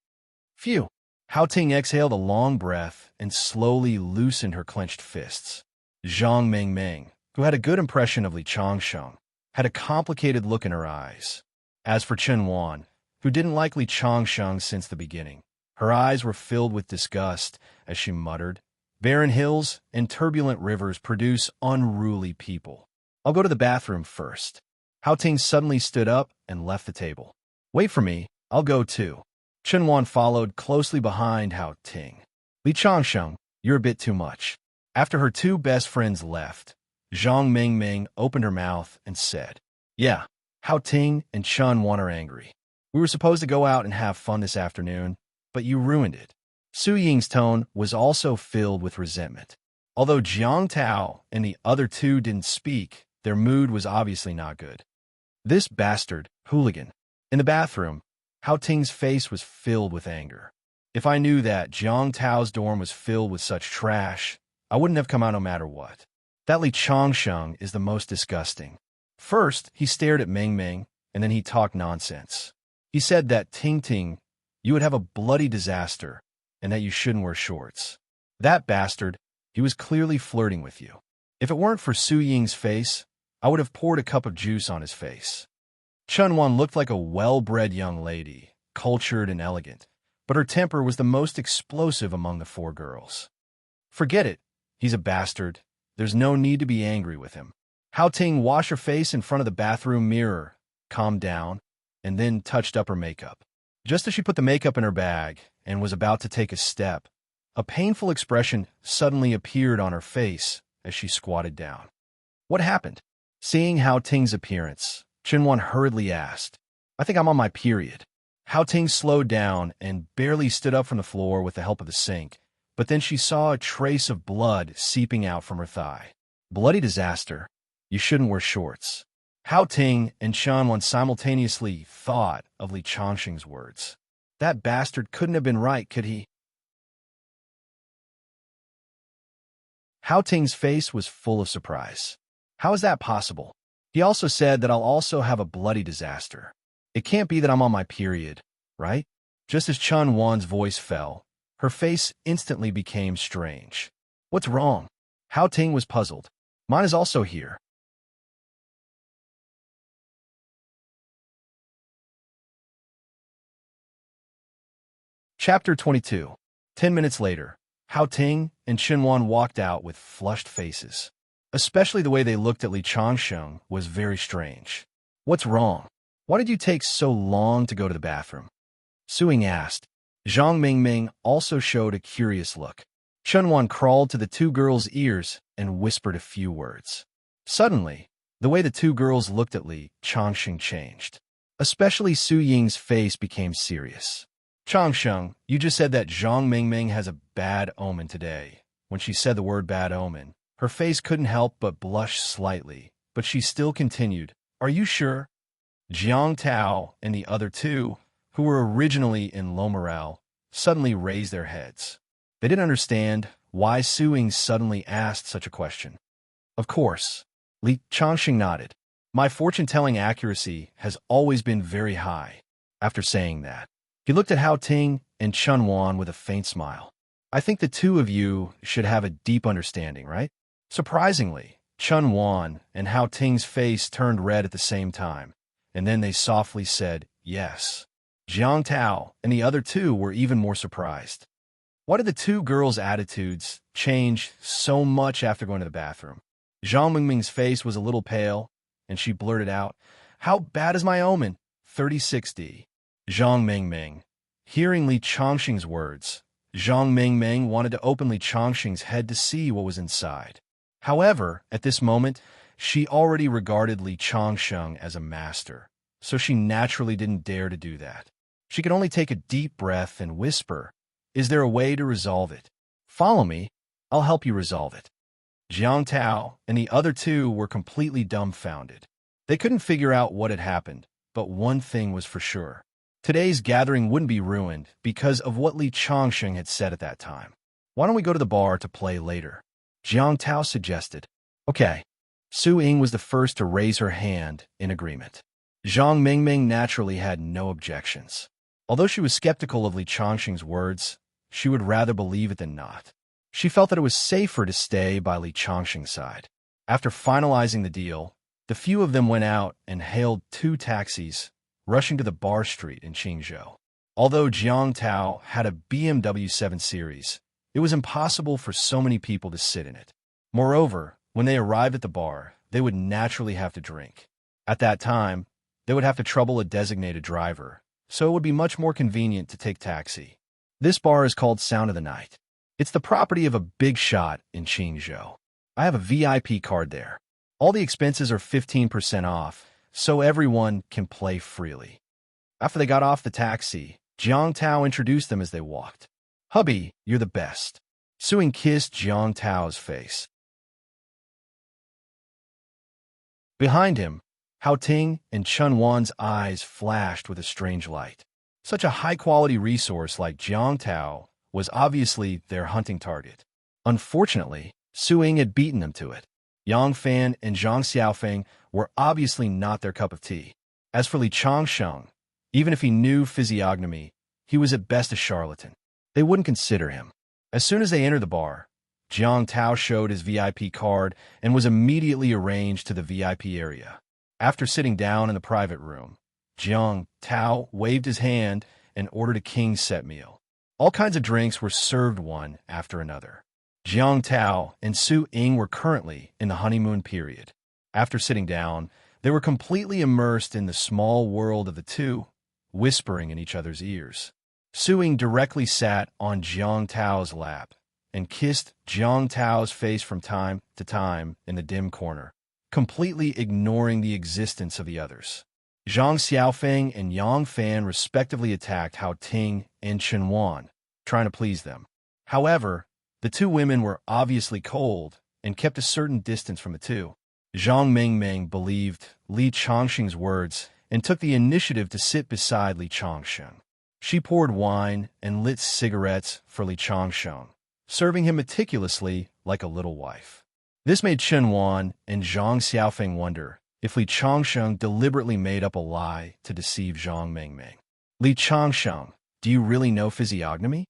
Phew. Hao Ting exhaled a long breath and slowly loosened her clenched fists. Zhang Mengming, who had a good impression of Li Changsheng, had a complicated look in her eyes. As for Chen Wan, who didn't like Li Changsheng since the beginning, her eyes were filled with disgust as she muttered, "Barren hills and turbulent rivers produce unruly people. I'll go to the bathroom first." Hao Ting suddenly stood up and left the table. "Wait for me, I'll go too." Chen Wan followed closely behind Hao Ting. "Li Changsheng, you're a bit too much." After her two best friends left, Zhang Mingming opened her mouth and said, "Yeah, Hao Ting and Chen Wan are angry. We were supposed to go out and have fun this afternoon, but you ruined it." Su Ying's tone was also filled with resentment. Although Jiang Tao and the other two didn't speak, their mood was obviously not good. This bastard, hooligan. In the bathroom, Hao Ting's face was filled with anger. "If I knew that Jiang Tao's dorm was filled with such trash, I wouldn't have come out no matter what. That Li Changsheng is the most disgusting." First, he stared at Ming Ming, and then he talked nonsense. He said that Ting Ting, you would have a bloody disaster, and that you shouldn't wear shorts. That bastard, he was clearly flirting with you. If it weren't for Su Ying's face, I would have poured a cup of juice on his face. Chen Wan looked like a well-bred young lady, cultured and elegant, but her temper was the most explosive among the four girls. "Forget it. He's a bastard. There's no need to be angry with him." Hao Ting washed her face in front of the bathroom mirror, calmed down, and then touched up her makeup. Just as she put the makeup in her bag and was about to take a step, a painful expression suddenly appeared on her face as she squatted down. "What happened?" Seeing Hao Ting's appearance, Chen Wan hurriedly asked, "I think I'm on my period." Hao Ting slowed down and barely stood up from the floor with the help of the sink, but then she saw a trace of blood seeping out from her thigh. "Bloody disaster. You shouldn't wear shorts." Hao Ting and Chen Wan simultaneously thought of Li Changsheng's words. That bastard couldn't have been right, could he? Hao Ting's face was full of surprise. How is that possible? He also said that I'll also have a bloody disaster. It can't be that I'm on my period, right? Just as Chen Wan's voice fell, her face instantly became strange. "What's wrong?" Hao Ting was puzzled. "Mine is also here." Chapter 22. 10 minutes later, Hao Ting and Chen Wan walked out with flushed faces. Especially the way they looked at Li Changsheng was very strange. "What's wrong? Why did you take so long to go to the bathroom?" Su Ying asked. Zhang Mingming also showed a curious look. Chen Wan crawled to the two girls' ears and whispered a few words. Suddenly, the way the two girls looked at Li Changsheng changed. Especially Su Ying's face became serious. "Changsheng, you just said that Zhang Mingming has a bad omen today." When she said the word bad omen, her face couldn't help but blush slightly, but she still continued, "Are you sure?" Jiang Tao and the other two, who were originally in low morale, suddenly raised their heads. They didn't understand why Su Ying suddenly asked such a question. "Of course." Li Changsheng nodded. "My fortune-telling accuracy has always been very high." After saying that, he looked at Hao Ting and Chen Wan with a faint smile. "I think the two of you should have a deep understanding, right?" Surprisingly, Chen Wan and Hao Ting's face turned red at the same time, and then they softly said, "Yes." Jiang Tao and the other two were even more surprised. Why did the two girls' attitudes change so much after going to the bathroom? Zhang Mingming's face was a little pale, and she blurted out, "How bad is my omen?" 3060. Zhang Mingming. Hearing Li Changsheng's words, Zhang Mingming wanted to open Li Changsheng's head to see what was inside. However, at this moment, she already regarded Li Changsheng as a master, so she naturally didn't dare to do that. She could only take a deep breath and whisper, "Is there a way to resolve it? Follow me, I'll help you resolve it." Jiang Tao and the other two were completely dumbfounded. They couldn't figure out what had happened, but one thing was for sure. Today's gathering wouldn't be ruined because of what Li Changsheng had said at that time. "Why don't we go to the bar to play later?" Jiang Tao suggested. "Okay." Su Ying was the first to raise her hand in agreement. Zhang Mingming naturally had no objections. Although she was skeptical of Li Changsheng's words, she would rather believe it than not. She felt that it was safer to stay by Li Changsheng's side. After finalizing the deal, The few of them went out and hailed 2 taxis, rushing to the bar street in Qingzhou. Although Jiang Tao had a BMW 7 Series, it was impossible for so many people to sit in it. Moreover, when they arrived at the bar, they would naturally have to drink. At that time, they would have to trouble a designated driver, so it would be much more convenient to take taxi. This bar is called Sound of the Night. It's the property of a big shot in Qingzhou. I have a VIP card there. All the expenses are 15% off, so everyone can play freely. After they got off the taxi, Jiang Tao introduced them as they walked. "Hubby, you're the best." Suing kissed Jiang Tao's face. Behind him, Hao Ting and Chun Wan's eyes flashed with a strange light. Such a high-quality resource like Jiang Tao was obviously their hunting target. Unfortunately, Su Ying had beaten them to it. Yang Fan and Zhang Xiaofeng were obviously not their cup of tea. As for Li Changsheng, even if he knew physiognomy, he was at best a charlatan. They wouldn't consider him. As soon as they entered the bar, Jiang Tao showed his VIP card and was immediately arranged to the VIP area. After sitting down in the private room, Jiang Tao waved his hand and ordered a king's set meal. All kinds of drinks were served one after another. Jiang Tao and Su Ying were currently in the honeymoon period. After sitting down, they were completely immersed in the small world of the two, whispering in each other's ears. Su Ying directly sat on Jiang Tao's lap and kissed Jiang Tao's face from time to time in the dim corner, completely ignoring the existence of the others. Zhang Xiaofeng and Yang Fan respectively attacked Hao Ting and Chen Wan, trying to please them. However, the two women were obviously cold and kept a certain distance from the two. Zhang Mingming believed Li Changsheng's words and took the initiative to sit beside Li Changsheng. She poured wine and lit cigarettes for Li Changsheng, serving him meticulously like a little wife. This made Chen Wan and Zhang Xiaofeng wonder if Li Changsheng deliberately made up a lie to deceive Zhang Mingming. "Li Changsheng, do you really know physiognomy?"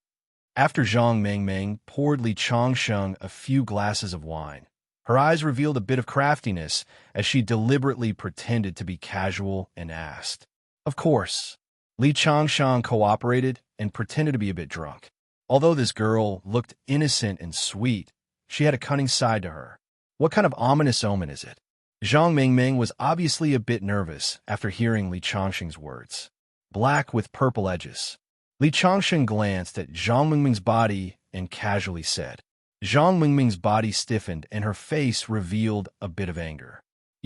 After Zhang Mingming poured Li Changsheng a few glasses of wine, her eyes revealed a bit of craftiness as she deliberately pretended to be casual and asked. Of course, Li Changsheng cooperated and pretended to be a bit drunk. Although this girl looked innocent and sweet, she had a cunning side to her. What kind of ominous omen is it? Zhang Mingming was obviously a bit nervous after hearing Li Changsheng's words. Black with purple edges. Li Changsheng glanced at Zhang Mingming's body and casually said. Zhang Mingming's body stiffened and her face revealed a bit of anger.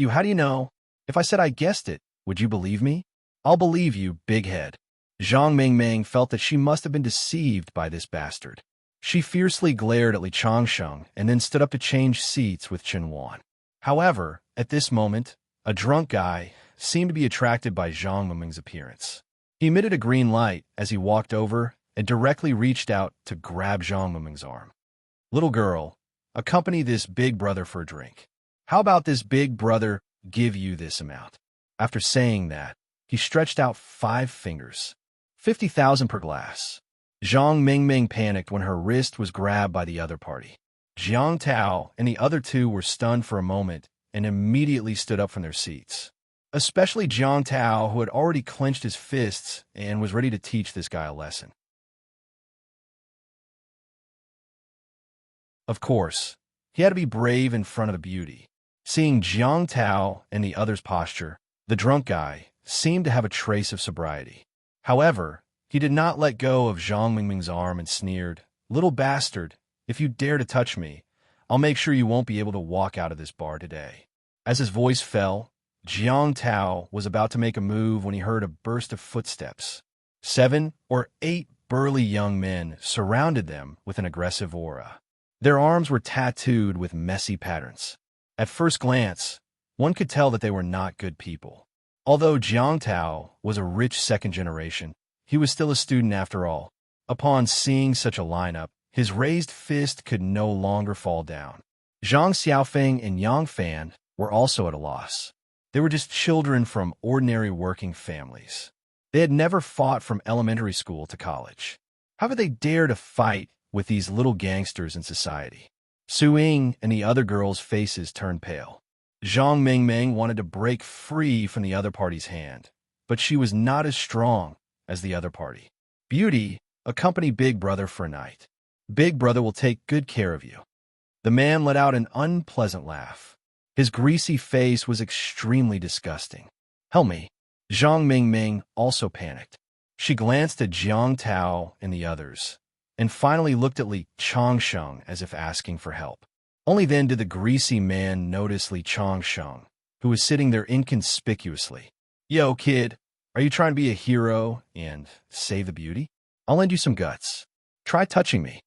How do you know? If I said I guessed it, would you believe me?" "I'll believe you, big head." Zhang Mingming felt that she must have been deceived by this bastard. She fiercely glared at Li Changsheng and then stood up to change seats with Chen Wan. However, at this moment, a drunk guy seemed to be attracted by Zhang Mingming's appearance. He emitted a green light as he walked over and directly reached out to grab Zhang Mingming's arm. "Little girl, accompany this big brother for a drink. How about this big brother give you this amount?" After saying that, he stretched out 5 fingers. 50,000 per glass. Zhang Mingming panicked when her wrist was grabbed by the other party. Jiang Tao and the other two were stunned for a moment and immediately stood up from their seats. Especially Jiang Tao, who had already clenched his fists and was ready to teach this guy a lesson. Of course, he had to be brave in front of the beauty. Seeing Jiang Tao and the other's posture, the drunk guy seemed to have a trace of sobriety. However, he did not let go of Zhang Mingming's arm and sneered, "Little bastard, if you dare to touch me, I'll make sure you won't be able to walk out of this bar today." As his voice fell, Jiang Tao was about to make a move when he heard a burst of footsteps. 7 or 8 burly young men surrounded them with an aggressive aura. Their arms were tattooed with messy patterns. At first glance, one could tell that they were not good people. Although Jiang Tao was a rich second generation, he was still a student after all. Upon seeing such a lineup, his raised fist could no longer fall down. Zhang Xiaofeng and Yang Fan were also at a loss. They were just children from ordinary working families. They had never fought from elementary school to college. How could they dare to fight with these little gangsters in society? Su Ying and the other girls' faces turned pale. Zhang Mingming wanted to break free from the other party's hand, but she was not as strong as the other party. Beauty, accompany Big Brother for a night. Big Brother will take good care of you. The man let out an unpleasant laugh. His greasy face was extremely disgusting. Help me. Zhang Mingming also panicked. She glanced at Jiang Tao and the others, and finally looked at Li Changsheng as if asking for help. Only then did the greasy man notice Li Changsheng, who was sitting there inconspicuously. Yo, kid, are you trying to be a hero and save the beauty? I'll lend you some guts. Try touching me.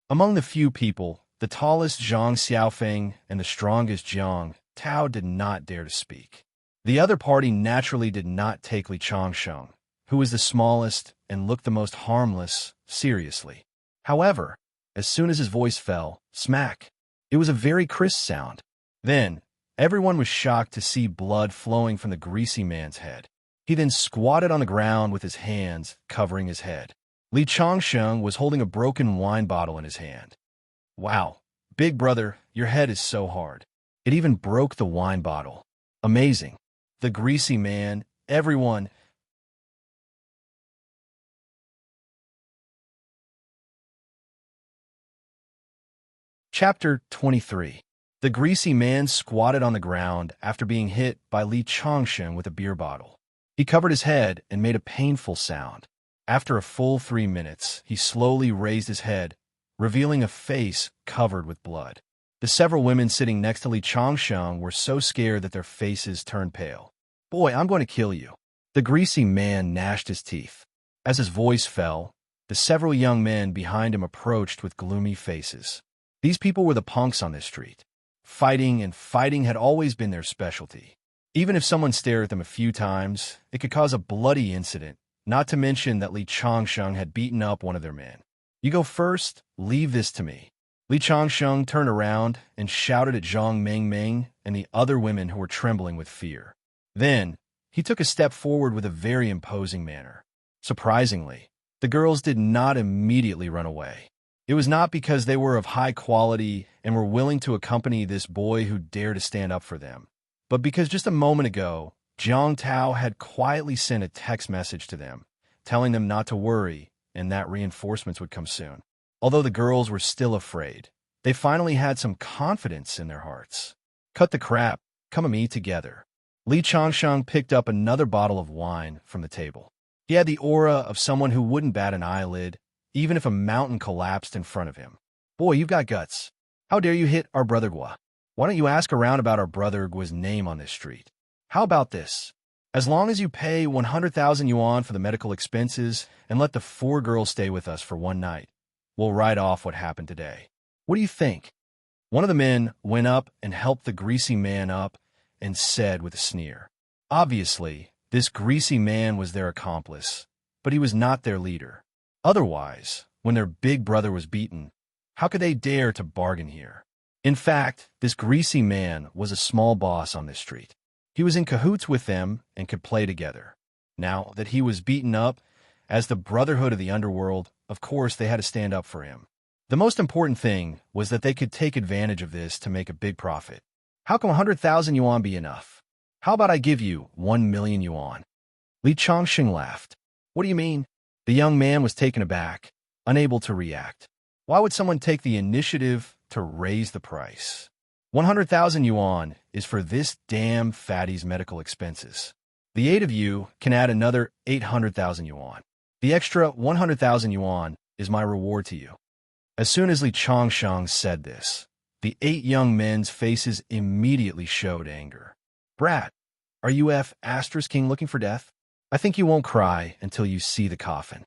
Among the few people, the tallest Zhang Xiaofeng and the strongest Jiang Tao did not dare to speak. The other party naturally did not take Li Changsheng, who was the smallest and looked the most harmless, seriously. However, as soon as his voice fell, smack, it was a very crisp sound. Then, everyone was shocked to see blood flowing from the greasy man's head. He then squatted on the ground with his hands covering his head. Li Changsheng was holding a broken wine bottle in his hand. Wow, Big Brother, your head is so hard. It even broke the wine bottle. Amazing. The greasy man, everyone. Chapter 23. The greasy man squatted on the ground after being hit by Li Changsheng with a beer bottle. He covered his head and made a painful sound. After a full 3 minutes, he slowly raised his head, revealing a face covered with blood. The several women sitting next to Li Changsheng were so scared that their faces turned pale. Boy, I'm going to kill you. The greasy man gnashed his teeth. As his voice fell, the several young men behind him approached with gloomy faces. These people were the punks on this street. Fighting had always been their specialty. Even if someone stared at them a few times, it could cause a bloody incident, not to mention that Li Changsheng had beaten up one of their men. You go first, leave this to me. Li Changsheng turned around and shouted at Zhang Mingming and the other women who were trembling with fear. Then, he took a step forward with a very imposing manner. Surprisingly, the girls did not immediately run away. It was not because they were of high quality and were willing to accompany this boy who dared to stand up for them, but because just a moment ago, Jiang Tao had quietly sent a text message to them, telling them not to worry and that reinforcements would come soon. Although the girls were still afraid, they finally had some confidence in their hearts. Cut the crap, come and me together. Li Changsheng picked up another bottle of wine from the table. He had the aura of someone who wouldn't bat an eyelid, even if a mountain collapsed in front of him. Boy, you've got guts. How dare you hit our brother Gua? Why don't you ask around about our brother Gua's name on this street? How about this? As long as you pay 100,000 yuan for the medical expenses and let the 4 girls stay with us for one night, we'll write off what happened today. What do you think? One of the men went up and helped the greasy man up and said with a sneer. Obviously, this greasy man was their accomplice, but he was not their leader. Otherwise, when their big brother was beaten, how could they dare to bargain here? In fact, this greasy man was a small boss on this street. He was in cahoots with them and could play together. Now that he was beaten up, as the Brotherhood of the Underworld, of course they had to stand up for him. The most important thing was that they could take advantage of this to make a big profit. How can 100,000 yuan be enough? How about I give you 1 million yuan? Li Changsheng laughed. What do you mean? The young man was taken aback, unable to react. Why would someone take the initiative to raise the price? 100,000 yuan is for this damn fatty's medical expenses. The 8 of you can add another 800,000 yuan. The extra 100,000 yuan is my reward to you. As soon as Li Changsheng said this, the 8 young men's faces immediately showed anger. Brat, are you *king looking for death? I think you won't cry until you see the coffin.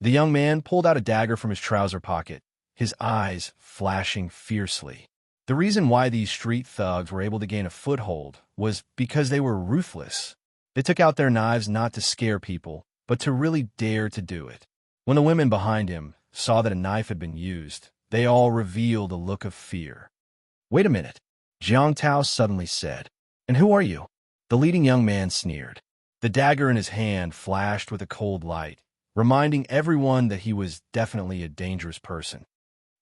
The young man pulled out a dagger from his trouser pocket, his eyes flashing fiercely. The reason why these street thugs were able to gain a foothold was because they were ruthless. They took out their knives not to scare people, but to really dare to do it. When the women behind him saw that a knife had been used, they all revealed a look of fear. Wait a minute, Jiang Tao suddenly said. And who are you? The leading young man sneered. The dagger in his hand flashed with a cold light, reminding everyone that he was definitely a dangerous person.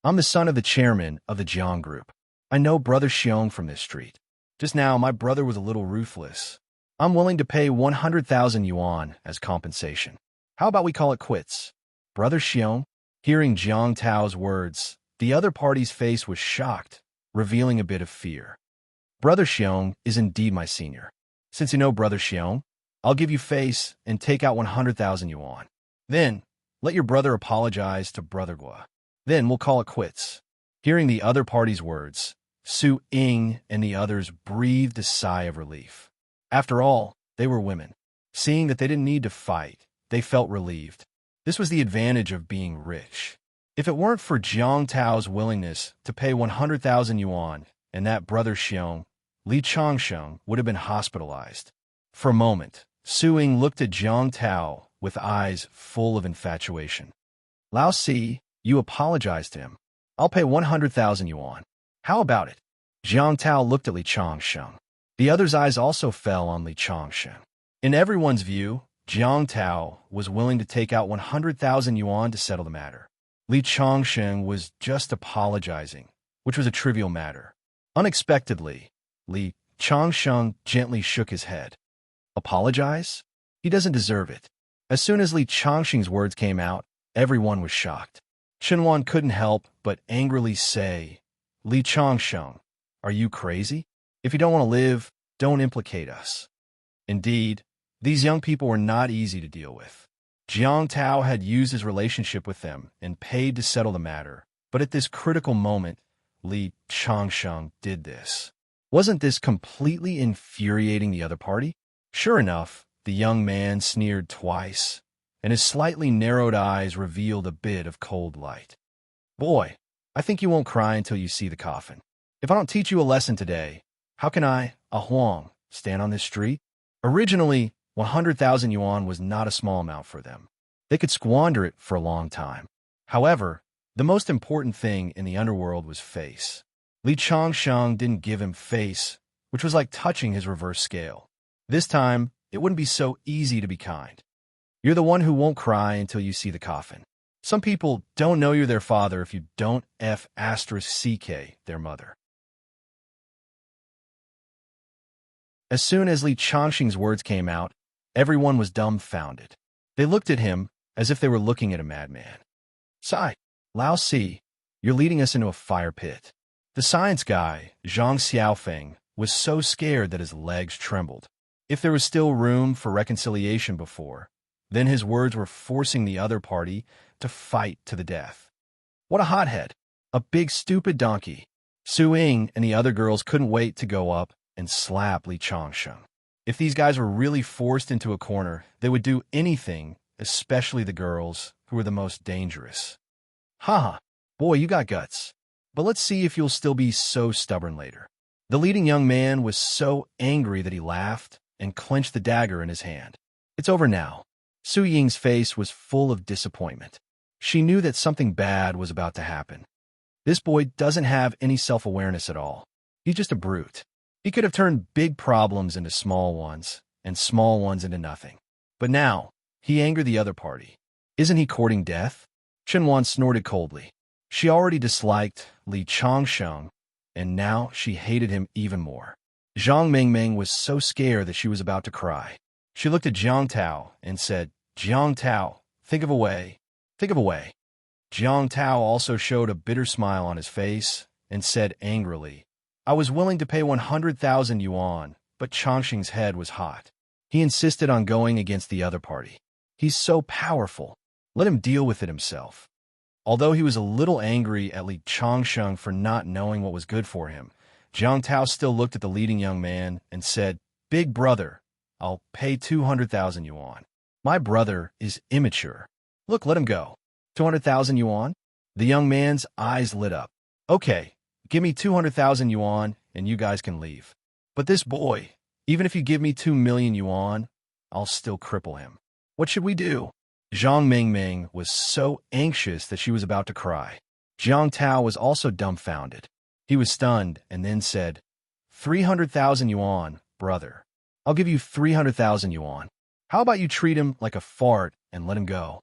I'm the son of the chairman of the Jiang group. I know Brother Xiong from this street. Just now, my brother was a little ruthless. I'm willing to pay 100,000 yuan as compensation. How about we call it quits? Brother Xiong, hearing Jiang Tao's words, the other party's face was shocked, revealing a bit of fear. Brother Xiong is indeed my senior. Since you know Brother Xiong, I'll give you face and take out 100,000 yuan. Then, let your brother apologize to Brother Gua. Then we'll call it quits. Hearing the other party's words, Su Ying and the others breathed a sigh of relief. After all, they were women. Seeing that they didn't need to fight, they felt relieved. This was the advantage of being rich. If it weren't for Jiang Tao's willingness to pay 100,000 yuan and that Brother Xiong, Li Changsheng would have been hospitalized. For a moment, Su Ying looked at Jiang Tao with eyes full of infatuation. Lao Si, you apologized to him. I'll pay 100,000 yuan. How about it? Jiang Tao looked at Li Changsheng. The other's eyes also fell on Li Changsheng. In everyone's view, Jiang Tao was willing to take out 100,000 yuan to settle the matter. Li Changsheng was just apologizing, which was a trivial matter. Unexpectedly, Li Changsheng gently shook his head. Apologize? He doesn't deserve it. As soon as Li Changsheng's words came out, everyone was shocked. Chen couldn't help but angrily say, Li Changsheng, are you crazy? If you don't want to live, don't implicate us. Indeed, these young people were not easy to deal with. Jiang Tao had used his relationship with them and paid to settle the matter, but at this critical moment, Li Changsheng did this. Wasn't this completely infuriating the other party? Sure enough, the young man sneered twice, and his slightly narrowed eyes revealed a bit of cold light. Boy, I think you won't cry until you see the coffin. If I don't teach you a lesson today, how can I, a Huang, stand on this street? Originally, 100,000 yuan was not a small amount for them. They could squander it for a long time. However, the most important thing in the underworld was face. Li Changsheng didn't give him face, which was like touching his reverse scale. This time, it wouldn't be so easy to be kind. You're the one who won't cry until you see the coffin. Some people don't know you're their father if you don't *CK their mother. As soon as Li Changsheng's words came out, everyone was dumbfounded. They looked at him as if they were looking at a madman. Sai, Lao Si, you're leading us into a fire pit. The science guy, Zhang Xiaofeng, was so scared that his legs trembled. If there was still room for reconciliation before, then his words were forcing the other party to fight to the death. What a hothead! A big stupid donkey! Su Ying and the other girls couldn't wait to go up and slap Li Changsheng. If these guys were really forced into a corner, they would do anything, especially the girls, who were the most dangerous. Haha, boy, you got guts. But let's see if you'll still be so stubborn later. The leading young man was so angry that he laughed and clenched the dagger in his hand. It's over now. Su Ying's face was full of disappointment. She knew that something bad was about to happen. This boy doesn't have any self-awareness at all. He's just a brute. He could have turned big problems into small ones, and small ones into nothing. But now, he angered the other party. Isn't he courting death? Chen snorted coldly. She already disliked Li Changsheng, and now she hated him even more. Zhang Mingming was so scared that she was about to cry. She looked at Jiang Tao and said, Jiang Tao, think of a way. Think of a way. Jiang Tao also showed a bitter smile on his face and said angrily, I was willing to pay 100,000 yuan, but Changsheng's head was hot. He insisted on going against the other party. He's so powerful. Let him deal with it himself. Although he was a little angry at Li Changsheng for not knowing what was good for him, Jiang Tao still looked at the leading young man and said, Big brother, I'll pay 200,000 yuan. My brother is immature. Look, let him go. 200,000 yuan? The young man's eyes lit up. Okay, give me 200,000 yuan and you guys can leave. But this boy, even if you give me 2 million yuan, I'll still cripple him. What should we do? Zhang Mingming was so anxious that she was about to cry. Jiang Tao was also dumbfounded. He was stunned and then said, 300,000 yuan, brother. I'll give you 300,000 yuan. How about you treat him like a fart and let him go?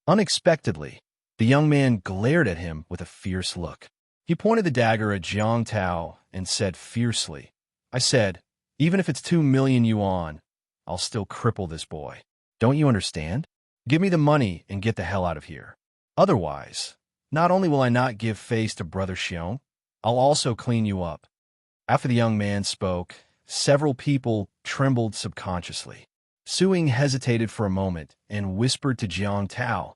Unexpectedly, The young man glared at him with a fierce look. He pointed the dagger at Jiang Tao and said fiercely, I said, even if it's 2 million yuan, I'll still cripple this boy. Don't you understand? Give me the money and get the hell out of here. Otherwise, not only will I not give face to Brother Xiong, I'll also clean you up. After the young man spoke, several people trembled subconsciously. Su Ying hesitated for a moment and whispered to Jiang Tao,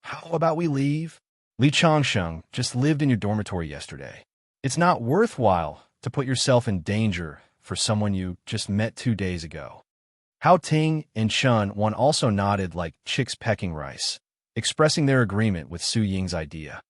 How about we leave? Li Changsheng just lived in your dormitory yesterday. It's not worthwhile to put yourself in danger for someone you just met 2 days ago. Hao Ting and Chun Wan also nodded like chicks pecking rice, expressing their agreement with Su Ying's idea.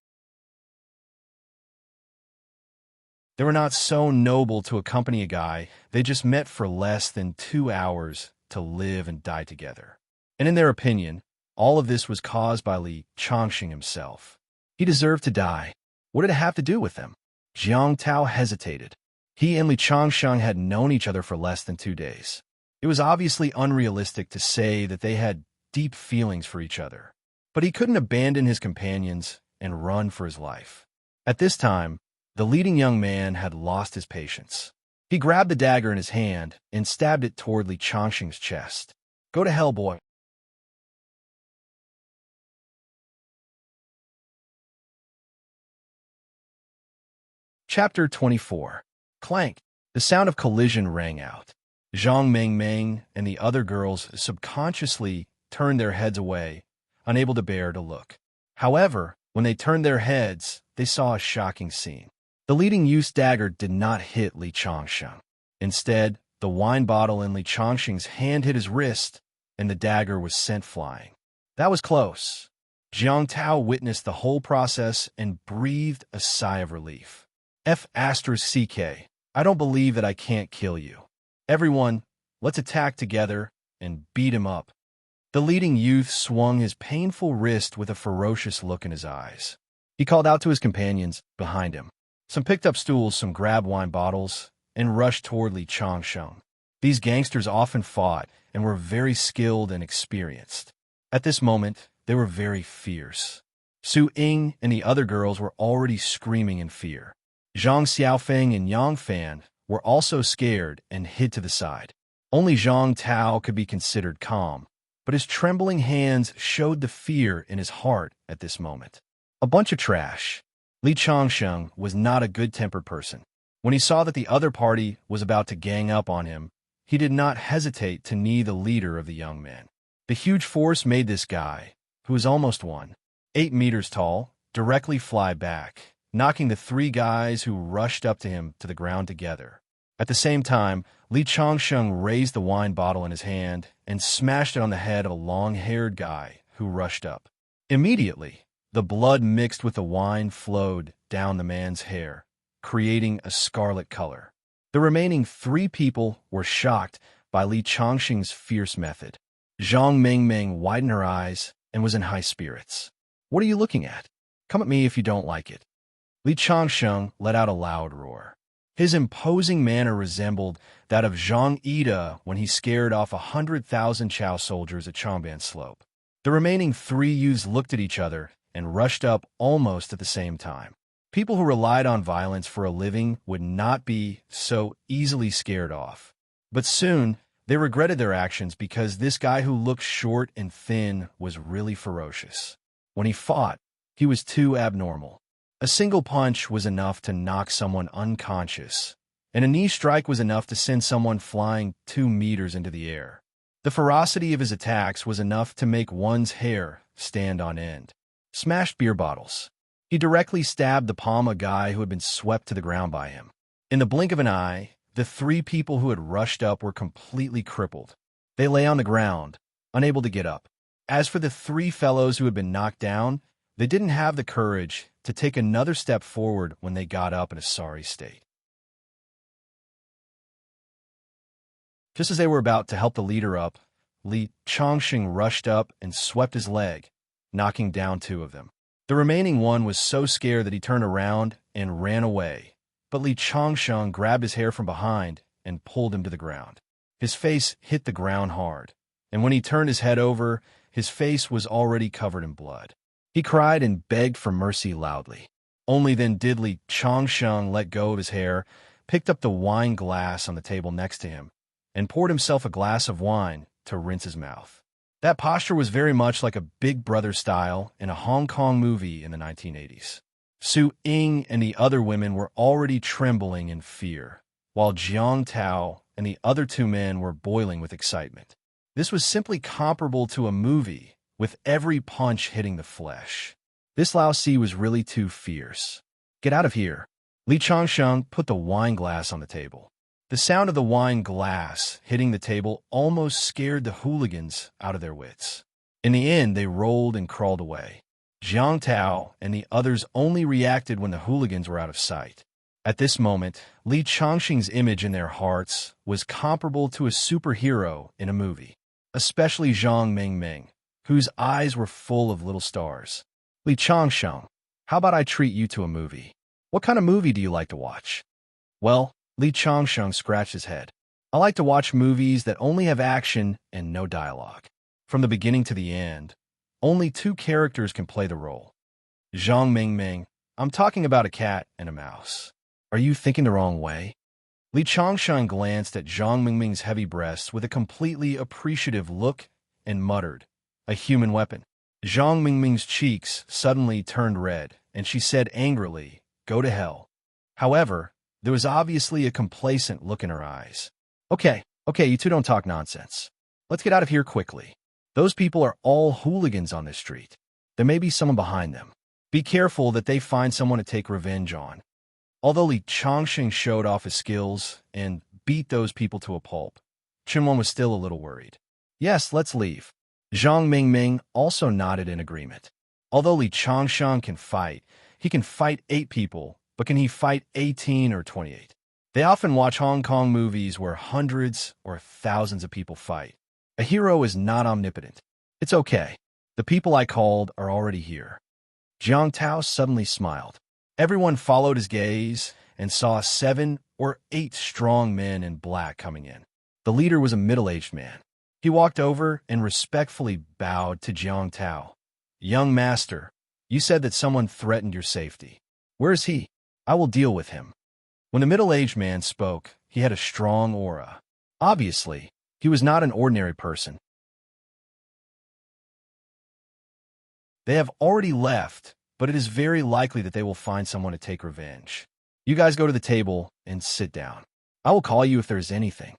They were not so noble to accompany a guy they just met for less than 2 hours to live and die together. And in their opinion, all of this was caused by Li Changsheng himself. He deserved to die. What did it have to do with them? Jiang Tao hesitated. He and Li Changsheng had known each other for less than 2 days. It was obviously unrealistic to say that they had deep feelings for each other. But he couldn't abandon his companions and run for his life. At this time, the leading young man had lost his patience. He grabbed the dagger in his hand and stabbed it toward Li Changsheng's chest. Go to hell, boy. Chapter 24. Clank. The sound of collision rang out. Zhang Mengmeng and the other girls subconsciously turned their heads away, unable to bear to look. However, when they turned their heads, they saw a shocking scene. The leading youth's dagger did not hit Li Changsheng. Instead, the wine bottle in Li Changsheng's hand hit his wrist, and the dagger was sent flying. That was close. Jiang Tao witnessed the whole process and breathed a sigh of relief. F***CK, I don't believe that I can't kill you. Everyone, let's attack together and beat him up. The leading youth swung his painful wrist with a ferocious look in his eyes. He called out to his companions behind him. Some picked up stools, some grabbed wine bottles, and rushed toward Li Changsheng. These gangsters often fought and were very skilled and experienced. At this moment, they were very fierce. Su Ying and the other girls were already screaming in fear. Zhang Xiaofeng and Yang Fan were also scared and hid to the side. Only Jiang Tao could be considered calm, but his trembling hands showed the fear in his heart at this moment. A bunch of trash. Li Changsheng was not a good-tempered person. When he saw that the other party was about to gang up on him, he did not hesitate to knee the leader of the young men. The huge force made this guy, who was almost 8 meters tall, directly fly back, knocking the 3 guys who rushed up to him to the ground together. At the same time, Li Changsheng raised the wine bottle in his hand and smashed it on the head of a long-haired guy who rushed up. Immediately, the blood mixed with the wine flowed down the man's hair, creating a scarlet color. The remaining 3 people were shocked by Li Changsheng's fierce method. Zhang Mengmeng widened her eyes and was in high spirits. What are you looking at? Come at me if you don't like it. Li Changsheng let out a loud roar. His imposing manner resembled that of Zhang Ida when he scared off 100,000 Chao soldiers at Changban Slope. The remaining 3 youths looked at each other and rushed up almost at the same time. People who relied on violence for a living would not be so easily scared off. But soon, they regretted their actions because this guy who looked short and thin was really ferocious. When he fought, he was too abnormal. A single punch was enough to knock someone unconscious, and a knee strike was enough to send someone flying 2 meters into the air. The ferocity of his attacks was enough to make one's hair stand on end. Smashed beer bottles. He directly stabbed the palm of a guy who had been swept to the ground by him. In the blink of an eye, the 3 people who had rushed up were completely crippled. They lay on the ground, unable to get up. As for the 3 fellows who had been knocked down, they didn't have the courage to take another step forward when they got up in a sorry state. Just as they were about to help the leader up, Li Changsheng rushed up and swept his leg, knocking down 2 of them. The remaining one was so scared that he turned around and ran away, but Li Changsheng grabbed his hair from behind and pulled him to the ground. His face hit the ground hard, and when he turned his head over, his face was already covered in blood. He cried and begged for mercy loudly. Only then did Li Changsheng let go of his hair, picked up the wine glass on the table next to him, and poured himself a glass of wine to rinse his mouth. That posture was very much like a Big Brother style in a Hong Kong movie in the 1980s. Su Ying and the other women were already trembling in fear, while Jiang Tao and the other two men were boiling with excitement. This was simply comparable to a movie, with every punch hitting the flesh. This Lao Si was really too fierce. Get out of here. Li Changsheng put the wine glass on the table. The sound of the wine glass hitting the table almost scared the hooligans out of their wits. In the end, they rolled and crawled away. Jiang Tao and the others only reacted when the hooligans were out of sight. At this moment, Li Changxing's image in their hearts was comparable to a superhero in a movie, especially Zhang Mingming, whose eyes were full of little stars. Li Changsheng, how about I treat you to a movie? What kind of movie do you like to watch? Well, Li Changsheng scratched his head. I like to watch movies that only have action and no dialogue. From the beginning to the end, only two characters can play the role. Zhang Mingming, I'm talking about a cat and a mouse. Are you thinking the wrong way? Li Changsheng glanced at Zhang Mingming's heavy breasts with a completely appreciative look and muttered, a human weapon. Zhang Mingming's cheeks suddenly turned red, and she said angrily, go to hell. However, there was obviously a complacent look in her eyes. Okay, you two don't talk nonsense. Let's get out of here quickly. Those people are all hooligans on this street. There may be someone behind them. Be careful that they find someone to take revenge on. Although Li Changxing showed off his skills and beat those people to a pulp, Chinwan was still a little worried. Yes, let's leave. Zhang Mingming also nodded in agreement. Although Li Changsheng can fight, he can fight 8 people, but can he fight 18 or 28? They often watch Hong Kong movies where hundreds or thousands of people fight. A hero is not omnipotent. It's okay. The people I called are already here. Jiang Tao suddenly smiled. Everyone followed his gaze and saw 7 or 8 strong men in black coming in. The leader was a middle-aged man. He walked over and respectfully bowed to Jiang Tao. Young master, you said that someone threatened your safety. Where is he? I will deal with him. When the middle-aged man spoke, he had a strong aura. Obviously, he was not an ordinary person. They have already left, but it is very likely that they will find someone to take revenge. You guys go to the table and sit down. I will call you if there is anything.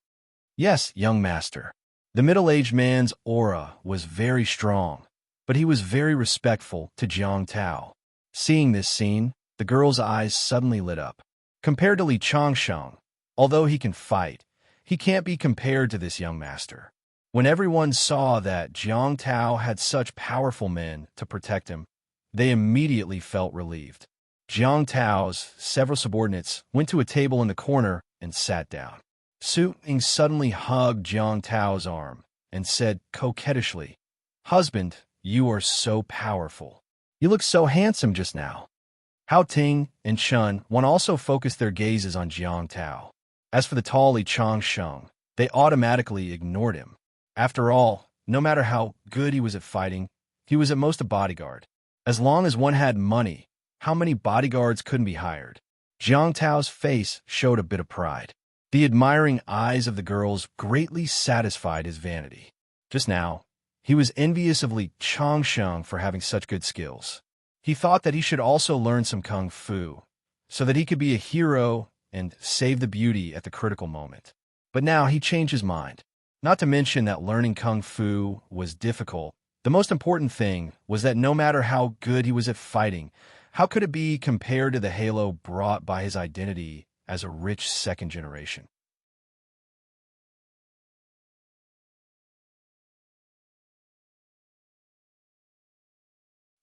Yes, young master. The middle-aged man's aura was very strong, but he was very respectful to Jiang Tao. Seeing this scene, the girl's eyes suddenly lit up. Compared to Li Changsheng, although he can fight, he can't be compared to this young master. When everyone saw that Jiang Tao had such powerful men to protect him, they immediately felt relieved. Jiang Tao's several subordinates went to a table in the corner and sat down. Su Ying suddenly hugged Jiang Tao's arm and said coquettishly, Husband, you are so powerful. You look so handsome just now. Hao Ting and Chun Wan also focused their gazes on Jiang Tao. As for the tall Li Changsheng, they automatically ignored him. After all, no matter how good he was at fighting, he was at most a bodyguard. As long as one had money, how many bodyguards couldn't be hired? Jiang Tao's face showed a bit of pride. The admiring eyes of the girls greatly satisfied his vanity. Just now, he was envious of Li Changsheng for having such good skills. He thought that he should also learn some kung fu, so that he could be a hero and save the beauty at the critical moment. But now he changed his mind. Not to mention that learning kung fu was difficult. The most important thing was that no matter how good he was at fighting, how could it be compared to the halo brought by his identity as a rich second generation?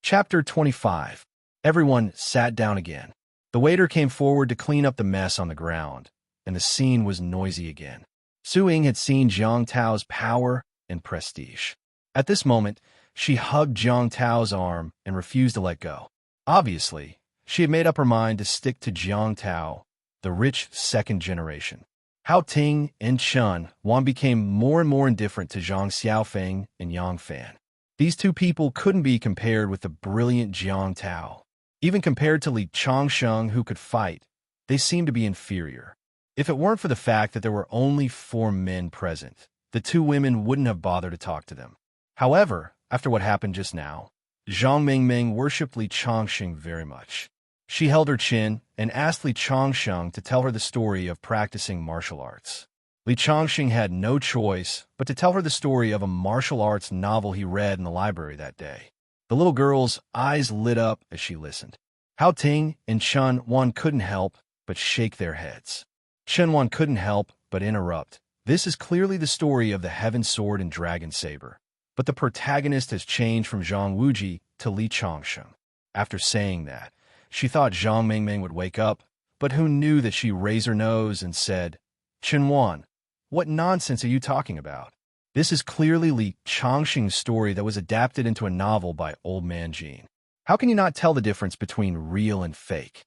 Chapter 25. Everyone sat down again. The waiter came forward to clean up the mess on the ground, and the scene was noisy again. Su Ying had seen Jiang Tao's power and prestige. At this moment, she hugged Jiang Tao's arm and refused to let go. Obviously, she had made up her mind to stick to Jiang Tao, the rich second generation. Hao Ting and Chun Wan became more and more indifferent to Zhang Xiaofeng and Yang Fan. These two people couldn't be compared with the brilliant Jiang Tao. Even compared to Li Changsheng, who could fight, they seemed to be inferior. If it weren't for the fact that there were only 4 men present, the 2 women wouldn't have bothered to talk to them. However, after what happened just now, Zhang Mingming worshipped Li Changsheng very much. She held her chin and asked Li Changsheng to tell her the story of practicing martial arts. Li Changsheng had no choice but to tell her the story of a martial arts novel he read in the library that day. The little girl's eyes lit up as she listened. Hao Ting and Chen Wan couldn't help but shake their heads. Chen Wan couldn't help but interrupt. This is clearly the story of the Heaven Sword and Dragon Saber. But the protagonist has changed from Zhang Wuji to Li Changsheng. After saying that, she thought Zhang Mingming would wake up, but who knew that she raised her nose and said, "Chen Wan, what nonsense are you talking about? This is clearly Li Changsheng's story that was adapted into a novel by Old Man Jean. How can you not tell the difference between real and fake?"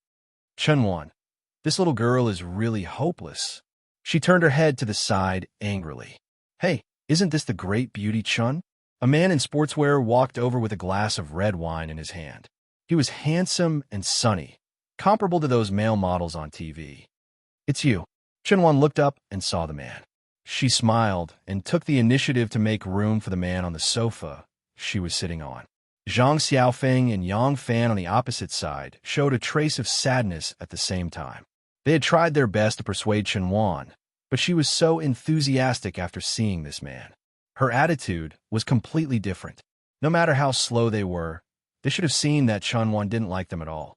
Chen Wan, this little girl is really hopeless. She turned her head to the side angrily. "Hey, isn't this the great beauty Chen?" A man in sportswear walked over with a glass of red wine in his hand. He was handsome and sunny, comparable to those male models on TV. "It's you." Chen Wan looked up and saw the man. She smiled and took the initiative to make room for the man on the sofa she was sitting on. Zhang Xiaofeng and Yang Fan on the opposite side showed a trace of sadness at the same time. They had tried their best to persuade Chen Wan, but she was so enthusiastic after seeing this man. Her attitude was completely different. No matter how slow they were, they should have seen that Chen Wan didn't like them at all.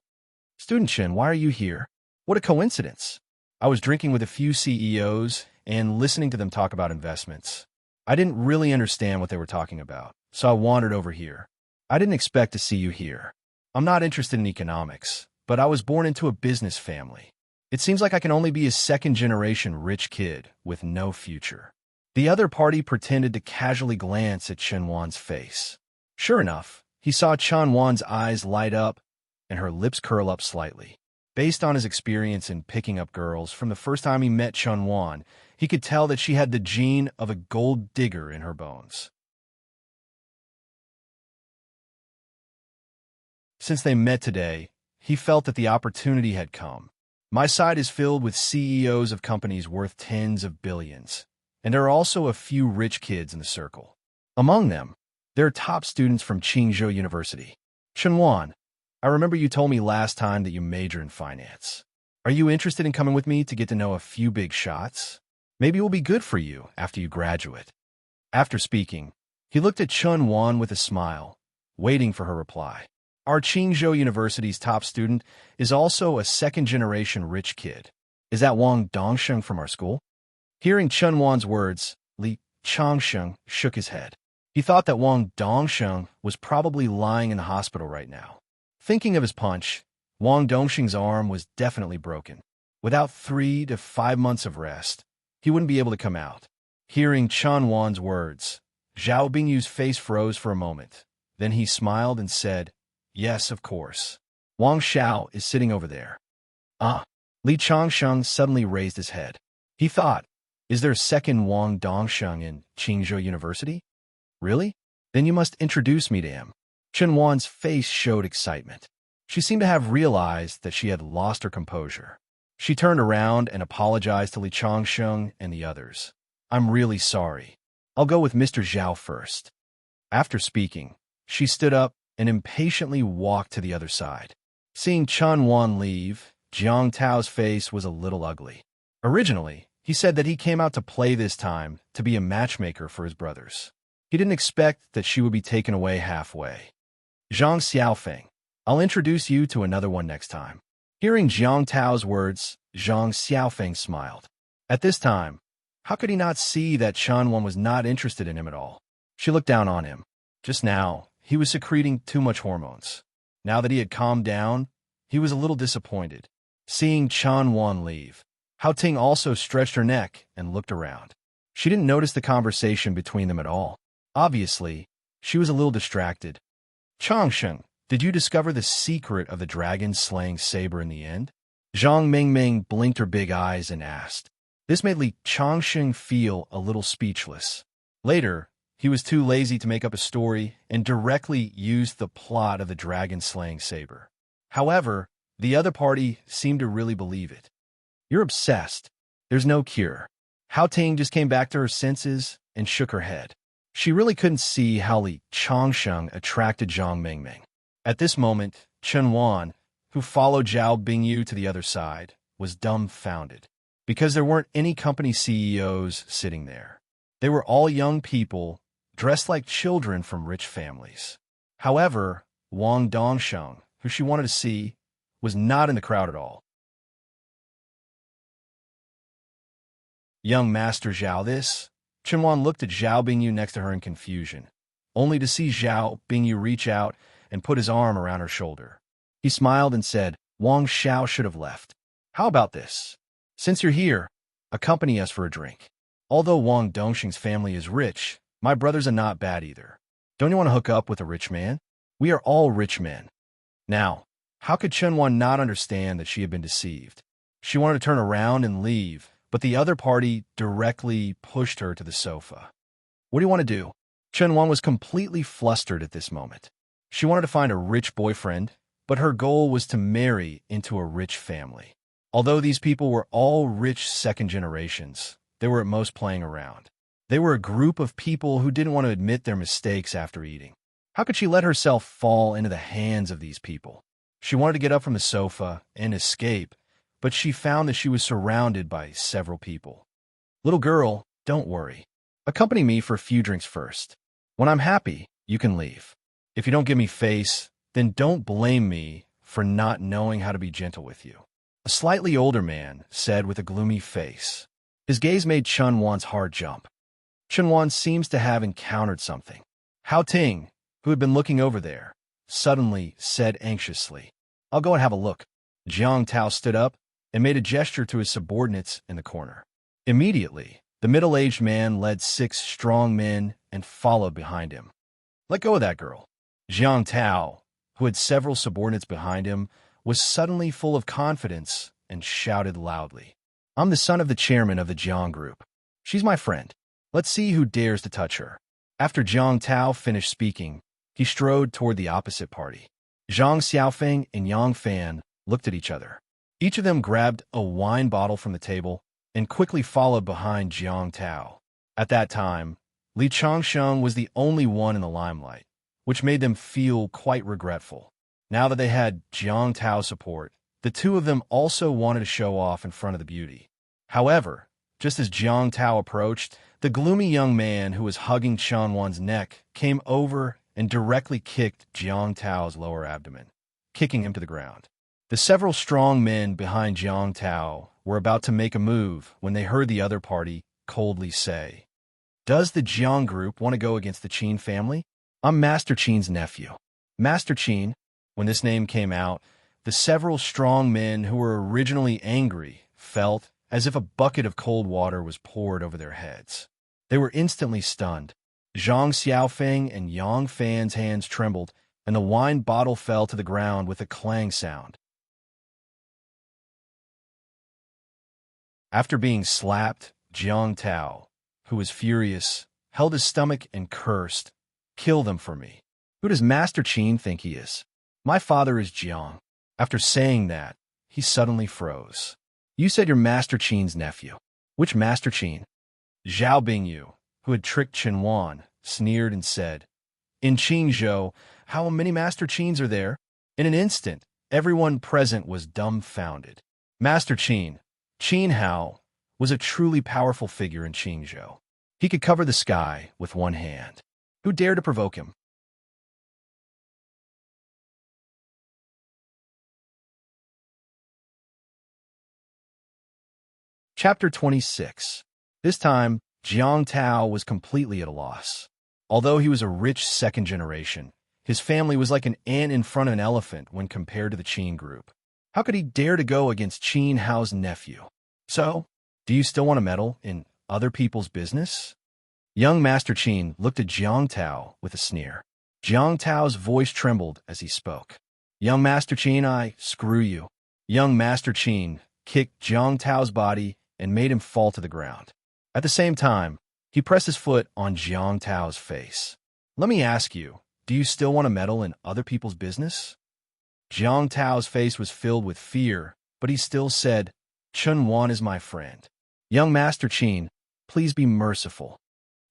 "Student Chen, why are you here? What a coincidence. I was drinking with a few CEOs and listening to them talk about investments. I didn't really understand what they were talking about, so I wandered over here. I didn't expect to see you here. I'm not interested in economics, but I was born into a business family. It seems like I can only be a second-generation rich kid with no future." The other party pretended to casually glance at Chen Wan's face. Sure enough, he saw Chen Wan's eyes light up and her lips curl up slightly. Based on his experience in picking up girls from the first time he met Chen Wan, he could tell that she had the gene of a gold digger in her bones. Since they met today, he felt that the opportunity had come. "My side is filled with CEOs of companies worth tens of billions. And there are also a few rich kids in the circle. Among them, there are top students from Qingzhou University. Chen Wan, I remember you told me last time that you major in finance. Are you interested in coming with me to get to know a few big shots? Maybe it will be good for you after you graduate." After speaking, he looked at Chen Wan with a smile, waiting for her reply. "Our Qingzhou University's top student is also a second-generation rich kid. Is that Wang Dongsheng from our school?" Hearing Chen Wan's words, Li Changsheng shook his head. He thought that Wang Dongsheng was probably lying in the hospital right now. Thinking of his punch, Wang Dongsheng's arm was definitely broken. Without 3 to 5 months of rest, he wouldn't be able to come out. Hearing Chen Wan's words, Zhao Bingyu's face froze for a moment. Then he smiled and said, "Yes, of course. Wang Xiao is sitting over there." "Ah." Li Changsheng suddenly raised his head. He thought, "Is there a second Wang Dongsheng in Qingzhou University? Really? Then you must introduce me to him." Chen Wan's face showed excitement. She seemed to have realized that she had lost her composure. She turned around and apologized to Li Changsheng and the others. "I'm really sorry. I'll go with Mr. Zhao first." After speaking, she stood up and impatiently walked to the other side. Seeing Chen Wan leave, Jiang Tao's face was a little ugly. Originally, he said that he came out to play this time to be a matchmaker for his brothers. He didn't expect that she would be taken away halfway. "Zhang Xiaofeng, I'll introduce you to another one next time." Hearing Jiang Tao's words, Zhang Xiaofeng smiled. At this time, how could he not see that Chen Wan was not interested in him at all? She looked down on him. Just now, he was secreting too much hormones. Now that he had calmed down, he was a little disappointed. Seeing Chen Wan leave, Hao Ting also stretched her neck and looked around. She didn't notice the conversation between them at all. Obviously, she was a little distracted. "Changsheng, did you discover the secret of the dragon-slaying saber in the end?" Zhang Mingming blinked her big eyes and asked. This made Li Changsheng feel a little speechless. Later, he was too lazy to make up a story and directly used the plot of the dragon-slaying saber. However, the other party seemed to really believe it. You're obsessed. There's no cure. Hao Ting just came back to her senses and shook her head. She really couldn't see how Li Changsheng attracted Zhang Mingming. At this moment, Chen Wan, who followed Zhao Bingyu to the other side, was dumbfounded, because there weren't any company CEOs sitting there. They were all young people, dressed like children from rich families. However, Wang Dongsheng, who she wanted to see, was not in the crowd at all. Young Master Zhao, this? Chenwan looked at Zhao Bingyu next to her in confusion, only to see Zhao Bingyu reach out and put his arm around her shoulder. He smiled and said, Wang Xiao should have left. How about this? Since you're here, accompany us for a drink. Although Wang Dongxing's family is rich, my brothers are not bad either. Don't you want to hook up with a rich man? We are all rich men. Now, how could Chenwan not understand that she had been deceived? She wanted to turn around and leave, but the other party directly pushed her to the sofa. What do you want to do? Chenwan was completely flustered at this moment. She wanted to find a rich boyfriend, but her goal was to marry into a rich family. Although these people were all rich second generations, they were at most playing around. They were a group of people who didn't want to admit their mistakes after eating. How could she let herself fall into the hands of these people? She wanted to get up from the sofa and escape, but she found that she was surrounded by several people. Little girl, don't worry. Accompany me for a few drinks first. When I'm happy, you can leave. If you don't give me face, then don't blame me for not knowing how to be gentle with you. A slightly older man said with a gloomy face. His gaze made Chun Wan's heart jump. Chun Wan seems to have encountered something. Hao Ting, who had been looking over there, suddenly said anxiously, I'll go and have a look. Jiang Tao stood up and made a gesture to his subordinates in the corner. Immediately, the middle-aged man led 6 strong men and followed behind him. Let go of that girl. Jiang Tao, who had several subordinates behind him, was suddenly full of confidence and shouted loudly, I'm the son of the chairman of the Jiang group. She's my friend. Let's see who dares to touch her. After Jiang Tao finished speaking, he strode toward the opposite party. Zhang Xiaofeng and Yang Fan looked at each other. Each of them grabbed a wine bottle from the table and quickly followed behind Jiang Tao. At that time, Li Changsheng was the only one in the limelight, which made them feel quite regretful. Now that they had Jiang Tao's support, the two of them also wanted to show off in front of the beauty. However, just as Jiang Tao approached, the gloomy young man who was hugging Chen Wan's neck came over and directly kicked Jiang Tao's lower abdomen, kicking him to the ground. The several strong men behind Jiang Tao were about to make a move when they heard the other party coldly say, Does the Jiang group want to go against the Qin family? I'm Master Qin's nephew. Master Qin, when this name came out, the several strong men who were originally angry felt as if a bucket of cold water was poured over their heads. They were instantly stunned. Zhang Xiaofeng and Yang Fan's hands trembled, and the wine bottle fell to the ground with a clang sound. After being slapped, Jiang Tao, who was furious, held his stomach and cursed, Kill them for me. Who does Master Qin think he is? My father is Jiang. After saying that, he suddenly froze. You said you're Master Qin's nephew. Which Master Qin? Zhao Bingyu, who had tricked Chen Wan, sneered and said, In Qingzhou, how many Master Qins are there? In an instant, everyone present was dumbfounded. Master Qin, Qin Hao, was a truly powerful figure in Qingzhou. He could cover the sky with one hand. Who dared to provoke him? Chapter 26. This time, Jiang Tao was completely at a loss. Although he was a rich second generation, his family was like an ant in front of an elephant when compared to the Qin group. How could he dare to go against Qin Hao's nephew? So, do you still want to meddle in other people's business? Young Master Qin looked at Jiang Tao with a sneer. Jiang Tao's voice trembled as he spoke. Young Master Qin, screw you. Young Master Qin kicked Jiang Tao's body and made him fall to the ground. At the same time, He pressed his foot on Jiang Tao's face. Let me ask you, do you still want to meddle in other people's business? Jiang Tao's face was filled with fear, but he still said, Chun Wan is my friend. Young Master Qin, please be merciful.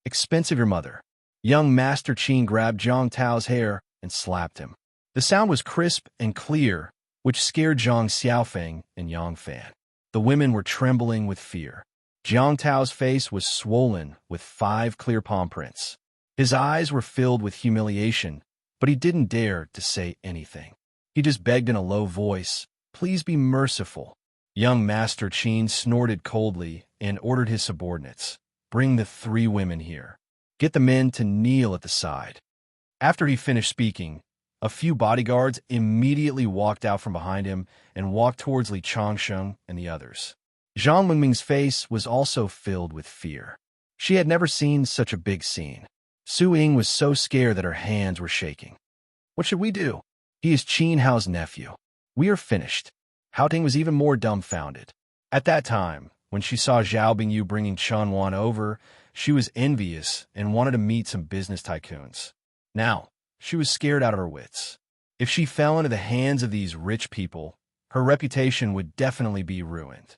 Expensive your mother. Young Master Qin grabbed Jiang Tao's hair and slapped him. The sound was crisp and clear, which scared Zhang Xiaofeng and Yang Fan. The women were trembling with fear. Jiang Tao's face was swollen with 5 clear palm prints. His eyes were filled with humiliation, but he didn't dare to say anything. He just begged in a low voice, please be merciful. Young Master Qin snorted coldly and ordered his subordinates, bring the 3 women here. Get the men to kneel at the side. After he finished speaking, a few bodyguards immediately walked out from behind him and walked towards Li Changsheng and the others. Zhang Mingming's face was also filled with fear. She had never seen such a big scene. Su Ying was so scared that her hands were shaking. What should we do? He is Qin Hao's nephew. We are finished. Hao Ting was even more dumbfounded. At that time, when she saw Zhao Bingyu bringing Chun Wan over, she was envious and wanted to meet some business tycoons. Now, she was scared out of her wits. If she fell into the hands of these rich people, her reputation would definitely be ruined.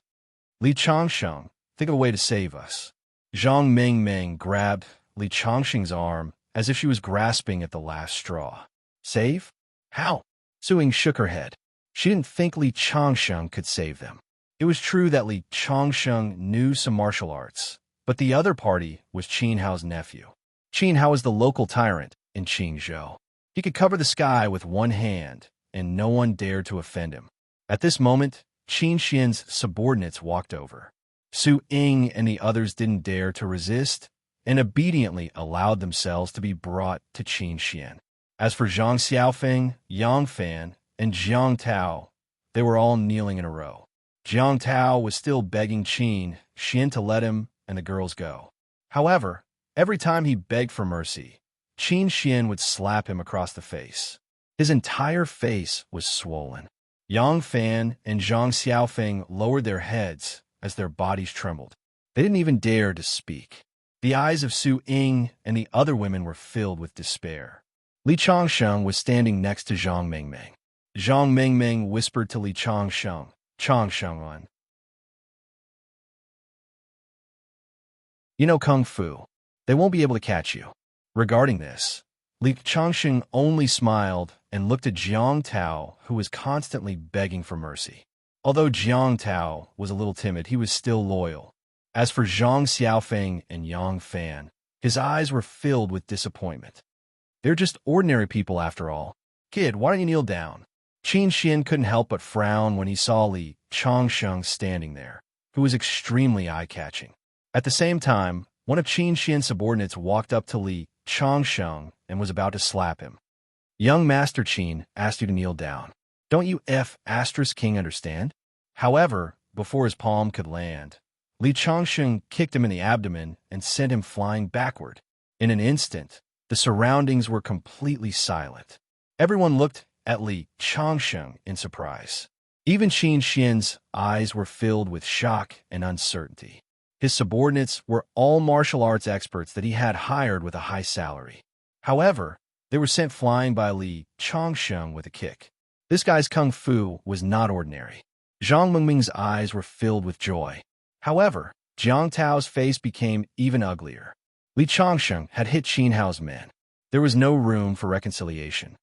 Li Changsheng, think of a way to save us. Zhang Mingming grabbed Li Changsheng's arm as if she was grasping at the last straw. Save? How? Su Ying shook her head. She didn't think Li Changsheng could save them. It was true that Li Changsheng knew some martial arts, but the other party was Qin Hao's nephew. Qin Hao was the local tyrant in Qingzhou. He could cover the sky with one hand, and no one dared to offend him. At this moment, Qin Xian's subordinates walked over. Su Ying and the others didn't dare to resist, and obediently allowed themselves to be brought to Qin Xian. As for Zhang Xiaofeng, Yang Fan, and Jiang Tao, they were all kneeling in a row. Jiang Tao was still begging Qin Xian to let him and the girls go. However, every time he begged for mercy, Qin Xian would slap him across the face. His entire face was swollen. Yang Fan and Zhang Xiaofeng lowered their heads as their bodies trembled. They didn't even dare to speak. The eyes of Su Ying and the other women were filled with despair. Li Changsheng was standing next to Zhang Mingming. Zhang Mingming whispered to Li Changsheng, Changsheng, you know Kung Fu. They won't be able to catch you. Regarding this, Li Changsheng only smiled and looked at Jiang Tao, who was constantly begging for mercy. Although Jiang Tao was a little timid, he was still loyal. As for Zhang Xiaofeng and Yang Fan, his eyes were filled with disappointment. They're just ordinary people after all. Kid, why don't you kneel down? Qin Xian couldn't help but frown when he saw Li Changsheng standing there, who was extremely eye-catching. At the same time, one of Qin Xian's subordinates walked up to Li Changsheng and was about to slap him. Young Master Qin asked you to kneel down. Don't you King understand? However, before his palm could land, Li Changsheng kicked him in the abdomen and sent him flying backward. In an instant, the surroundings were completely silent. Everyone looked at Li Changsheng in surprise. Even Qin Xian's eyes were filled with shock and uncertainty. His subordinates were all martial arts experts that he had hired with a high salary. However, they were sent flying by Li Changsheng with a kick. This guy's kung fu was not ordinary. Zhang Mingming's eyes were filled with joy. However, Jiang Tao's face became even uglier. Li Changsheng had hit Qin Hao's men. There was no room for reconciliation.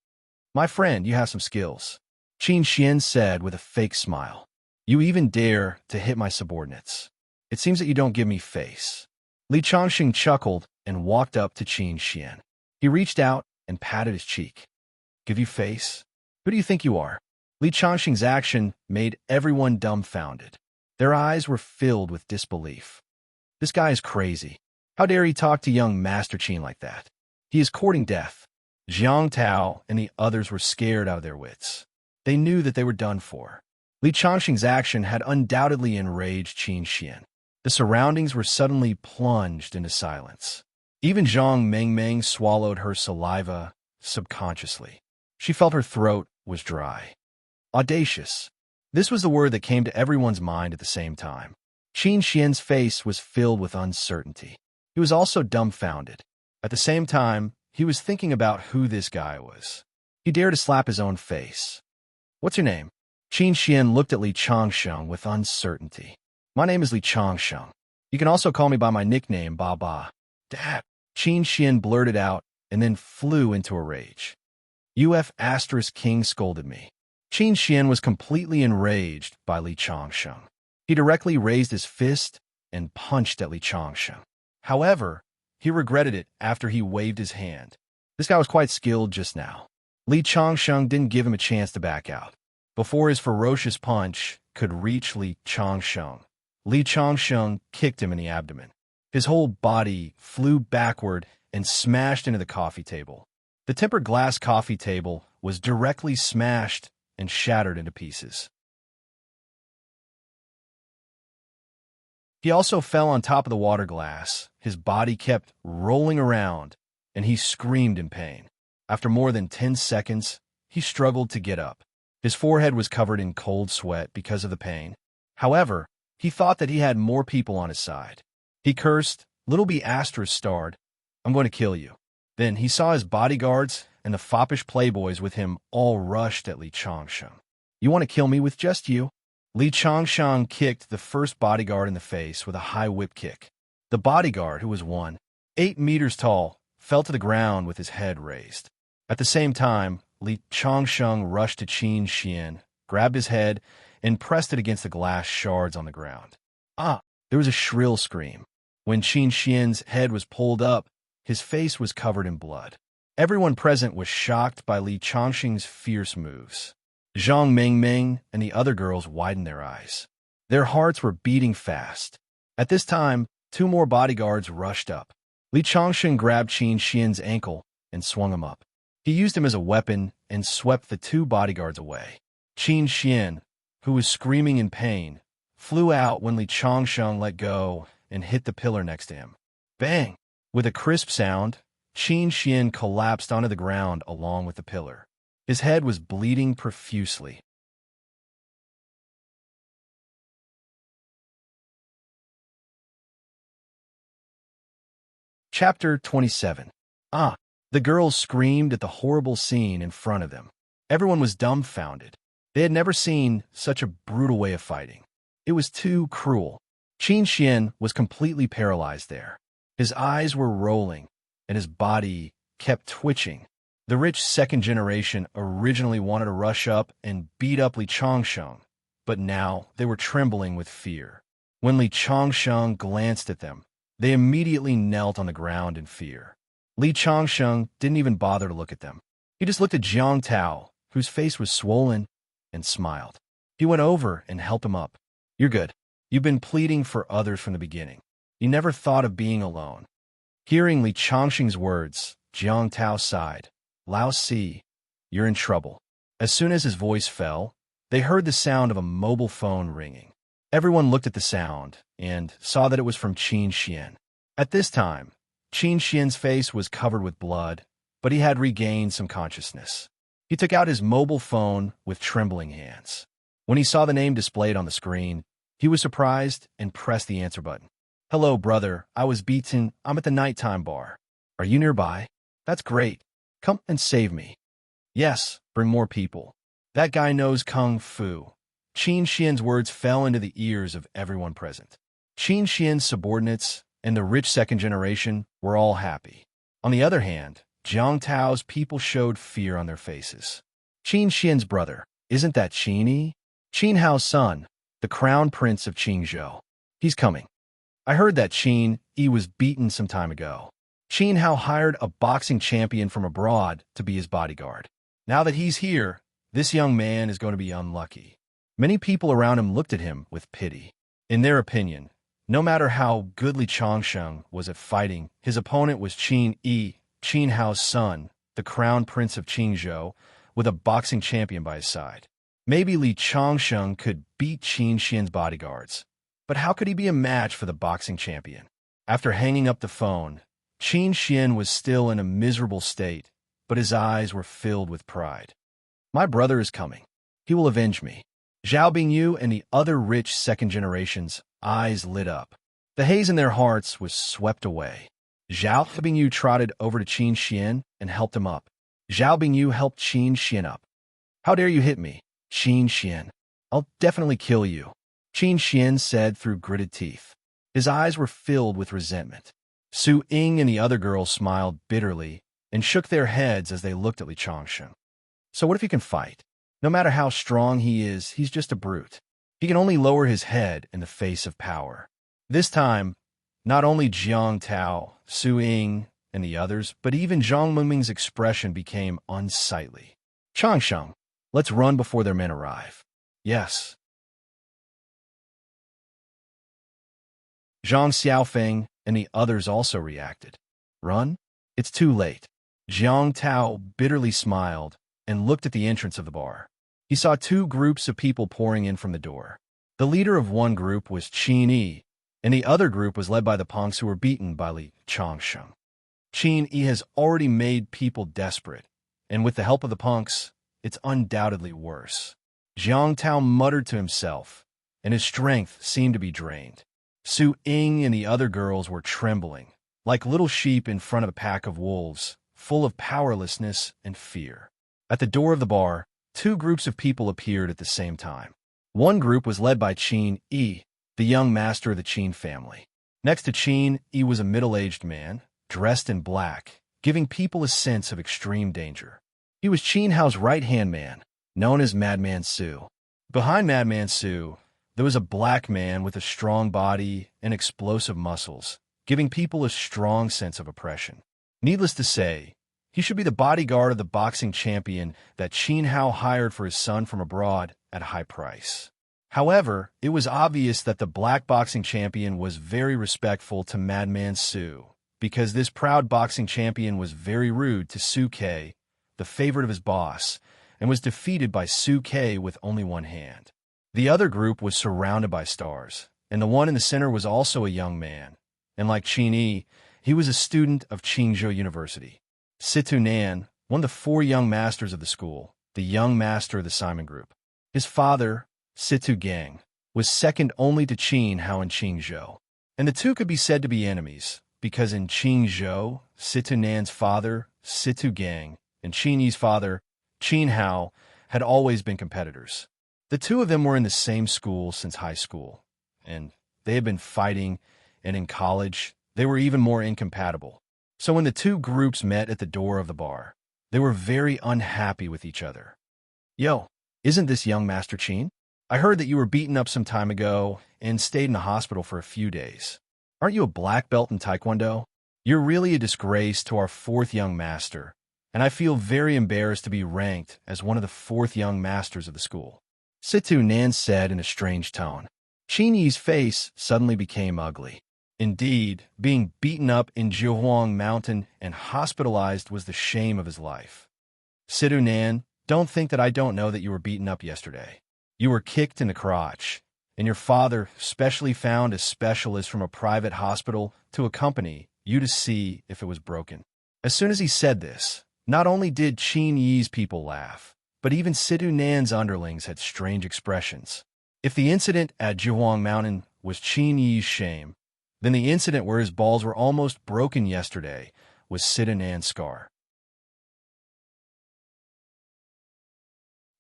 My friend, you have some skills, Qin Xian said with a fake smile. You even dare to hit my subordinates. It seems that you don't give me face. Li Changsheng chuckled and walked up to Qin Xian. He reached out and patted his cheek. Give you face? Who do you think you are? Li Changsheng's action made everyone dumbfounded. Their eyes were filled with disbelief. This guy is crazy. How dare he talk to young Master Qin like that? He is courting death. Jiang Tao and the others were scared out of their wits. They knew that they were done for. Li Changsheng's action had undoubtedly enraged Qin Xian. The surroundings were suddenly plunged into silence. Even Zhang Mingming swallowed her saliva subconsciously. She felt her throat was dry. Audacious. This was the word that came to everyone's mind at the same time. Qin Xian's face was filled with uncertainty. He was also dumbfounded. At the same time, he was thinking about who this guy was. He dared to slap his own face. "What's your name?" Qin Xian looked at Li Changsheng with uncertainty. "My name is Li Changsheng. You can also call me by my nickname, Ba Ba." "Dad," Qin Xian blurted out and then flew into a rage. "UF asterisk king scolded me." Qin Xian was completely enraged by Li Changsheng. He directly raised his fist and punched at Li Changsheng. However, he regretted it after he waved his hand. This guy was quite skilled just now. Li Changsheng didn't give him a chance to back out. Before his ferocious punch could reach Li Changsheng kicked him in the abdomen. His whole body flew backward and smashed into the coffee table. The tempered glass coffee table was directly smashed and shattered into pieces. He also fell on top of the water glass. His body kept rolling around, and he screamed in pain. After more than 10 seconds, he struggled to get up. His forehead was covered in cold sweat because of the pain. However, he thought that he had more people on his side. He cursed, "Little B asterisk starred, I'm going to kill you." Then he saw his bodyguards and the foppish playboys with him all rushed at Li Changsheng. "You want to kill me with just you?" Li Changsheng kicked the first bodyguard in the face with a high whip kick. The bodyguard, who was 1.8 meters tall, fell to the ground with his head raised. At the same time, Li Changsheng rushed to Qin Xian, grabbed his head, and pressed it against the glass shards on the ground. Ah! There was a shrill scream. When Qin Xian's head was pulled up, his face was covered in blood. Everyone present was shocked by Li Changsheng's fierce moves. Zhang Mingming and the other girls widened their eyes. Their hearts were beating fast. At this time, 2 more bodyguards rushed up. Li Changsheng grabbed Qin Xian's ankle and swung him up. He used him as a weapon and swept the 2 bodyguards away. Qin Xian, who was screaming in pain, flew out when Li Changsheng let go and hit the pillar next to him. Bang! With a crisp sound, Qin Xian collapsed onto the ground along with the pillar. His head was bleeding profusely. Chapter 27. Ah! The girls screamed at the horrible scene in front of them. Everyone was dumbfounded. They had never seen such a brutal way of fighting. It was too cruel. Qin Xian was completely paralyzed there. His eyes were rolling, and his body kept twitching. The rich second generation originally wanted to rush up and beat up Li Changsheng, but now they were trembling with fear. When Li Changsheng glanced at them, they immediately knelt on the ground in fear. Li Changsheng didn't even bother to look at them. He just looked at Jiang Tao, whose face was swollen, and smiled. He went over and helped him up. "You're good. You've been pleading for others from the beginning. You never thought of being alone." Hearing Li Changsheng's words, Jiang Tao sighed. "Lao Si, you're in trouble." As soon as his voice fell, they heard the sound of a mobile phone ringing. Everyone looked at the sound and saw that it was from Qin Xian. At this time, Qin Xian's face was covered with blood, but he had regained some consciousness. He took out his mobile phone with trembling hands. When he saw the name displayed on the screen, he was surprised and pressed the answer button. "Hello, brother. I was beaten. I'm at the nighttime bar. Are you nearby?" "That's great. Come and save me." "Yes, bring more people. That guy knows Kung Fu." Qin Xian's words fell into the ears of everyone present. Qin Xian's subordinates and the rich second generation were all happy. On the other hand, Jiang Tao's people showed fear on their faces. "Qin Xian's brother, isn't that Qin Yi? Qin Hao's son, the crown prince of Qingzhou. He's coming. I heard that Qin Yi was beaten some time ago. Qin Hao hired a boxing champion from abroad to be his bodyguard. Now that he's here, this young man is going to be unlucky." Many people around him looked at him with pity. In their opinion, no matter how good Li Changsheng was at fighting, his opponent was Qin Yi, Qin Hao's son, the crown prince of Qingzhou, with a boxing champion by his side. Maybe Li Changsheng could beat Qin Xian's bodyguards, but how could he be a match for the boxing champion? After hanging up the phone, Qin Xian was still in a miserable state, but his eyes were filled with pride. "My brother is coming. He will avenge me." Zhao Bingyu and the other rich second generations' eyes lit up. The haze in their hearts was swept away. Zhao Bingyu trotted over to Qin Xian and helped him up. Zhao Bingyu helped Qin Xian up. "How dare you hit me, Qin Xian? I'll definitely kill you," Qin Xian said through gritted teeth. His eyes were filled with resentment. Su Ying and the other girls smiled bitterly and shook their heads as they looked at Li Changsheng. So what if he can fight? No matter how strong he is, he's just a brute. He can only lower his head in the face of power. This time, not only Jiang Tao, Su Ying, and the others, but even Zhang Mengming's expression became unsightly. "Changsheng, let's run before their men arrive." "Yes." Zhang Xiaofeng and the others also reacted. "Run? It's too late." Jiang Tao bitterly smiled and looked at the entrance of the bar. He saw two groups of people pouring in from the door. The leader of one group was Qin Yi, and the other group was led by the punks who were beaten by Li Changsheng. Qin Yi has already made people desperate, and with the help of the punks, it's undoubtedly worse. Jiang Tao muttered to himself, and his strength seemed to be drained. Su Ying and the other girls were trembling, like little sheep in front of a pack of wolves, full of powerlessness and fear. At the door of the bar, two groups of people appeared at the same time. One group was led by Qin Yi, the young master of the Qin family. Next to Qin Yi was a middle-aged man, dressed in black, giving people a sense of extreme danger. He was Qin Hao's right-hand man, known as Madman Su. Behind Madman Su, there was a black man with a strong body and explosive muscles, giving people a strong sense of oppression. Needless to say, he should be the bodyguard of the boxing champion that Qin Hao hired for his son from abroad at a high price. However, it was obvious that the black boxing champion was very respectful to Madman Su, because this proud boxing champion was very rude to Su Ke, the favorite of his boss, and was defeated by Su Ke with only one hand. The other group was surrounded by stars, and the one in the center was also a young man, and like Qin Yi, he was a student of Qingzhou University. Situ Nan, one of the four young masters of the school, the young master of the Simon Group. His father, Situ Gang, was second only to Qin Hao in Qingzhou, and the two could be said to be enemies, because in Qingzhou, Situ Nan's father, Situ Gang, and Qin Yi's father, Qin Hao, had always been competitors. The two of them were in the same school since high school, and they had been fighting, and in college, they were even more incompatible. So when the two groups met at the door of the bar, they were very unhappy with each other. "Yo, isn't this young Master Qin? I heard that you were beaten up some time ago and stayed in the hospital for a few days. Aren't you a black belt in Taekwondo? You're really a disgrace to our fourth young master, and I feel very embarrassed to be ranked as one of the fourth young masters of the school," Situ Nan said in a strange tone. Qin Yi's face suddenly became ugly. Indeed, being beaten up in Jiuhuang Mountain and hospitalized was the shame of his life. "Situ Nan, don't think that I don't know that you were beaten up yesterday. You were kicked in the crotch, and your father specially found a specialist from a private hospital to accompany you to see if it was broken." As soon as he said this, not only did Qin Yi's people laugh, but even Situ Nan's underlings had strange expressions. If the incident at Jiuhuang Mountain was Qin Yi's shame, then the incident where his balls were almost broken yesterday was Situ Nan's scar.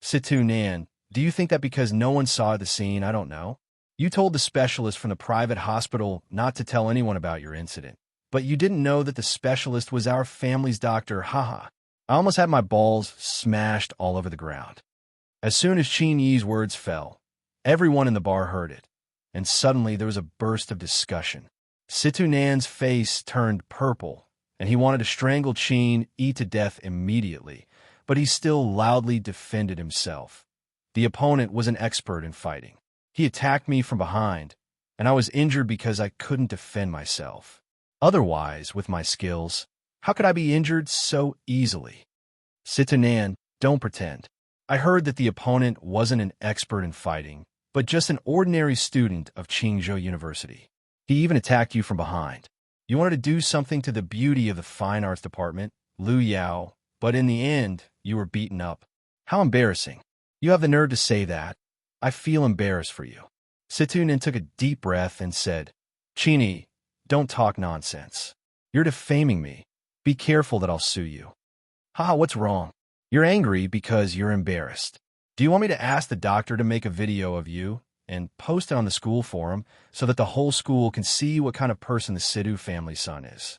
"Situ Nan, do you think that because no one saw the scene, I don't know? You told the specialist from the private hospital not to tell anyone about your incident, but you didn't know that the specialist was our family's doctor, haha." I almost had my balls smashed all over the ground. As soon as Qin Yi's words fell, everyone in the bar heard it, and suddenly there was a burst of discussion. Situ Nan's face turned purple, and he wanted to strangle Qin Yi to death immediately, but he still loudly defended himself. The opponent was an expert in fighting. He attacked me from behind, and I was injured because I couldn't defend myself. Otherwise, with my skills, how could I be injured so easily? Situ Nan, don't pretend. I heard that the opponent wasn't an expert in fighting, but just an ordinary student of Qingzhou University. He even attacked you from behind. You wanted to do something to the beauty of the fine arts department, Lu Yao, but in the end, you were beaten up. How embarrassing. You have the nerve to say that. I feel embarrassed for you. Situ Nan took a deep breath and said, Chini, don't talk nonsense. You're defaming me. Be careful that I'll sue you. Haha, what's wrong? You're angry because you're embarrassed. Do you want me to ask the doctor to make a video of you and post it on the school forum so that the whole school can see what kind of person the Sidhu family's son is?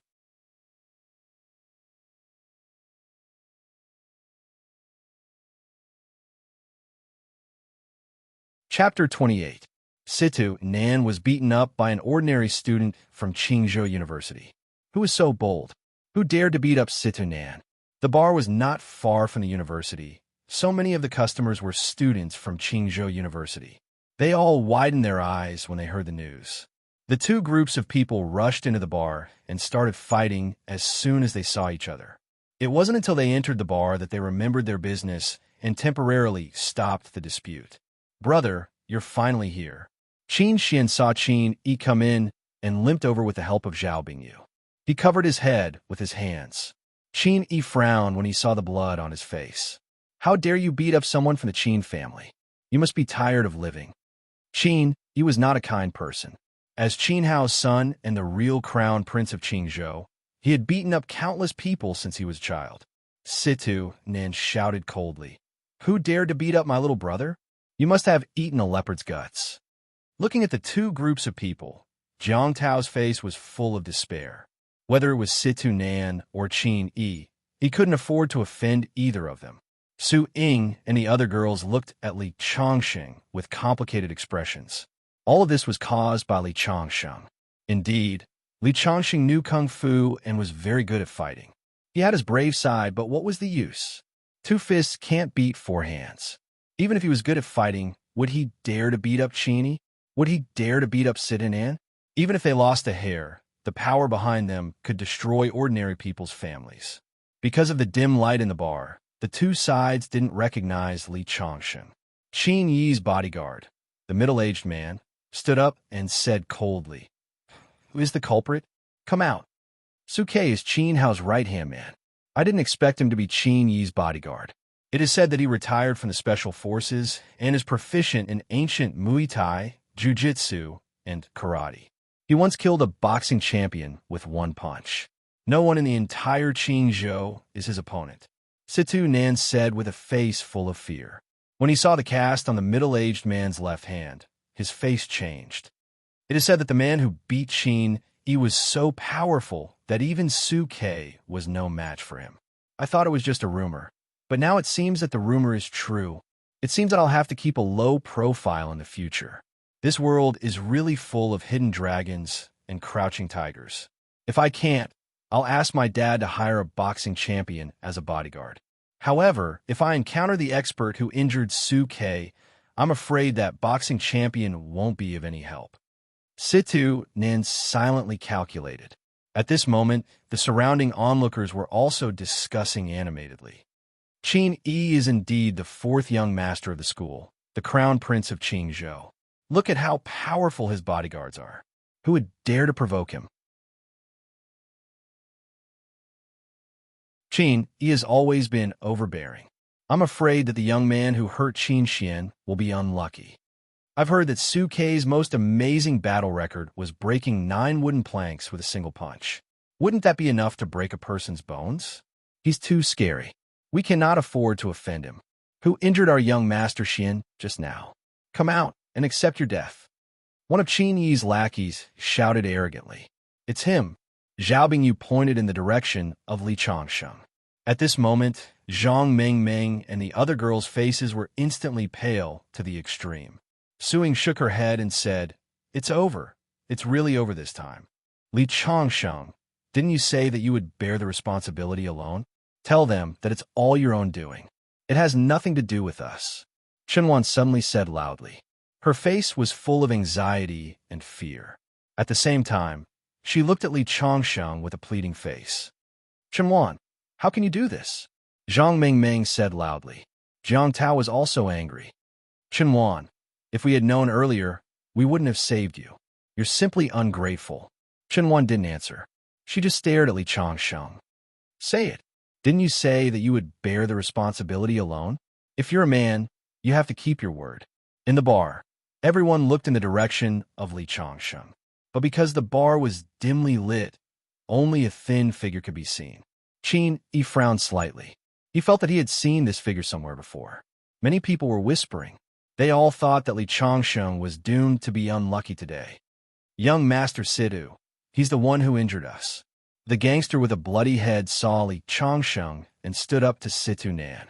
Chapter 28. Situ Nan was beaten up by an ordinary student from Qingzhou University. Who was so bold? Who dared to beat up Situ Nan? The bar was not far from the university. So many of the customers were students from Qingzhou University. They all widened their eyes when they heard the news. The two groups of people rushed into the bar and started fighting as soon as they saw each other. It wasn't until they entered the bar that they remembered their business and temporarily stopped the dispute. Brother, you're finally here. Qin Xian saw Qin Yi come in and limped over with the help of Zhao Bingyu. He covered his head with his hands. Qin Yi frowned when he saw the blood on his face. How dare you beat up someone from the Qin family? You must be tired of living. Qin Yi was not a kind person. As Qin Hao's son and the real crown prince of Qingzhou, he had beaten up countless people since he was a child. Situ Nan shouted coldly. Who dared to beat up my little brother? You must have eaten a leopard's guts. Looking at the two groups of people, Jiang Tao's face was full of despair. Whether it was Situ Nan or Qin Yi, he couldn't afford to offend either of them. Su Ying and the other girls looked at Li Chongsheng with complicated expressions. All of this was caused by Li Chongsheng. Indeed, Li Chongsheng knew kung fu and was very good at fighting. He had his brave side, but what was the use? Two fists can't beat four hands. Even if he was good at fighting, would he dare to beat up Qin? Would he dare to beat up Situ Nan? Even if they lost a hair, the power behind them could destroy ordinary people's families. Because of the dim light in the bar, the two sides didn't recognize Li Chongsheng. Qin Yi's bodyguard, the middle-aged man, stood up and said coldly, Who is the culprit? Come out. Suke is Qin Hao's right-hand man. I didn't expect him to be Qin Yi's bodyguard. It is said that he retired from the special forces and is proficient in ancient Muay Thai, Jiu-Jitsu, and karate. He once killed a boxing champion with one punch. No one in the entire Qingzhou is his opponent. Situ Nan said with a face full of fear. When he saw the cast on the middle-aged man's left hand, his face changed. It is said that the man who beat Qin Yi was so powerful that even Suke was no match for him. I thought it was just a rumor, but now it seems that the rumor is true. It seems that I'll have to keep a low profile in the future. This world is really full of hidden dragons and crouching tigers. If I can't, I'll ask my dad to hire a boxing champion as a bodyguard. However, if I encounter the expert who injured Suke, I'm afraid that boxing champion won't be of any help. Situ Nan silently calculated. At this moment, the surrounding onlookers were also discussing animatedly. Qin Yi is indeed the fourth young master of the school, the crown prince of Qingzhou. Look at how powerful his bodyguards are. Who would dare to provoke him? Qin Yi has always been overbearing. I'm afraid that the young man who hurt Qin Xian will be unlucky. I've heard that Suke's most amazing battle record was breaking 9 wooden planks with a single punch. Wouldn't that be enough to break a person's bones? He's too scary. We cannot afford to offend him. Who injured our young master Xian just now? Come out and accept your death. One of Qin Yi's lackeys shouted arrogantly. It's him. Zhao Bingyu pointed in the direction of Li Chongsheng. At this moment, Zhang Mengmeng and the other girls' faces were instantly pale to the extreme. Su Ying shook her head and said, It's over. It's really over this time. Li Chongsheng, didn't you say that you would bear the responsibility alone? Tell them that it's all your own doing. It has nothing to do with us. Chenwan suddenly said loudly. Her face was full of anxiety and fear. At the same time, she looked at Li Chongsheng with a pleading face. Chenwan, how can you do this? Zhang Mengmeng said loudly. Jiang Tao was also angry. Chenwan, if we had known earlier, we wouldn't have saved you. You're simply ungrateful. Chenwan didn't answer. She just stared at Li Chongsheng. Say it. Didn't you say that you would bear the responsibility alone? If you're a man, you have to keep your word. In the bar, everyone looked in the direction of Li Chongsheng. but because the bar was dimly lit, only a thin figure could be seen. Qin Yi frowned slightly. He felt that he had seen this figure somewhere before. Many people were whispering. They all thought that Li Changsheng was doomed to be unlucky today. Young Master Situ, he's the one who injured us. The gangster with a bloody head saw Li Changsheng and stood up to Situ Nan.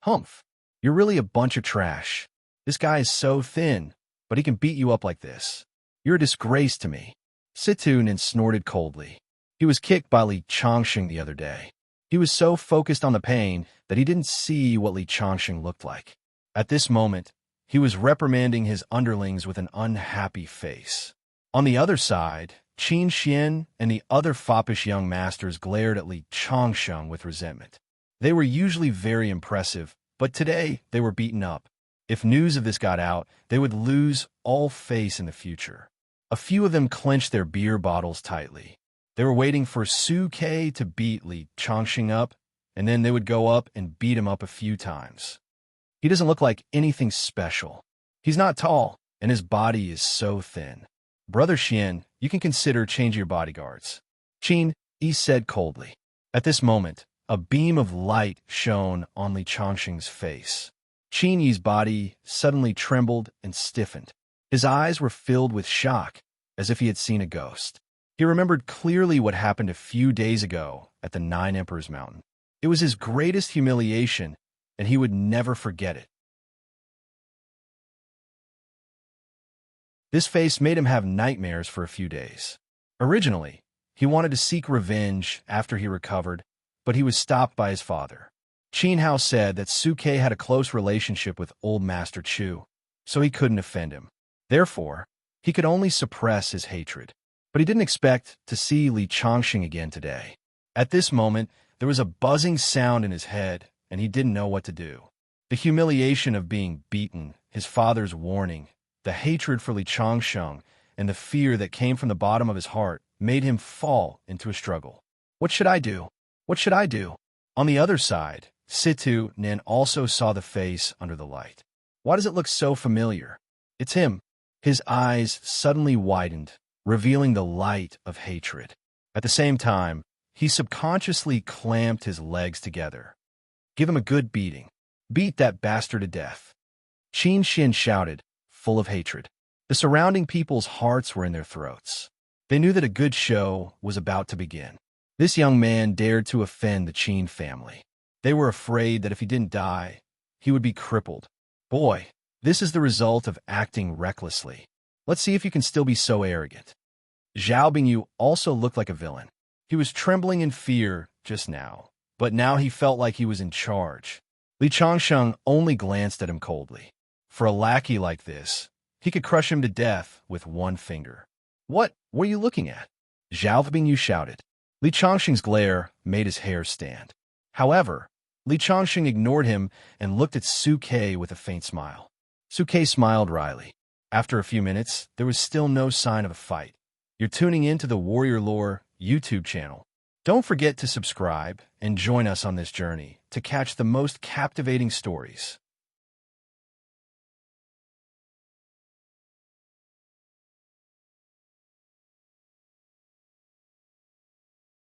Humph, you're really a bunch of trash. This guy is so thin, but he can beat you up like this. You're a disgrace to me. Situ Nan snorted coldly. He was kicked by Li Changsheng the other day. He was so focused on the pain that he didn't see what Li Changsheng looked like. At this moment, he was reprimanding his underlings with an unhappy face. On the other side, Qin Xian and the other foppish young masters glared at Li Changsheng with resentment. They were usually very impressive, but today they were beaten up. If news of this got out, they would lose all face in the future. A few of them clenched their beer bottles tightly. They were waiting for Su Ke to beat Li Changsheng up, and then they would go up and beat him up a few times. He doesn't look like anything special. He's not tall, and his body is so thin. Brother Xian, you can consider changing your bodyguards. Qin Yi said coldly. At this moment, a beam of light shone on Li Changsheng's face. Qin Yi's body suddenly trembled and stiffened. His eyes were filled with shock, as if he had seen a ghost. He remembered clearly what happened a few days ago at the Nine Emperors Mountain. It was his greatest humiliation, and he would never forget it. This face made him have nightmares for a few days. Originally, he wanted to seek revenge after he recovered, but he was stopped by his father. Qin Hao said that Su Ke had a close relationship with Old Master Chu, so he couldn't offend him. Therefore, he could only suppress his hatred. But he didn't expect to see Li Changsheng again today. At this moment, there was a buzzing sound in his head, and he didn't know what to do. The humiliation of being beaten, his father's warning, the hatred for Li Changsheng, and the fear that came from the bottom of his heart made him fall into a struggle. What should I do? What should I do? On the other side, Situ Nan also saw the face under the light. Why does it look so familiar? It's him. His eyes suddenly widened, revealing the light of hatred. At the same time, he subconsciously clamped his legs together. Give him a good beating. Beat that bastard to death. Qin Xian shouted, full of hatred. The surrounding people's hearts were in their throats. They knew that a good show was about to begin. This young man dared to offend the Qin family. They were afraid that if he didn't die, he would be crippled. Boy, this is the result of acting recklessly. Let's see if you can still be so arrogant. Zhao Bingyu also looked like a villain. He was trembling in fear just now, but now he felt like he was in charge. Li Changsheng only glanced at him coldly. For a lackey like this, he could crush him to death with one finger. What were you looking at? Zhao Bingyu shouted. Li Changsheng's glare made his hair stand. However, Li Changsheng ignored him and looked at Su Ke with a faint smile. Su Ke smiled wryly. After a few minutes, there was still no sign of a fight. You're tuning in to the Warrior Lore YouTube channel. Don't forget to subscribe and join us on this journey to catch the most captivating stories.